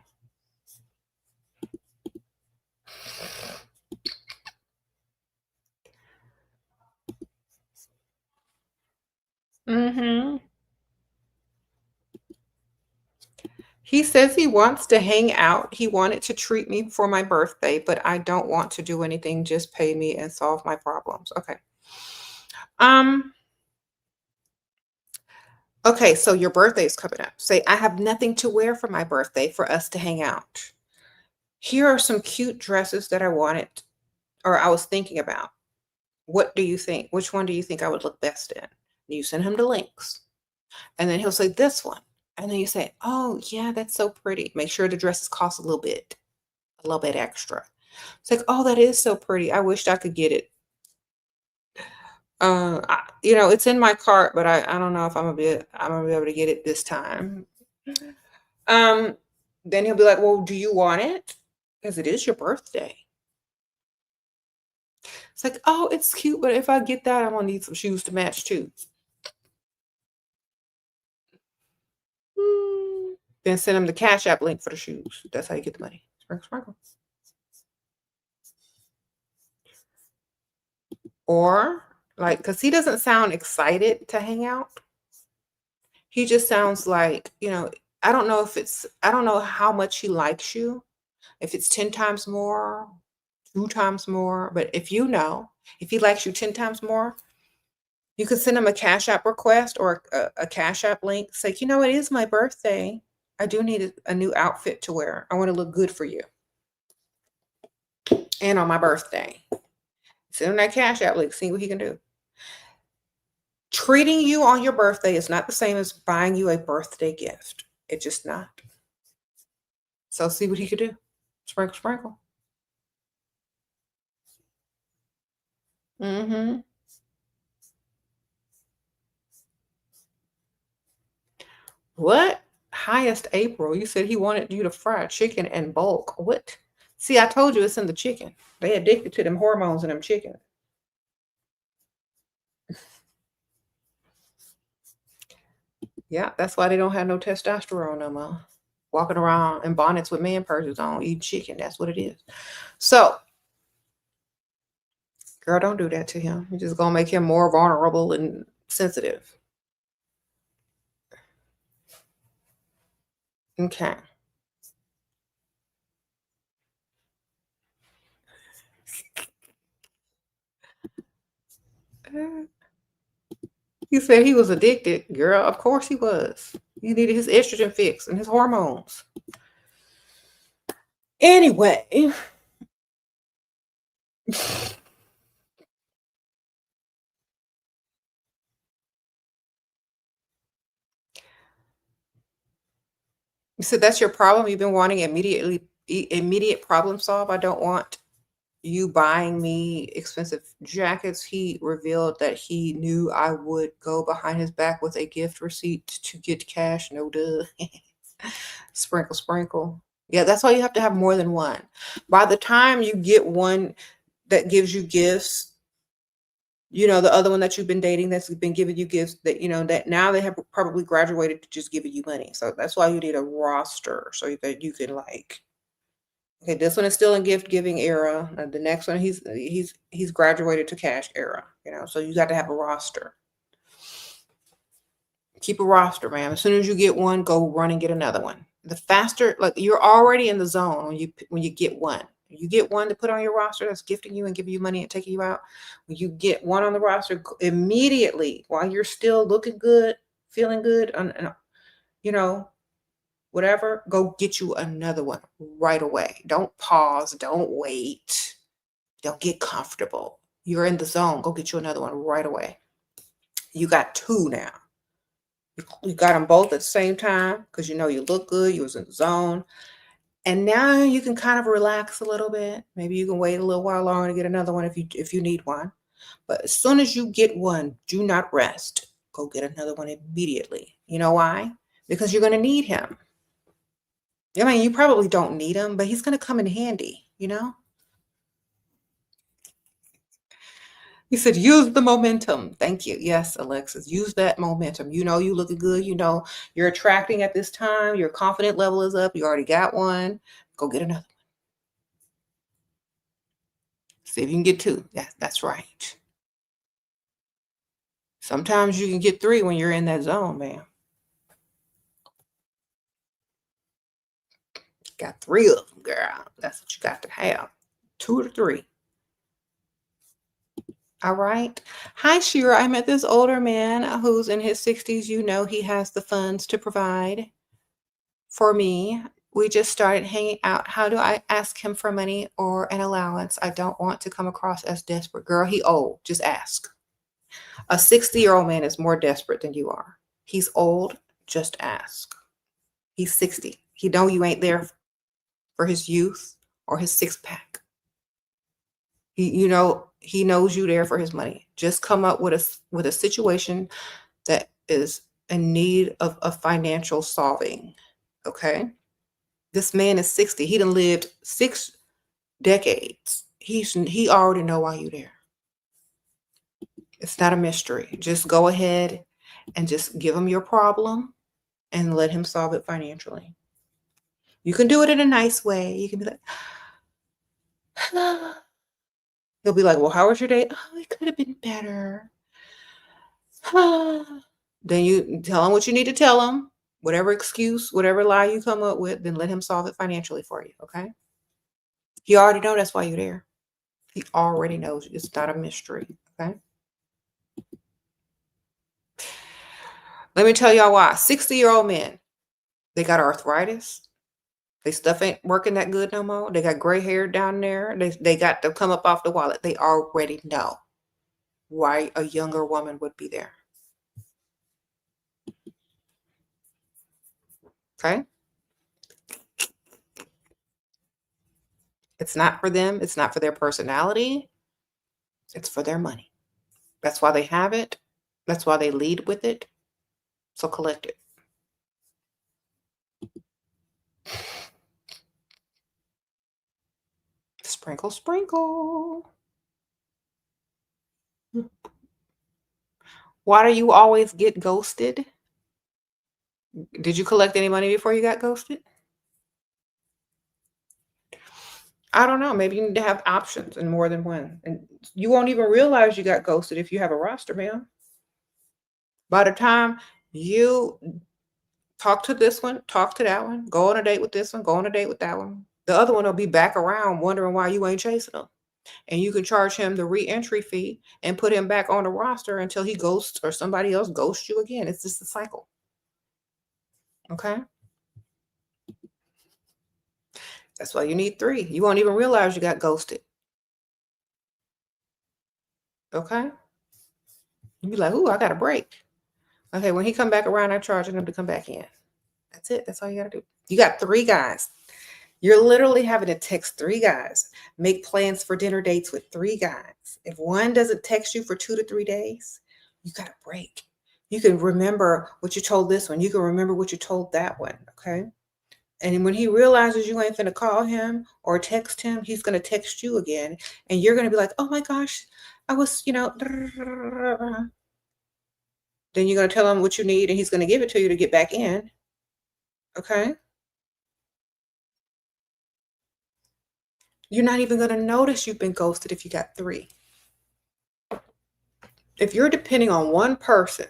Mm-hmm. He says he wants to hang out. He wanted to treat me for my birthday, but I don't want to do anything. Just pay me and solve my problems. Okay. Um, okay, so your birthday is coming up. Say, I have nothing to wear for my birthday for us to hang out. Here are some cute dresses that I wanted or I was thinking about. What do you think? Which one do you think I would look best in? You send him the links. And then he'll say this one. And then you say, oh, yeah, that's so pretty. Make sure the dresses cost a little bit extra. It's like, oh, that is so pretty. I wished I could get it. It's in my cart, but I don't know if I'm gonna be able to get it this time. Um, then he'll be like, well, do you want it? Because it is your birthday. It's like, oh, it's cute, but if I get that, I'm gonna need some shoes to match too. Then send him the Cash App link for the shoes. That's how you get the money. Sprinkle, sprinkle. Or like, because he doesn't sound excited to hang out. He just sounds like, I don't know how much he likes you. If it's 10 times more, 2 times more. But if he likes you 10 times more, you could send him a Cash App request or a Cash App link. Say, it is my birthday. I do need a new outfit to wear. I want to look good for you. And on my birthday. Send him that Cash App link. See what he can do. Treating you on your birthday is not the same as buying you a birthday gift. It's just not. So see what he could do. Sprinkle, sprinkle. Mm-hmm. What? Highest April. You said he wanted you to fry chicken in bulk. What? See, I told you it's in the chicken. They addicted to them hormones in them chicken. Yeah, that's why they don't have no testosterone no more. Walking around in bonnets with man purses on, eating chicken. That's what it is. So, girl, don't do that to him. You're just gonna make him more vulnerable and sensitive. Okay. Uh, He said he was addicted. Girl, of course he was. He needed his estrogen fix and his hormones. Anyway. You said that's your problem. You've been wanting immediate problem solve. I don't want you buying me expensive jackets. He revealed that he knew I would go behind his back with a gift receipt to get cash. No duh. Sprinkle, sprinkle. Yeah, that's why you have to have more than one. By the time you get one that gives you gifts, the other one that you've been dating that's been giving you gifts, that that now they have probably graduated to just giving you money. So that's why you need a roster so that you can like, okay, this one is still in gift giving era. The next one he's graduated to cash era. So you got to have a roster. Keep a roster, man. As soon as you get one, go run and get another one. The faster, like you're already in the zone when you get one. You get one to put on your roster that's gifting you and giving you money and taking you out. When you get one on the roster, immediately while you're still looking good, feeling good, whatever, go get you another one right away. Don't pause. Don't wait. Don't get comfortable. You're in the zone. Go get you another one right away. You got two now. You got them both at the same time because you look good. You was in the zone. And now you can kind of relax a little bit. Maybe you can wait a little while longer to get another one if you need one. But as soon as you get one, do not rest. Go get another one immediately. You know why? Because you're going to need him. I mean, you probably don't need him, but he's going to come in handy, He said, use the momentum. Thank you. Yes, Alexis, use that momentum. You looking good. You're attracting at this time. Your confidence level is up. You already got one. Go get another one. See if you can get two. That's right. Sometimes you can get three when you're in that zone, man. Got three of them, girl. That's what you got to have. 2 to 3. All right. Hi, Shira. I met this older man who's in his 60s. He has the funds to provide for me. We just started hanging out. How do I ask him for money or an allowance? I don't want to come across as desperate. Girl, he old. Just ask. A 60-year-old man is more desperate than you are. He's old. Just ask. He's 60. He know you ain't there for his youth or his six-pack. He knows you there for his money. Just come up with a situation that is in need of a financial solving. Okay? This man is 60. He done lived 6 decades. He already know why you there. It's not a mystery. Just go ahead and just give him your problem and let him solve it financially. You can do it in a nice way. You can be like, he'll be like, well, how was your day? Oh, it could have been better. Then you tell him what you need to tell him, whatever excuse, whatever lie you come up with, then let him solve it financially for you. Okay. He already know that's why you're there. He already knows it's not a mystery. Okay. Let me tell y'all why. 60-year-old men, they got arthritis. Their stuff ain't working that good no more. They got gray hair down there. They got to come up off the wallet. They already know why a younger woman would be there. Okay. It's not for them. It's not for their personality. It's for their money. That's why they have it. That's why they lead with it. So collect it. Sprinkle, sprinkle. Why do you always get ghosted? Did you collect any money before you got ghosted? I don't know. Maybe you need to have options and more than one. And you won't even realize you got ghosted if you have a roster, man. By the time you Talk to this one, talk to that one, go on a date with this one, go on a date with that one. The other one will be back around wondering why you ain't chasing them. And you can charge him the re-entry fee and put him back on the roster until he ghosts or somebody else ghosts you again. It's just a cycle. Okay? That's why you need 3. You won't even realize you got ghosted. Okay? You be like, ooh, I got a break. Okay, when he come back around, I'm charging him to come back in. That's it. That's all you got to do. You got 3 guys. You're literally having to text 3 guys, make plans for dinner dates with 3 guys. If one doesn't text you for 2 to 3 days, you got a break. You can remember what you told this one. You can remember what you told that one. Okay. And when he realizes you ain't finna call him or text him, he's going to text you again. And you're going to be like, oh my gosh, I was, Then you're going to tell him what you need and he's going to give it to you to get back in. Okay. You're not even going to notice you've been ghosted if you got 3. If you're depending on one person,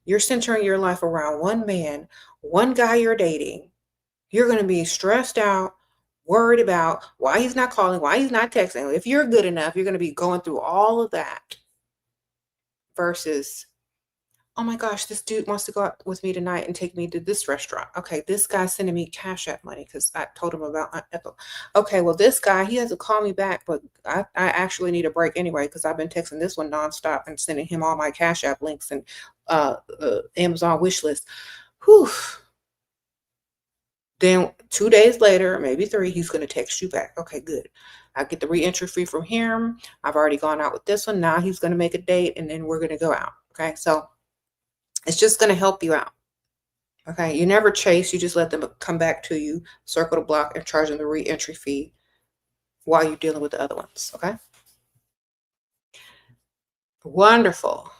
you're centering your life around one man, one guy you're dating, you're going to be stressed out, worried about why he's not calling, why he's not texting. If you're good enough, you're going to be going through all of that versus, oh my gosh, this dude wants to go out with me tonight and take me to this restaurant. Okay, this guy's sending me Cash App money because I told him about Aunt Ethel. Okay, well, this guy, he hasn't called me back, but I actually need a break anyway because I've been texting this one nonstop and sending him all my Cash App links and Amazon wish list. Whew. Then 2 days later, maybe 3, he's going to text you back. Okay, good. I get the re-entry fee from him. I've already gone out with this one. Now he's going to make a date and then we're going to go out. Okay, so it's just going to help you out. Okay, you never chase. You just let them come back to you, circle the block, and charge them the re-entry fee while you're dealing with the other ones. Okay? Wonderful.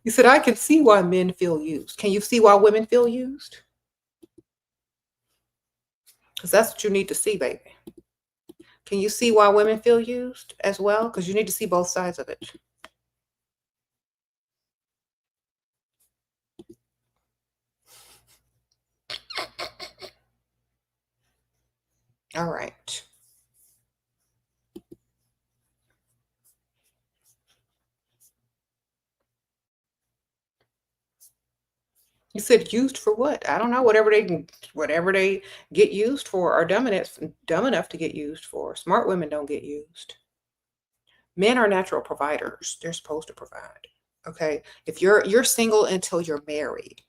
You said, I can see why men feel used. Can you see why women feel used? Because that's what you need to see, baby. Can you see why women feel used as well? Because you need to see both sides of it. All right. You said used for what? I don't know. Whatever they get used for are dumb enough to get used for. Smart women don't get used. Men are natural providers. They're supposed to provide. Okay. If you're single until you're married.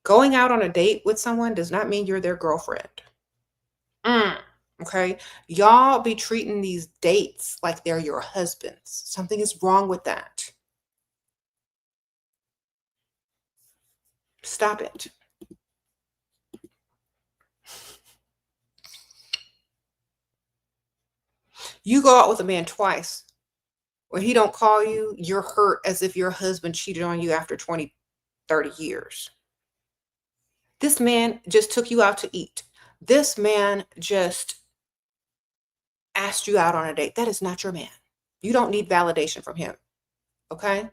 Going out on a date with someone does not mean you're their girlfriend. Okay. Y'all be treating these dates like they're your husbands. Something is wrong with that. Stop it. You go out with a man twice. When he don't call you, you're hurt as if your husband cheated on you after 20, 30 years. This man just took you out to eat. This man just asked you out on a date. That is not your man. You don't need validation from him. Okay?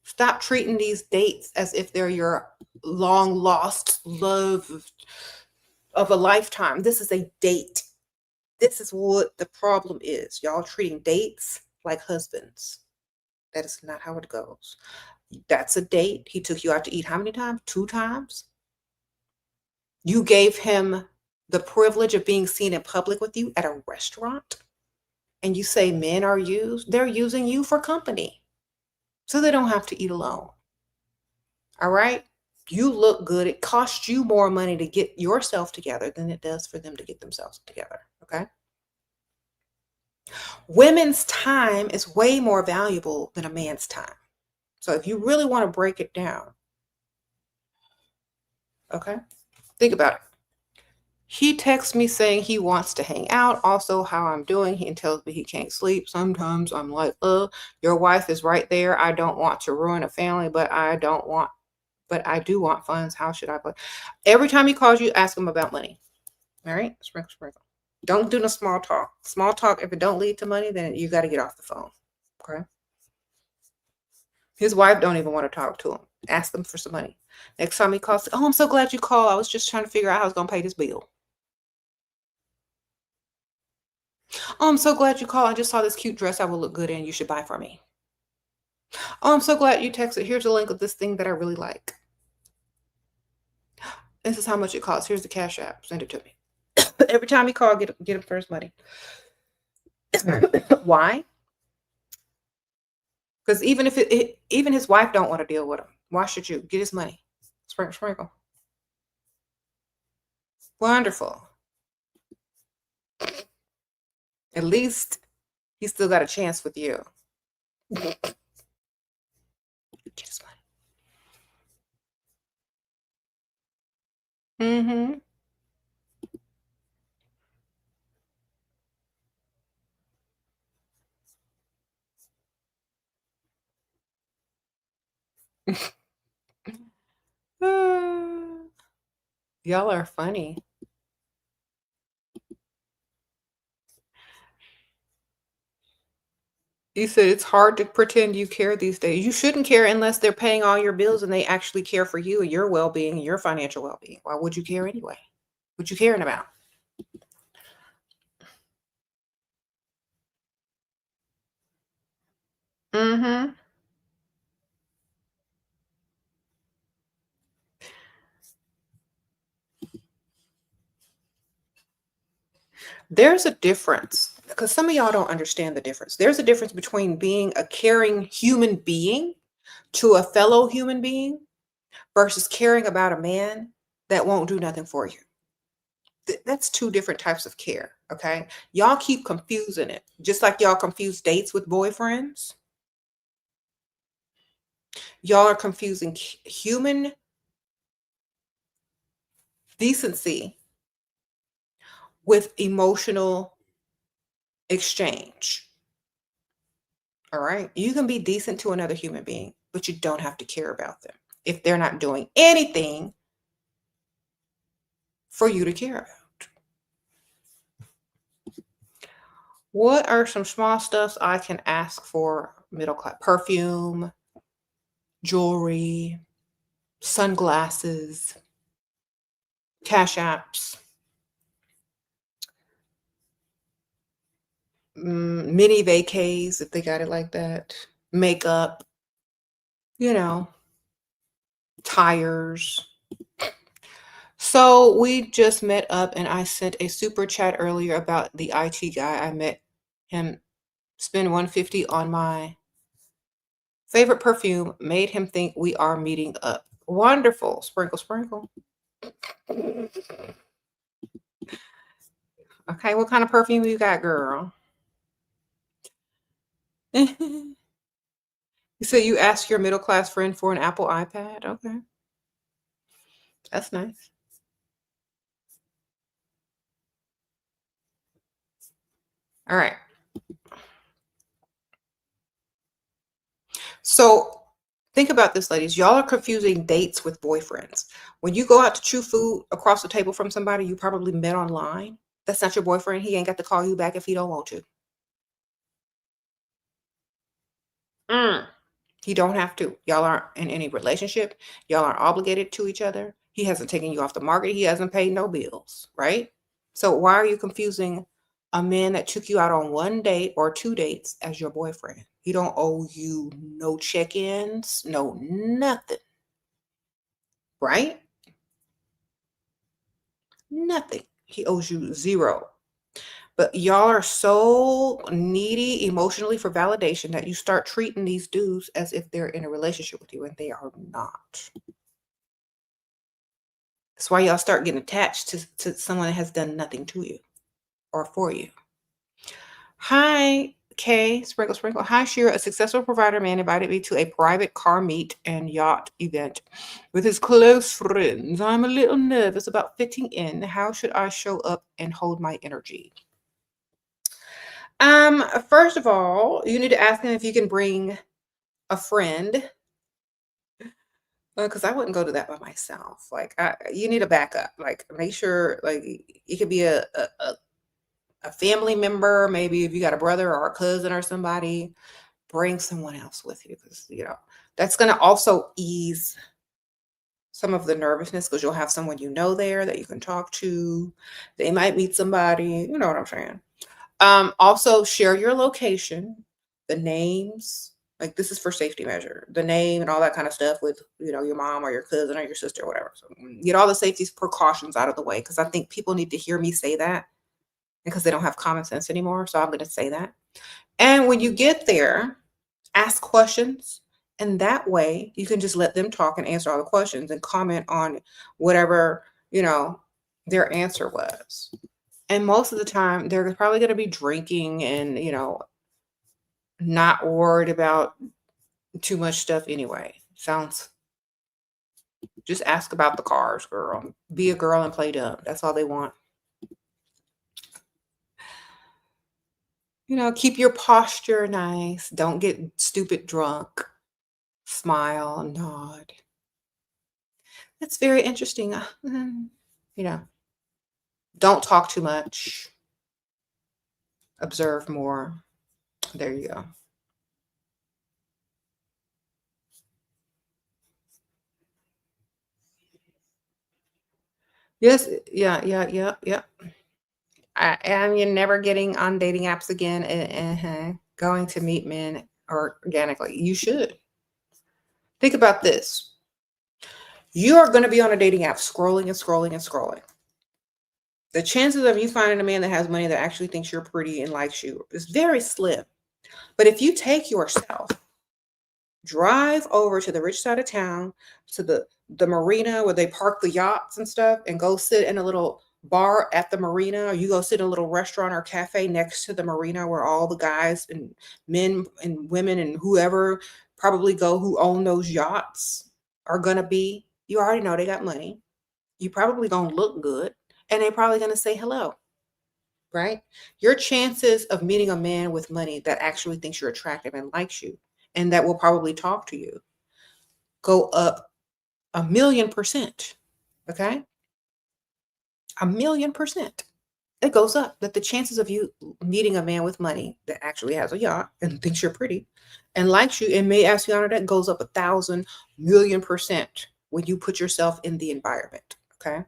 Stop treating these dates as if they're your long lost love of a lifetime. This is a date. This is what the problem is. Y'all treating dates like husbands. That is not how it goes. That's a date. He took you out to eat how many times? 2 times. You gave him the privilege of being seen in public with you at a restaurant. And you say men are used. They're using you for company. So they don't have to eat alone. All right? You look good. It costs you more money to get yourself together than it does for them to get themselves together. Okay? Women's time is way more valuable than a man's time. So if you really want to break it down, okay, think about it. He texts me saying he wants to hang out, also how I'm doing. He tells me he can't sleep. Sometimes I'm like, your wife is right there. I don't want to ruin a family, but I do want funds. How should I play? Every time he calls you, ask him about money. All right, sprinkle, sprinkle. Don't do no small talk. Small talk, if it don't lead to money, then you got to get off the phone. Okay. His wife don't even want to talk to him. Ask them for some money. Next time he calls, oh, I'm so glad you called. I was just trying to figure out how I was going to pay this bill. Oh, I'm so glad you called. I just saw this cute dress I will look good in. You should buy for me. Oh, I'm so glad you texted. Here's a link of this thing that I really like. This is how much it costs. Here's the Cash App. Send it to me. Every time he calls, get him first money. Why? Because even if even his wife don't want to deal with him, why should you? Get his money. Sprinkle, sprinkle. Wonderful. At least he still got a chance with you. Get his money. Mm-hmm. Y'all are funny. You said it's hard to pretend you care these days. You shouldn't care unless they're paying all your bills and they actually care for you and your well-being and your financial well-being. Why would you care anyway? What you caring about? Mm-hmm. There's a difference because some of y'all don't understand the difference. There's a difference between being a caring human being to a fellow human being versus caring about a man that won't do nothing for you. That's two different types of care. Okay. Y'all keep confusing it. Just like y'all confuse dates with boyfriends. Y'all are confusing human decency with emotional exchange. All right. You can be decent to another human being, but you don't have to care about them if they're not doing anything for you to care about. What are some small stuffs I can ask for middle class? Perfume, jewelry, sunglasses, cash apps, mini vacays if they got it like that, makeup, you know, tires. So we just met up and I sent a super chat earlier about the IT guy. I met him, spend 150 on my favorite perfume, made him think we are meeting up. Wonderful. Sprinkle, sprinkle. Okay, what kind of perfume you got, girl? You said you asked your middle class friend for an Apple iPad? Okay. That's nice. All right. So think about this, ladies. Y'all are confusing dates with boyfriends. When you go out to chew food across the table from somebody you probably met online, that's not your boyfriend. He ain't got to call you back if he don't want to. Mm. He don't have to. Y'all aren't in any relationship. Y'all aren't obligated to each other. He hasn't taken you off the market. He hasn't paid no bills, right? So why are you confusing a man that took you out on one date or two dates as your boyfriend? He don't owe you no check-ins, no nothing, right? Nothing. He owes you zero. But y'all are so needy emotionally for validation that you start treating these dudes as if they're in a relationship with you and they are not. That's why y'all start getting attached to someone that has done nothing to you or for you. Hi, Kay, sprinkle, sprinkle. Hi, Shira. A successful provider man invited me to a private car meet and yacht event with his close friends. I'm a little nervous about fitting in. How should I show up and hold my energy? First of all, you need to ask him if you can bring a friend. Because I wouldn't go to that by myself. Like, you need a backup. Like, make sure, like, it could be a a family member, maybe if you got a brother or a cousin or somebody, bring someone else with you because, that's going to also ease some of the nervousness because you'll have someone there that you can talk to. They might meet somebody, you know what I'm saying? Also share your location, the names, like this is for safety measure, the name and all that kind of stuff with, your mom or your cousin or your sister or whatever. So get all the safety precautions out of the way because I think people need to hear me say that because they don't have common sense anymore. So I'm going to say that. And when you get there, ask questions. And that way you can just let them talk and answer all the questions and comment on whatever, their answer was. And most of the time, they're probably going to be drinking and, not worried about too much stuff anyway. Just ask about the cars, girl. Be a girl and play dumb. That's all they want. Keep your posture nice. Don't get stupid drunk. Smile, nod. That's very interesting. Don't talk too much. Observe more. There you go. Yes, yeah. And you're never getting on dating apps again. Going to meet men organically. You should. Think about this. You are going to be on a dating app scrolling and scrolling and scrolling. The chances of you finding a man that has money that actually thinks you're pretty and likes you is very slim. But if you take yourself, drive over to the rich side of town, to the marina where they park the yachts and stuff, and go sit in a little bar at the marina, or you go sit in a little restaurant or cafe next to the marina where all the guys and men and women and whoever probably go who own those yachts are going to be. You already know they got money. You probably going to look good, and they're probably going to say hello. Right? Your chances of meeting a man with money that actually thinks you're attractive and likes you and that will probably talk to you go up 1,000,000%. Okay? 1,000,000%. It goes up. That the chances of you meeting a man with money that actually has a yacht and thinks you're pretty and likes you and may ask you on that goes up 1,000,000,000% when you put yourself in the environment. Okay?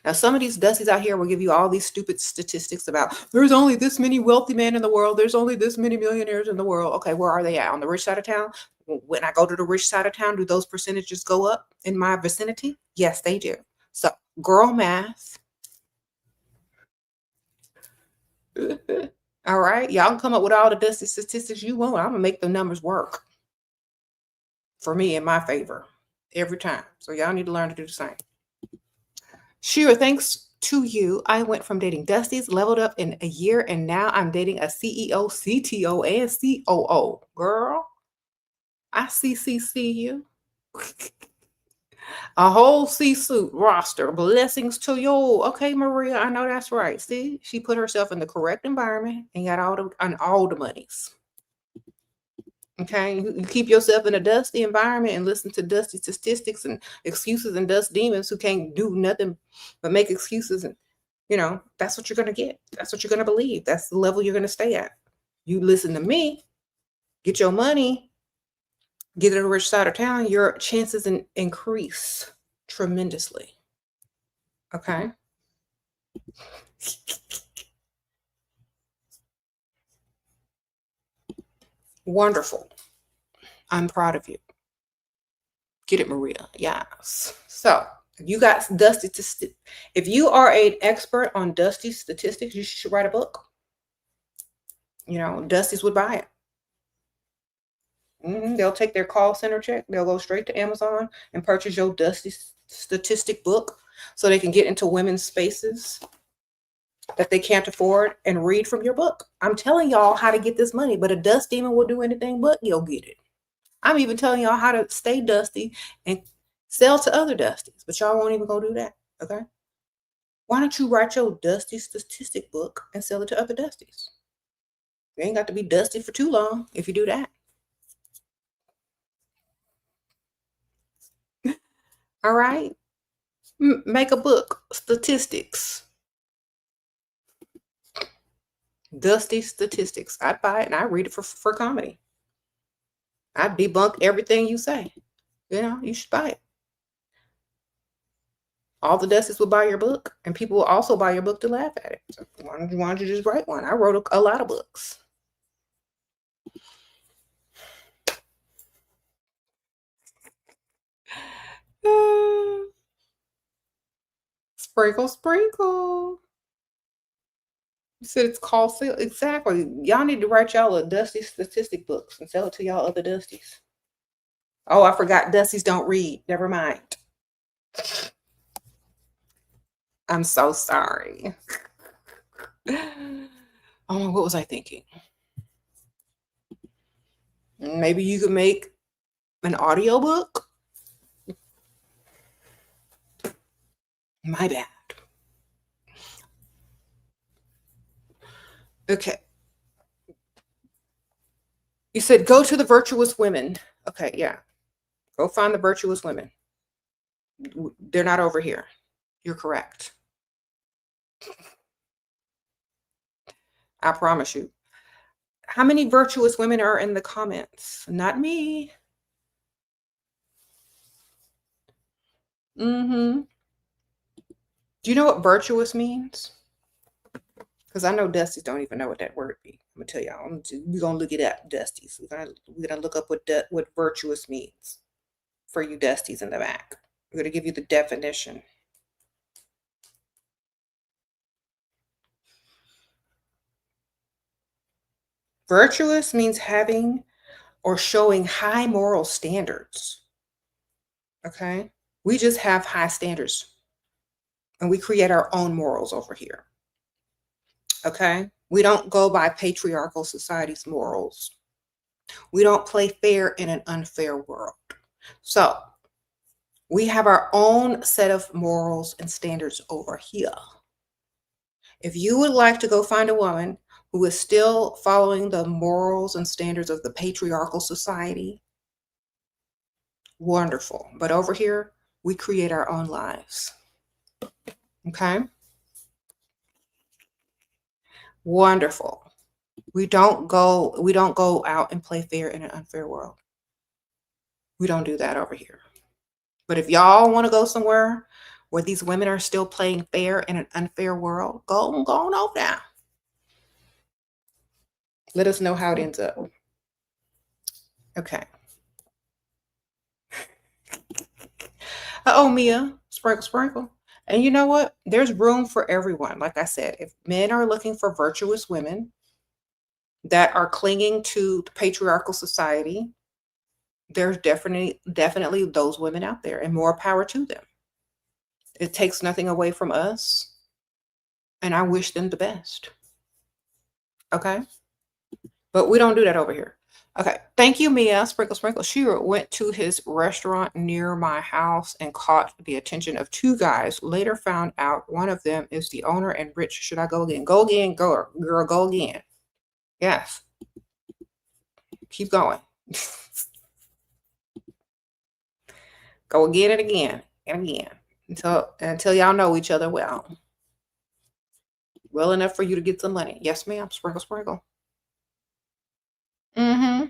Now, some of these dusties out here will give you all these stupid statistics about there's only this many wealthy men in the world. There's only this many millionaires in the world. Okay, where are they at? On the rich side of town? When I go to the rich side of town, do those percentages go up in my vicinity? Yes, they do. So, girl math. All right, y'all can come up with all the dusty statistics you want. I'm going to make the numbers work for me in my favor every time. So, y'all need to learn to do the same. Shira, thanks to you, I went from dating Dusties, leveled up in a year, and now I'm dating a CEO, CTO, and COO. Girl, I see you. A whole C-suite roster. Blessings to you. Okay, Maria, I know that's right. See, she put herself in the correct environment and got all the monies. Okay, you keep yourself in a dusty environment and listen to dusty statistics and excuses and dust demons who can't do nothing but make excuses. And, that's what you're going to get. That's what you're going to believe. That's the level you're going to stay at. You listen to me, get your money, get to the rich side of town, your chances increase tremendously. Okay. Wonderful. I'm proud of you. Get it, Maria. Yes. So you got dusty. If you are an expert on dusty statistics, you should write a book. Dusties would buy it. They'll take their call center check. They'll go straight to Amazon and purchase your dusty statistic book so they can get into women's spaces that they can't afford and read from your book. I'm telling y'all how to get this money, but a dust demon will do anything but you'll get it. I'm even telling y'all how to stay dusty and sell to other dusties, but y'all won't even go do that. Okay. Why don't you write your dusty statistic book and sell it to other dusties? You ain't got to be dusty for too long if you do that. All right. Make a book, statistics. Dusty statistics. I'd buy it and I read it for comedy. I debunk everything you say. You know, you should buy it. All the Dusties will buy your book, and people will also buy your book to laugh at it. So why don't you just write one? I wrote a lot of books. Sprinkle, sprinkle. You said it's called sale. Exactly. Y'all need to write y'all a Dusty statistic books and sell it to y'all other Dusties. Oh, I forgot. Dusties don't read. Never mind. I'm so sorry. Oh, what was I thinking? Maybe you could make an audiobook. My bad. Okay. You said go to the virtuous women. Okay, yeah. Go find the virtuous women. They're not over here. You're correct. I promise you. How many virtuous women are in the comments? Not me. Mm-hmm. Do you know what virtuous means? Because I know Dusties don't even know what that word be. I'm gonna tell y'all. We're gonna look it up, Dusties. We're gonna look up what virtuous means for you Dusties in the back. We're gonna give you the definition. Virtuous means having or showing high moral standards. Okay? We just have high standards and we create our own morals over here. Okay? We don't go by patriarchal society's morals. We don't play fair in an unfair world. So, we have our own set of morals and standards over here. If you would like to go find a woman who is still following the morals and standards of the patriarchal society, wonderful. But over here, we create our own lives. Okay? Wonderful. We don't go out and play fair in an unfair world. We don't do that over here. But if y'all want to go somewhere where these women are still playing fair in an unfair world, go on over there. Let us know how it ends up. Okay. Oh, Mia, sprinkle, sprinkle. And you know what? There's room for everyone. Like I said, if men are looking for virtuous women that are clinging to the patriarchal society, there's definitely those women out there, and more power to them. It takes nothing away from us, and I wish them the best. Okay? But we don't do that over here. Okay. Thank you, Mia. Sprinkle, sprinkle. She went to his restaurant near my house and caught the attention of two guys. Later found out one of them is the owner and rich. Should I go again? Go again, girl, go again. Yes. Keep going. Go again and again and again until y'all know each other well. Well enough for you to get some money. Yes, ma'am. Sprinkle, sprinkle. Mm-hmm.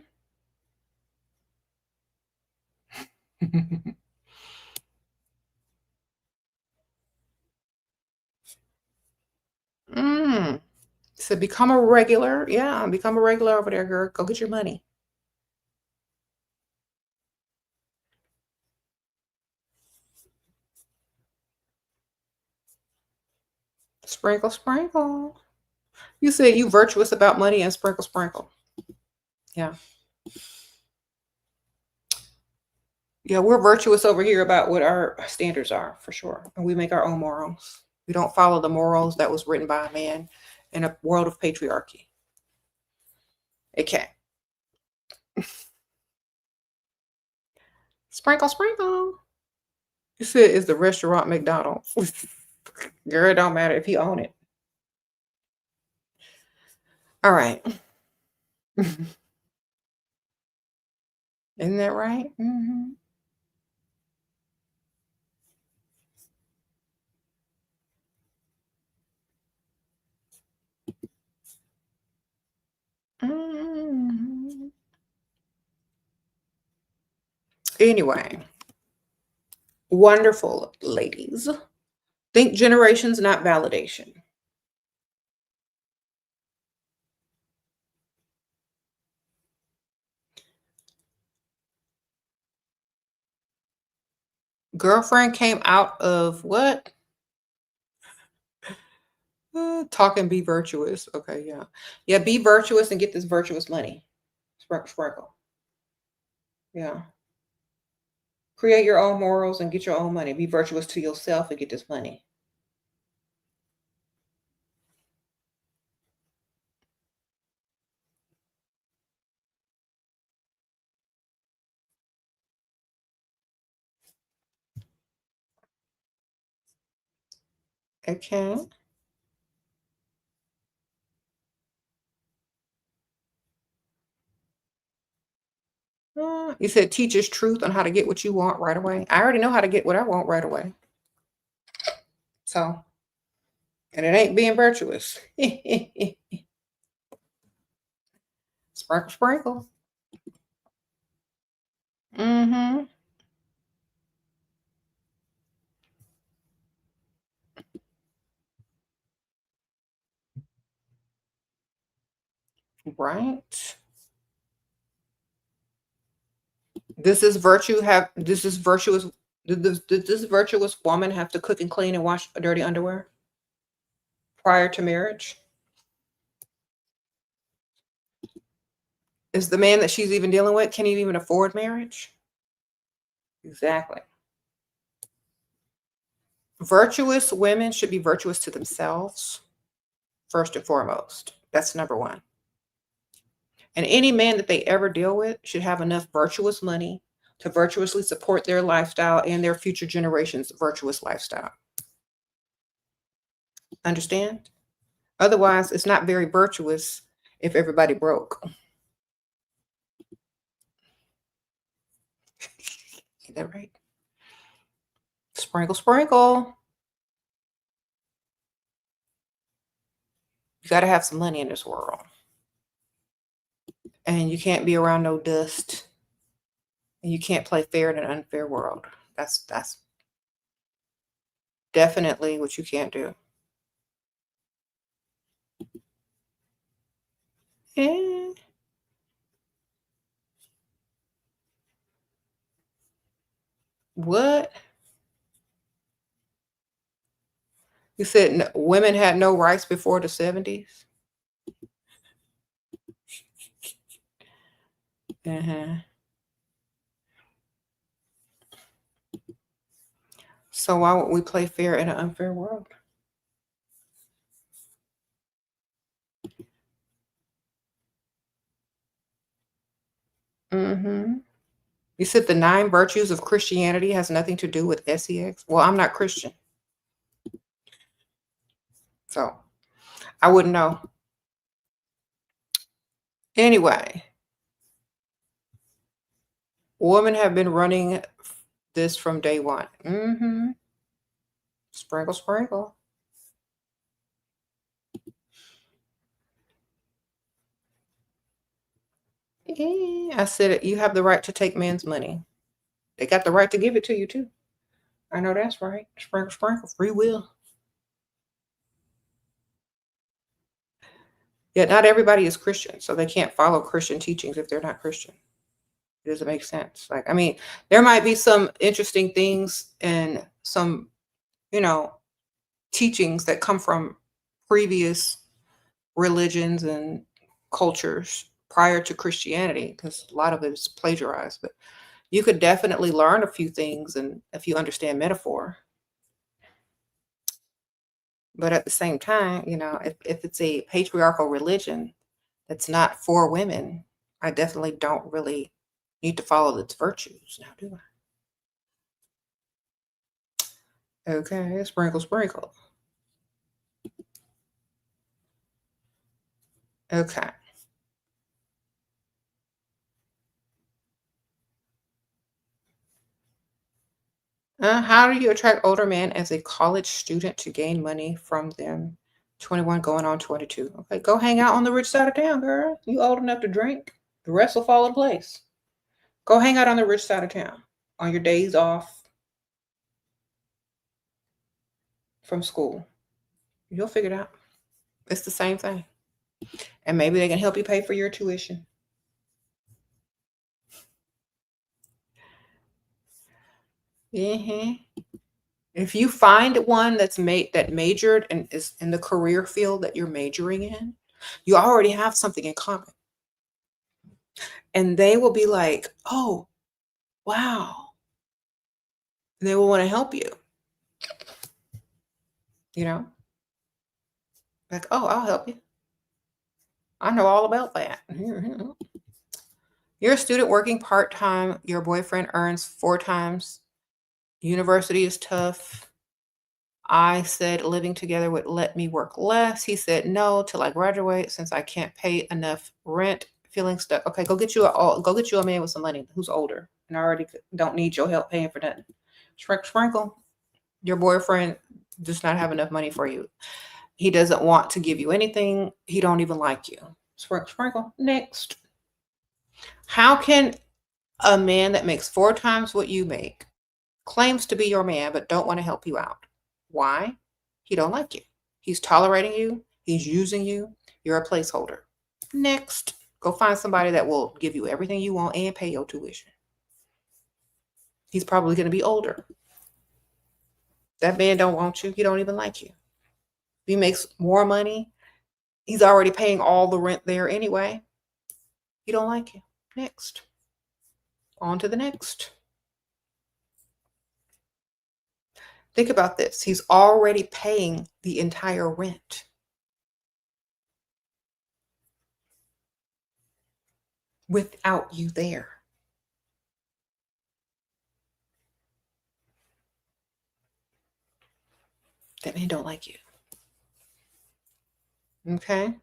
So become a regular. Yeah, become a regular over there, girl. Go get your money. Sprinkle, sprinkle. You said you virtuous about money and sprinkle, sprinkle. Yeah. Yeah, we're virtuous over here about what our standards are, for sure. And we make our own morals. We don't follow the morals that was written by a man in a world of patriarchy. Okay. Sprinkle, sprinkle. You said is the restaurant McDonald's. Girl, it don't matter if he own it. All right. Isn't that right? Mm-hmm. Anyway, wonderful ladies. Think generations, not validation. Girlfriend came out of what? Talk and be virtuous. Okay, yeah. Yeah, be virtuous and get this virtuous money. Sprinkle, sprinkle. Yeah. Create your own morals and get your own money. Be virtuous to yourself and get this money. Okay. You said teaches truth on how to get what you want right away. I already know how to get what I want right away. So, and it ain't being virtuous. Sprinkle, sprinkle. Mm-hmm. Right. This is virtue have this is virtuous. Did this virtuous woman have to cook and clean and wash dirty underwear prior to marriage? Is the man that she's even dealing with, can he even afford marriage? Exactly. Virtuous women should be virtuous to themselves first and foremost. That's number one. And any man that they ever deal with should have enough virtuous money to virtuously support their lifestyle and their future generations' virtuous lifestyle. Understand? Otherwise, it's not very virtuous if everybody broke. Is that right? Sprinkle, sprinkle. You got to have some money in this world. And you can't be around no dust. And you can't play fair in an unfair world. That's definitely what you can't do. Eh. What? You said women had no rights before the 70s? Uh-huh. So why would we play fair in an unfair world? Mm-hmm. You said the 9 virtues of Christianity has nothing to do with sex? Well, I'm not Christian. So I wouldn't know. Anyway, women have been running this from day one. Mm-hmm. Sprinkle, sprinkle. I said it. You have the right to take men's money. They got the right to give it to you too. I know that's right. Sprinkle, sprinkle. Free will. Yet not everybody is Christian, so they can't follow Christian teachings if they're not Christian. It doesn't make sense. Like, I mean, there might be some interesting things and some, you know, teachings that come from previous religions and cultures prior to Christianity, because a lot of it is plagiarized. But you could definitely learn a few things, and if you understand metaphor. But at the same time, if it's a patriarchal religion that's not for women, I definitely don't really need to follow its virtues now, do I? Okay, sprinkle, sprinkle. Okay. How do you attract older men as a college student to gain money from them? 21 going on 22. Okay, go hang out on the rich side of town, girl. You old enough to drink. The rest will fall in place. Go hang out on the rich side of town. on your days off from school. You'll figure it out. It's the same thing. And maybe they can help you pay for your tuition. If you find one that majored and is in the career field that you're majoring in, you already have something in common. And they will be like, oh, wow. And they will want to help you. You know? Like, oh, I'll help you. I know all about that. You're a student working part-time. Your boyfriend earns 4 times. University is tough. I said living together would let me work less. He said no till I graduate since I can't pay enough rent. Feeling stuck. Okay, go get you a man with some money who's older and already don't need your help paying for nothing. Sprinkle. Your boyfriend does not have enough money for you. He doesn't want to give you anything. He don't even like you. Sprinkle. Next. How can a man that makes 4 times what you make claims to be your man but don't want to help you out? Why? He don't like you. He's tolerating you. He's using you. You're a placeholder. Next. Go find somebody that will give you everything you want and pay your tuition. He's probably going to be older. That man don't want you. He don't even like you. If he makes more money, he's already paying all the rent there anyway. He don't like you. Next. On to the next. Think about this. He's already paying the entire rent. Without you there. That man don't like you. Okay?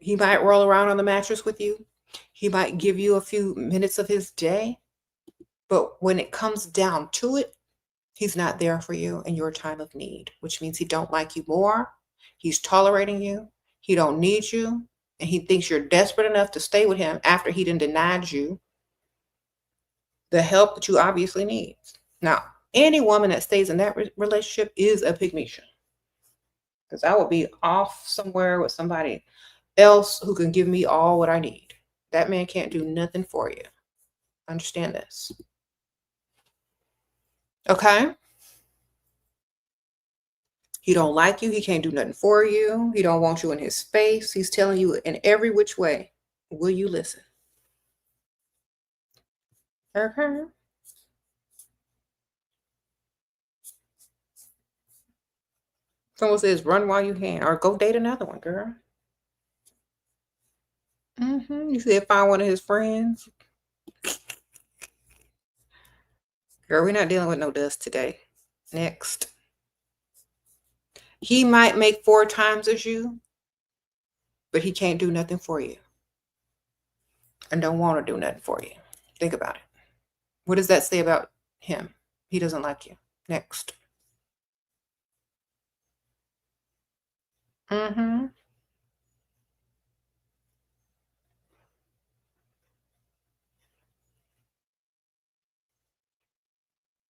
He might roll around on the mattress with you. He might give you a few minutes of his day. But when it comes down to it, he's not there for you in your time of need, which means he don't like you more. He's tolerating you. He don't need you. And he thinks you're desperate enough to stay with him after he done denied you the help that you obviously need. Now, any woman that stays in that relationship is a pygmy. Because I would be off somewhere with somebody else who can give me all what I need. That man can't do nothing for you. Understand this. Okay? He don't like you. He can't do nothing for you. He don't want you in his space. He's telling you in every which way. Will you listen? Okay. Someone says, run while you can, or go date another one, girl. You said find one of his friends. Girl, we're not dealing with no dust today. Next. He might make 4 times as you, but he can't do nothing for you. And don't want to do nothing for you. Think about it. What does that say about him? He doesn't like you. Next.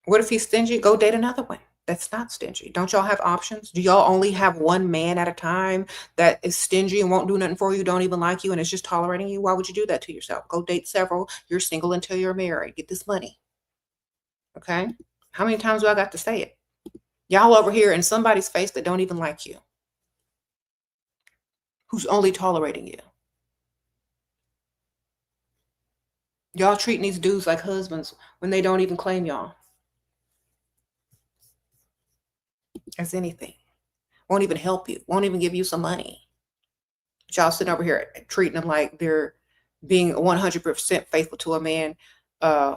What if he's stingy? Go date another one. That's not stingy. Don't y'all have options? Do y'all only have one man at a time that is stingy and won't do nothing for you, don't even like you, and is just tolerating you? Why would you do that to yourself? Go date several. You're single until you're married. Get this money. Okay? How many times do I got to say it? Y'all over here in somebody's face that don't even like you. Who's only tolerating you. Y'all treating these dudes like husbands when they don't even claim y'all as anything. Won't even help you. Won't even give you some money. But y'all sitting over here treating them like they're being 100% faithful to a man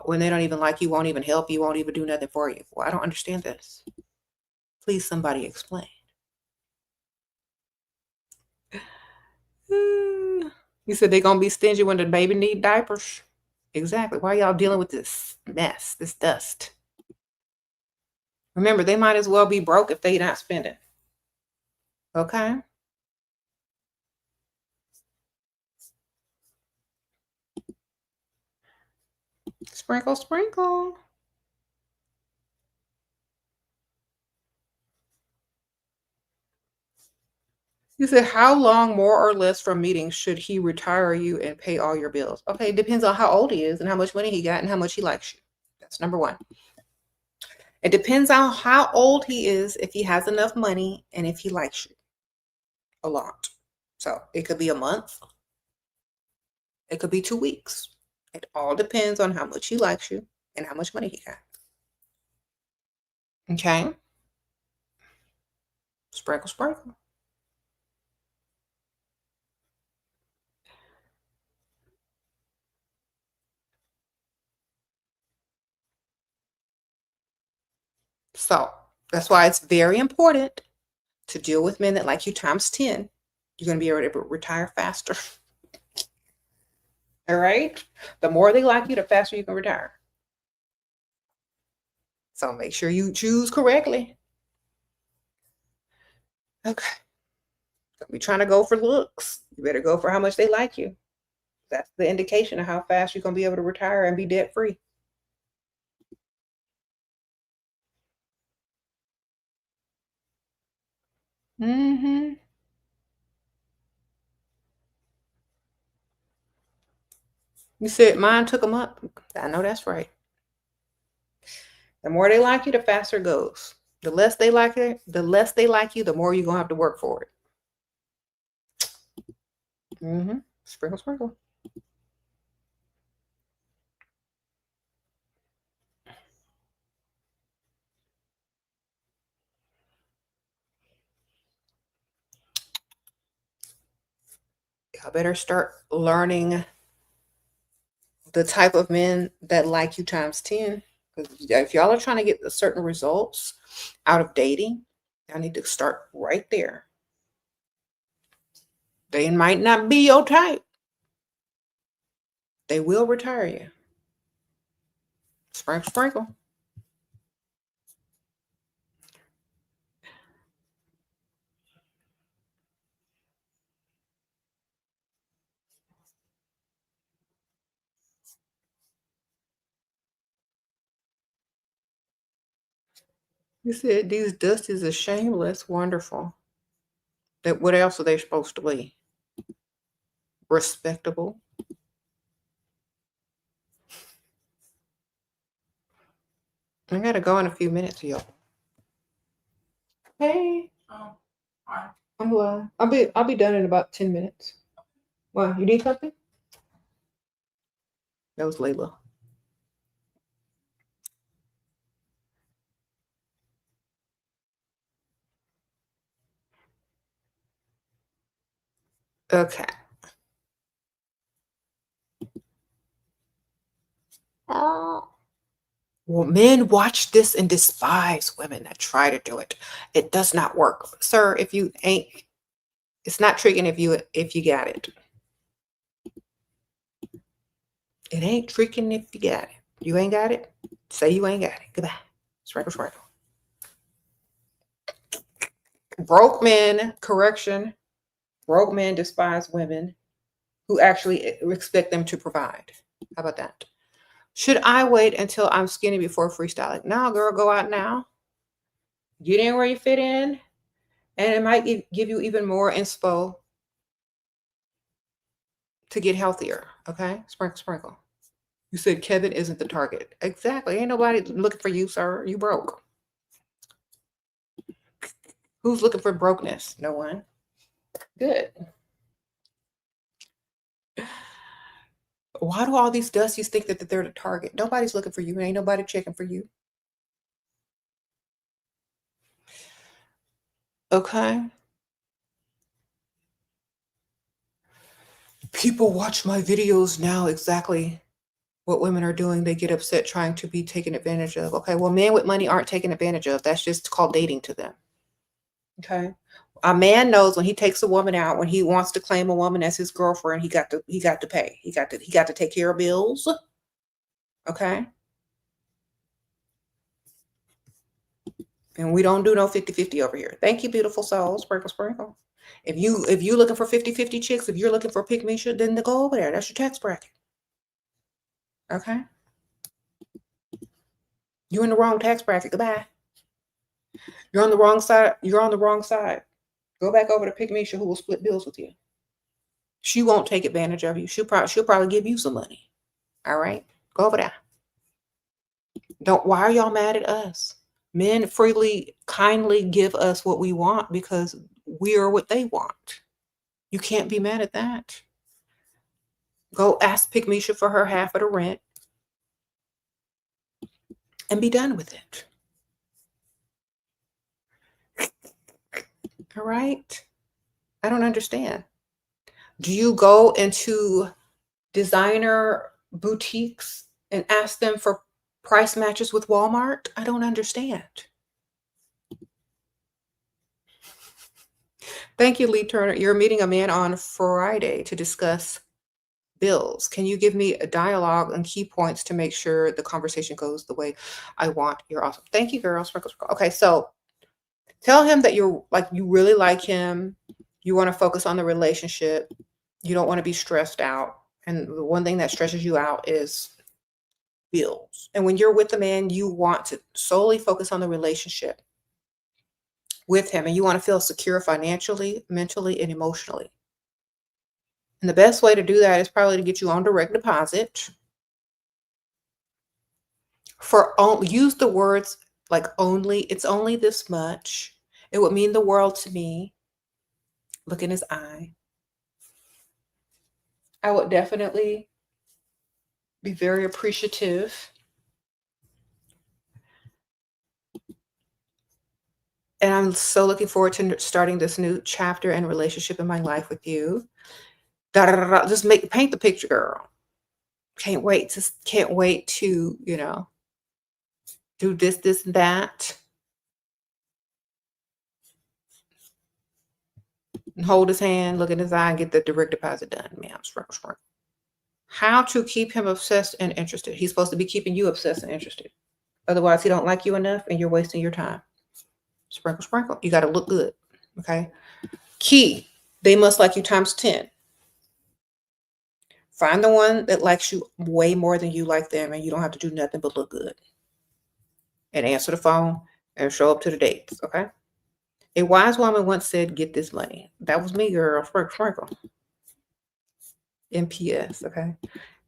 when they don't even like you, won't even help you, won't even do nothing for you. Well, I don't understand this. Please, somebody explain. You said they're going to be stingy when the baby need diapers? Exactly. Why are y'all dealing with this mess, this dust? Remember, they might as well be broke if they not spending. Okay? Sprinkle, sprinkle. You said, how long more or less from meetings should he retire you and pay all your bills? Okay, it depends on how old he is and how much money he got and how much he likes you. That's number one. It depends on how old he is, if he has enough money, and if he likes you a lot. So it could be a month. It could be 2 weeks. It all depends on how much he likes you and how much money he got. Okay? Sprinkle, sprinkle. So that's why it's very important to deal with men that like you times 10. You're going to be able to retire faster. All right? The more they like you, the faster you can retire. So make sure you choose correctly. Okay. Don't be trying to go for looks. You better go for how much they like you. That's the indication of how fast you're going to be able to retire and be debt free. Mm-hmm. You said mine took a month. I know that's right. The more they like you, the faster it goes. The less they like you, the more you're going to have to work for it. Mm-hmm. Sprinkle, sprinkle. Y'all better start learning the type of men that like you times 10. Because if y'all are trying to get certain results out of dating, y'all need to start right there. They might not be your type. They will retire you. Sprinkle, sprinkle. You said these dusties are shameless. Wonderful. That what else are they supposed to be? Respectable. I gotta go in a few minutes, y'all. Hey. Oh, hi. I'm glad. I'll be done in about 10 minutes. Why? You need something? That was Layla. Okay. Well, men watch this and despise women that try to do it. It does not work. Sir, if you ain't, it's not tricking if you got it. It ain't tricking if you got it. You ain't got it? Say you ain't got it. Goodbye. Sprinkle, sprinkle. Broke men, correction. Broke men despise women who actually expect them to provide. How about that? Should I wait until I'm skinny before freestyling? No, girl, go out now. Get in where you fit in. And it might give you even more inspo to get healthier. Okay? Sprinkle, sprinkle. You said Kevin isn't the target. Exactly. Ain't nobody looking for you, sir. You broke. Who's looking for brokenness? No one. Good. Why do all these dusties think that they're the target? Nobody's looking for you. Ain't nobody checking for you. Okay. People watch my videos now exactly what women are doing. They get upset trying to be taken advantage of. Okay, well, men with money aren't taken advantage of. That's just called dating to them. Okay. A man knows when he takes a woman out, when he wants to claim a woman as his girlfriend, he got to pay. He got to take care of bills. Okay. And we don't do no 50-50 over here. Thank you, beautiful soul. Sprinkle, sprinkle. If you looking for 50-50 chicks, if you're looking for pick me shit, then go over there. That's your tax bracket. Okay. You're in the wrong tax bracket. Goodbye. You're on the wrong side. You're on the wrong side. Go back over to Pick Misha, who will split bills with you. She won't take advantage of you. She'll probably give you some money. All right? Go over there. Why are y'all mad at us? Men freely, kindly give us what we want because we are what they want. You can't be mad at that. Go ask Pick Misha for her half of the rent and be done with it. All right? I don't understand. Do you go into designer boutiques and ask them for price matches with Walmart? I don't understand. Thank you, Lee Turner. You're meeting a man on Friday to discuss bills. Can you give me a dialogue and key points to make sure the conversation goes the way I want? You're awesome. Thank you, girl. Sprinkle, sprinkle. Okay, so tell him that you really like him. You want to focus on the relationship. You don't want to be stressed out. And the one thing that stresses you out is bills. And when you're with the man, you want to solely focus on the relationship with him, and you want to feel secure financially, mentally, and emotionally. And the best way to do that is probably to get you on direct deposit. Use the words like only, it's only this much. It would mean the world to me. Look in his eye. I would definitely be very appreciative. And I'm so looking forward to starting this new chapter and relationship in my life with you. Just paint the picture, girl. Can't wait to, do this, and that. And hold his hand, look in his eye, and get the direct deposit done. Man, sprinkle, sprinkle. How to keep him obsessed and interested. He's supposed to be keeping you obsessed and interested. Otherwise, he don't like you enough and you're wasting your time. Sprinkle, sprinkle. You got to look good. Okay. Key. They must like you times 10. Find the one that likes you way more than you like them, and you don't have to do nothing but look good. And answer the phone and show up to the dates. Okay. A wise woman once said, get this money. That was me, girl. Sprinkle, sprinkle. MPS. Okay.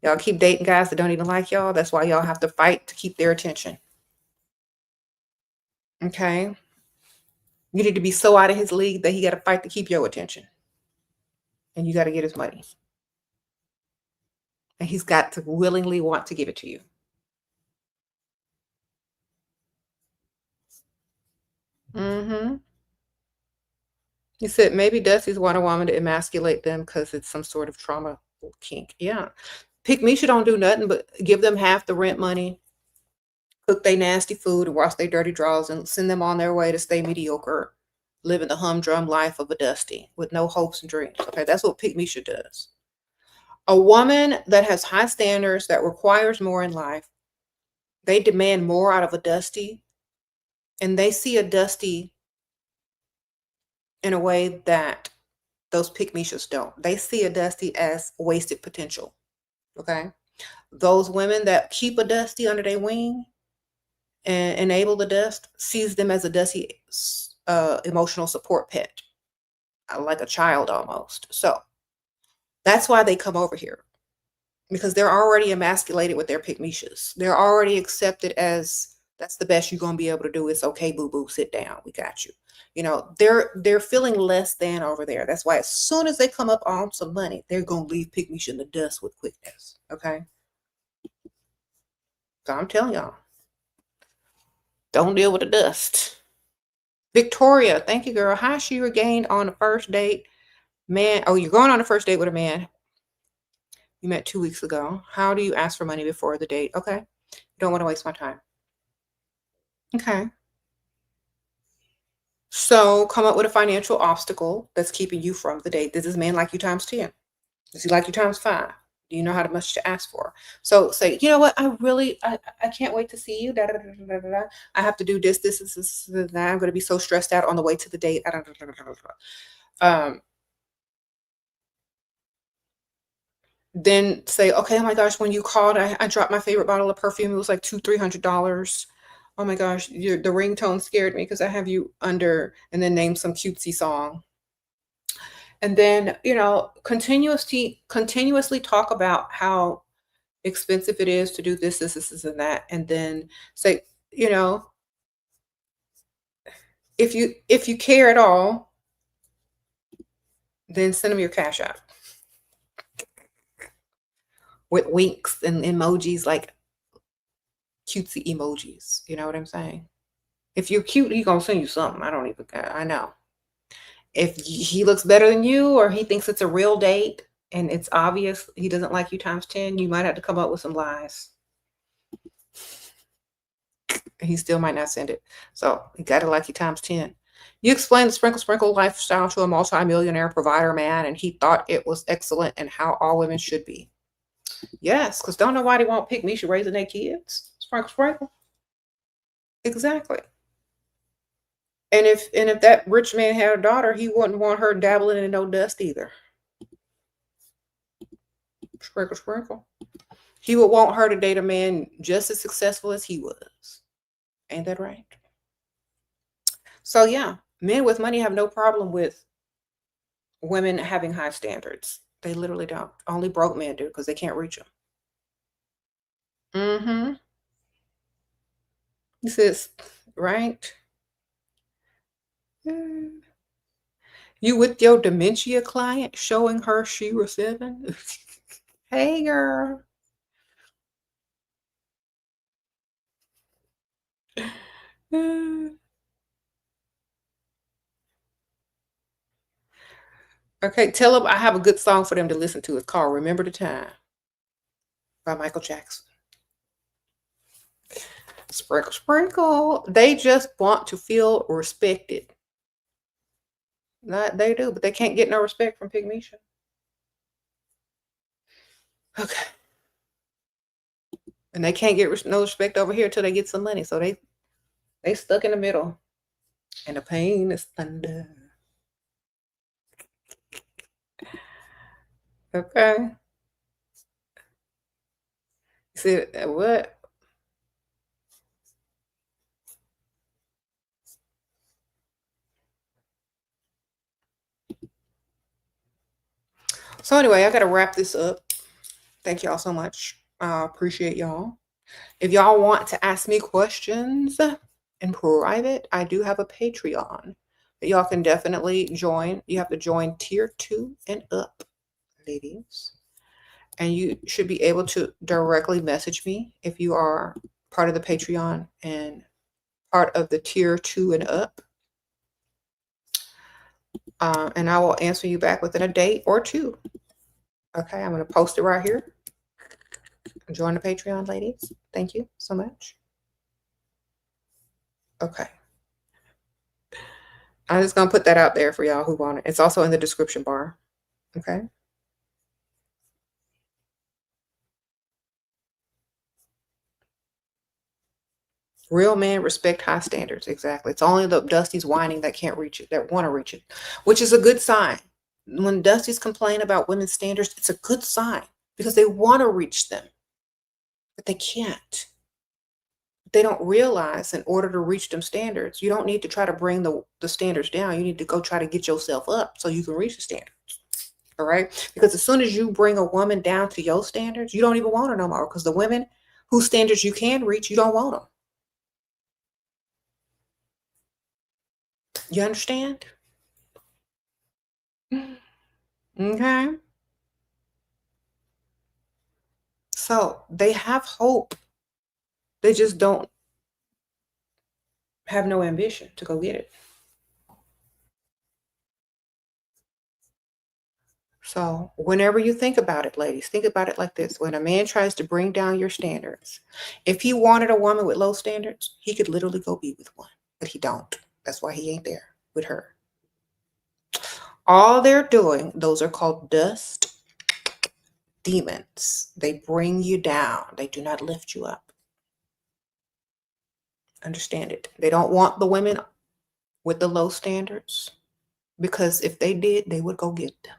Y'all keep dating guys that don't even like y'all. That's why y'all have to fight to keep their attention. Okay. You need to be so out of his league that he got to fight to keep your attention. And you got to get his money. And he's got to willingly want to give it to you. Mm-hmm. He said maybe Dusty's want a woman to emasculate them because it's some sort of trauma kink. Yeah. Pick Misha don't do nothing but give them half the rent money, cook their nasty food, and wash their dirty drawers, and send them on their way to stay mediocre, living the humdrum life of a Dusty with no hopes and dreams. Okay, that's what Pick Misha does. A woman that has high standards, that requires more in life, they demand more out of a Dusty, and they see a Dusty in a way that those Pick Mishas don't. They see a Dusty as wasted potential. Okay. Those women that keep a Dusty under their wing and enable the Dust sees them as a Dusty emotional support pet, like a child almost. So that's why they come over here, because they're already emasculated with their Pick Mishas. They're already accepted as that's the best you're going to be able to do. It's okay, boo boo, sit down. We got you. They're feeling less than over there. That's why as soon as they come up on some money, they're going to leave Pick Misha in the dust with quickness. Okay. So I'm telling y'all, don't deal with the dust. Victoria, thank you, girl. How she regained on the first date? Man, oh, you're going on the first date with a man you met 2 weeks ago. How do you ask for money before the date? Okay. Don't want to waste my time. Okay. So come up with a financial obstacle that's keeping you from the date. Does this man like you times 10? Does he like you times 5? Do you know how much to ask for? So say, you know what? I can't wait to see you. Da, da, da, da, da, da. I have to do this, that. I'm going to be so stressed out on the way to the date. Then say, okay, oh my gosh, when you called, I dropped my favorite bottle of perfume. It was like $200-$300. Oh my gosh, the ringtone scared me because I have you under and then name some cutesy song. And then, continuously talk about how expensive it is to do this, and that. And then say, you know, if you care at all, then send them your cash app with winks and emojis, like cutesy emojis. You know what I'm saying? If you're cute, he gonna send you something. I don't even care. I know. If he looks better than you or he thinks it's a real date and it's obvious he doesn't like you times 10, you might have to come up with some lies. He still might not send it. So you got to like you times 10. You explained the sprinkle lifestyle to a multimillionaire provider man, and he thought it was excellent and how all women should be. Yes, because don't nobody won't pick Misha raising their kids. Sprinkle. Exactly. And if that rich man had a daughter, he wouldn't want her dabbling in no dust either. Sprinkle. He would want her to date a man just as successful as he was. Ain't that right? So yeah, men with money have no problem with women having high standards. They literally don't. Only broke men do because they can't reach them. Mm-hmm. He says, right? You with your dementia client showing her SheraSeven? Hey, girl. Okay, tell them I have a good song for them to listen to. It's called Remember the Time by Michael Jackson. Sprinkle. They just want to feel respected. Not they do, but they can't get no respect from Pygmisha. Okay. And they can't get no respect over here until they get some money. So they stuck in the middle. And the pain is thunder. Okay. You see what? So anyway, I gotta wrap this up. Thank y'all so much. I appreciate y'all. If y'all want to ask me questions in private, I do have a Patreon that y'all can definitely join. You have to join tier 2 and up, ladies. And you should be able to directly message me if you are part of the Patreon and part of the tier 2 and up. And I will answer you back within a day or two. Okay, I'm going to post it right here. Join the Patreon, ladies. Thank you so much. Okay. I'm just going to put that out there for y'all who want it. It's also in the description bar. Okay. Real men respect high standards. Exactly. It's only the dusties whining that can't reach it, that want to reach it, which is a good sign. When dusties complain about women's standards, it's a good sign because they want to reach them, but they can't. They don't realize in order to reach them standards, you don't need to try to bring the standards down. You need to go try to get yourself up so you can reach the standards. All right. Because as soon as you bring a woman down to your standards, you don't even want her no more because the women whose standards you can reach, you don't want them. You understand? Okay. So they have hope. They just don't have no ambition to go get it. So whenever you think about it, ladies, think about it like this. When a man tries to bring down your standards, if he wanted a woman with low standards, he could literally go be with one, but he don't. That's why he ain't there with her. All they're doing, those are called dust demons. They bring you down. They do not lift you up. Understand it. They don't want the women with the low standards because if they did, they would go get them.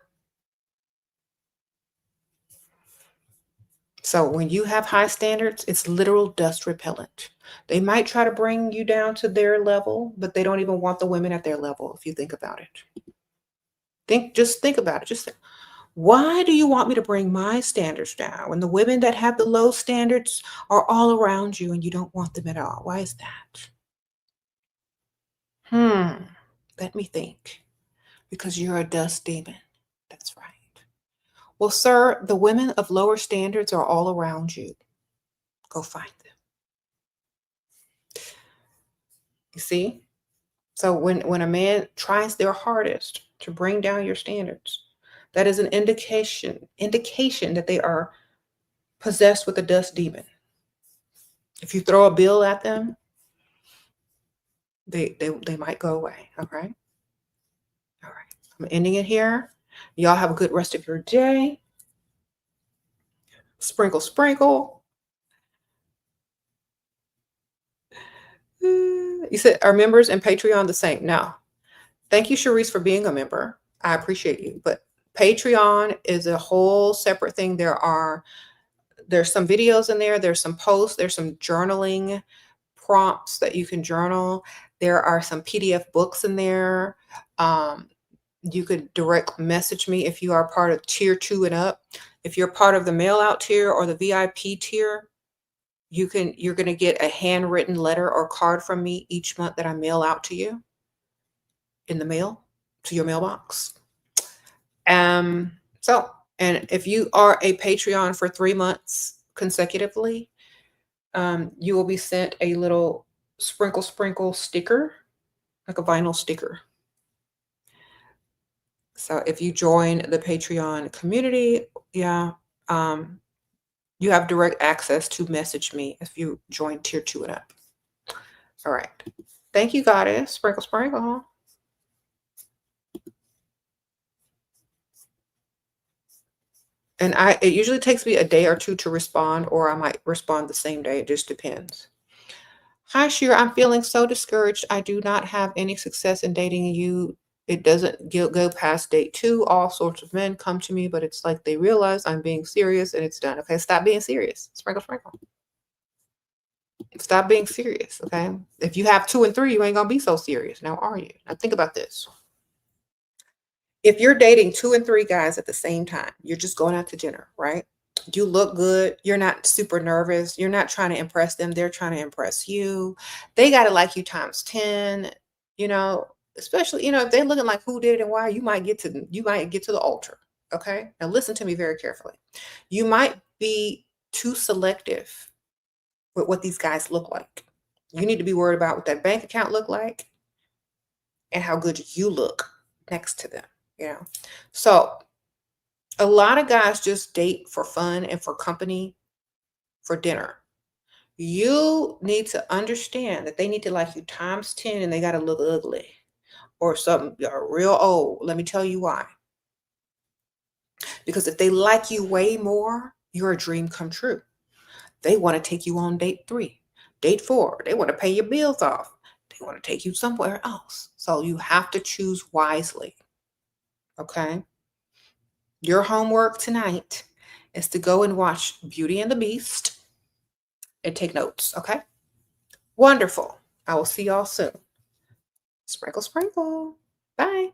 So when you have high standards, it's literal dust repellent. They might try to bring you down to their level, but they don't even want the women at their level if you think about it. Just think about it. Just why do you want me to bring my standards down when the women that have the low standards are all around you and you don't want them at all? Why is that? Let me think. Because you're a dust demon. That's right. Well, sir, the women of lower standards are all around you. Go find them. You see? So when a man tries their hardest to bring down your standards, that is an indication that they are possessed with a dust demon. If you throw a bill at them, they might go away. Okay. All right. I'm ending it here. Y'all have a good rest of your day. Sprinkle, sprinkle. You said, are members and Patreon the same? No. Thank you, Cherise, for being a member. I appreciate you. But Patreon is a whole separate thing. There's some videos in there. There's some posts. There's some journaling prompts that you can journal. There are some PDF books in there. You could direct message me if you are part of tier 2 and up. If you're part of the mail out tier or the VIP tier, you're going to get a handwritten letter or card from me each month that I mail out to you in the mail to your mailbox. And if you are a Patreon for 3 months consecutively, you will be sent a little sprinkle sticker, like a vinyl sticker. So if you join the Patreon community, you have direct access to message me if you join tier 2 and up. All right. Thank you, Goddess. Sprinkle, sprinkle. And it usually takes me a day or two to respond, or I might respond the same day. It just depends. Hi, Shira. I'm feeling so discouraged. I do not have any success in dating you. It doesn't go past date 2. All sorts of men come to me, but it's like they realize I'm being serious and it's done. Okay, stop being serious. Sprinkle, sprinkle. Stop being serious, okay? If you have 2 and 3, you ain't gonna be so serious. Now, are you? Now, think about this. If you're dating 2 and 3 guys at the same time, you're just going out to dinner, right? You look good. You're not super nervous. You're not trying to impress them. They're trying to impress you. They got to like you times 10, especially, if they're looking like who did it and why, you might get to the altar. Okay. Now listen to me very carefully. You might be too selective with what these guys look like. You need to be worried about what that bank account look like and how good you look next to them. So a lot of guys just date for fun and for company, for dinner. You need to understand that they need to like you times 10 and they got to look ugly or something real old. Let me tell you why. Because if they like you way more, you're a dream come true. They want to take you on date 3, date 4. They want to pay your bills off. They want to take you somewhere else. So you have to choose wisely. Okay? Your homework tonight is to go and watch Beauty and the Beast and take notes, okay? Wonderful. I will see y'all soon. Sprinkle, sprinkle. Bye.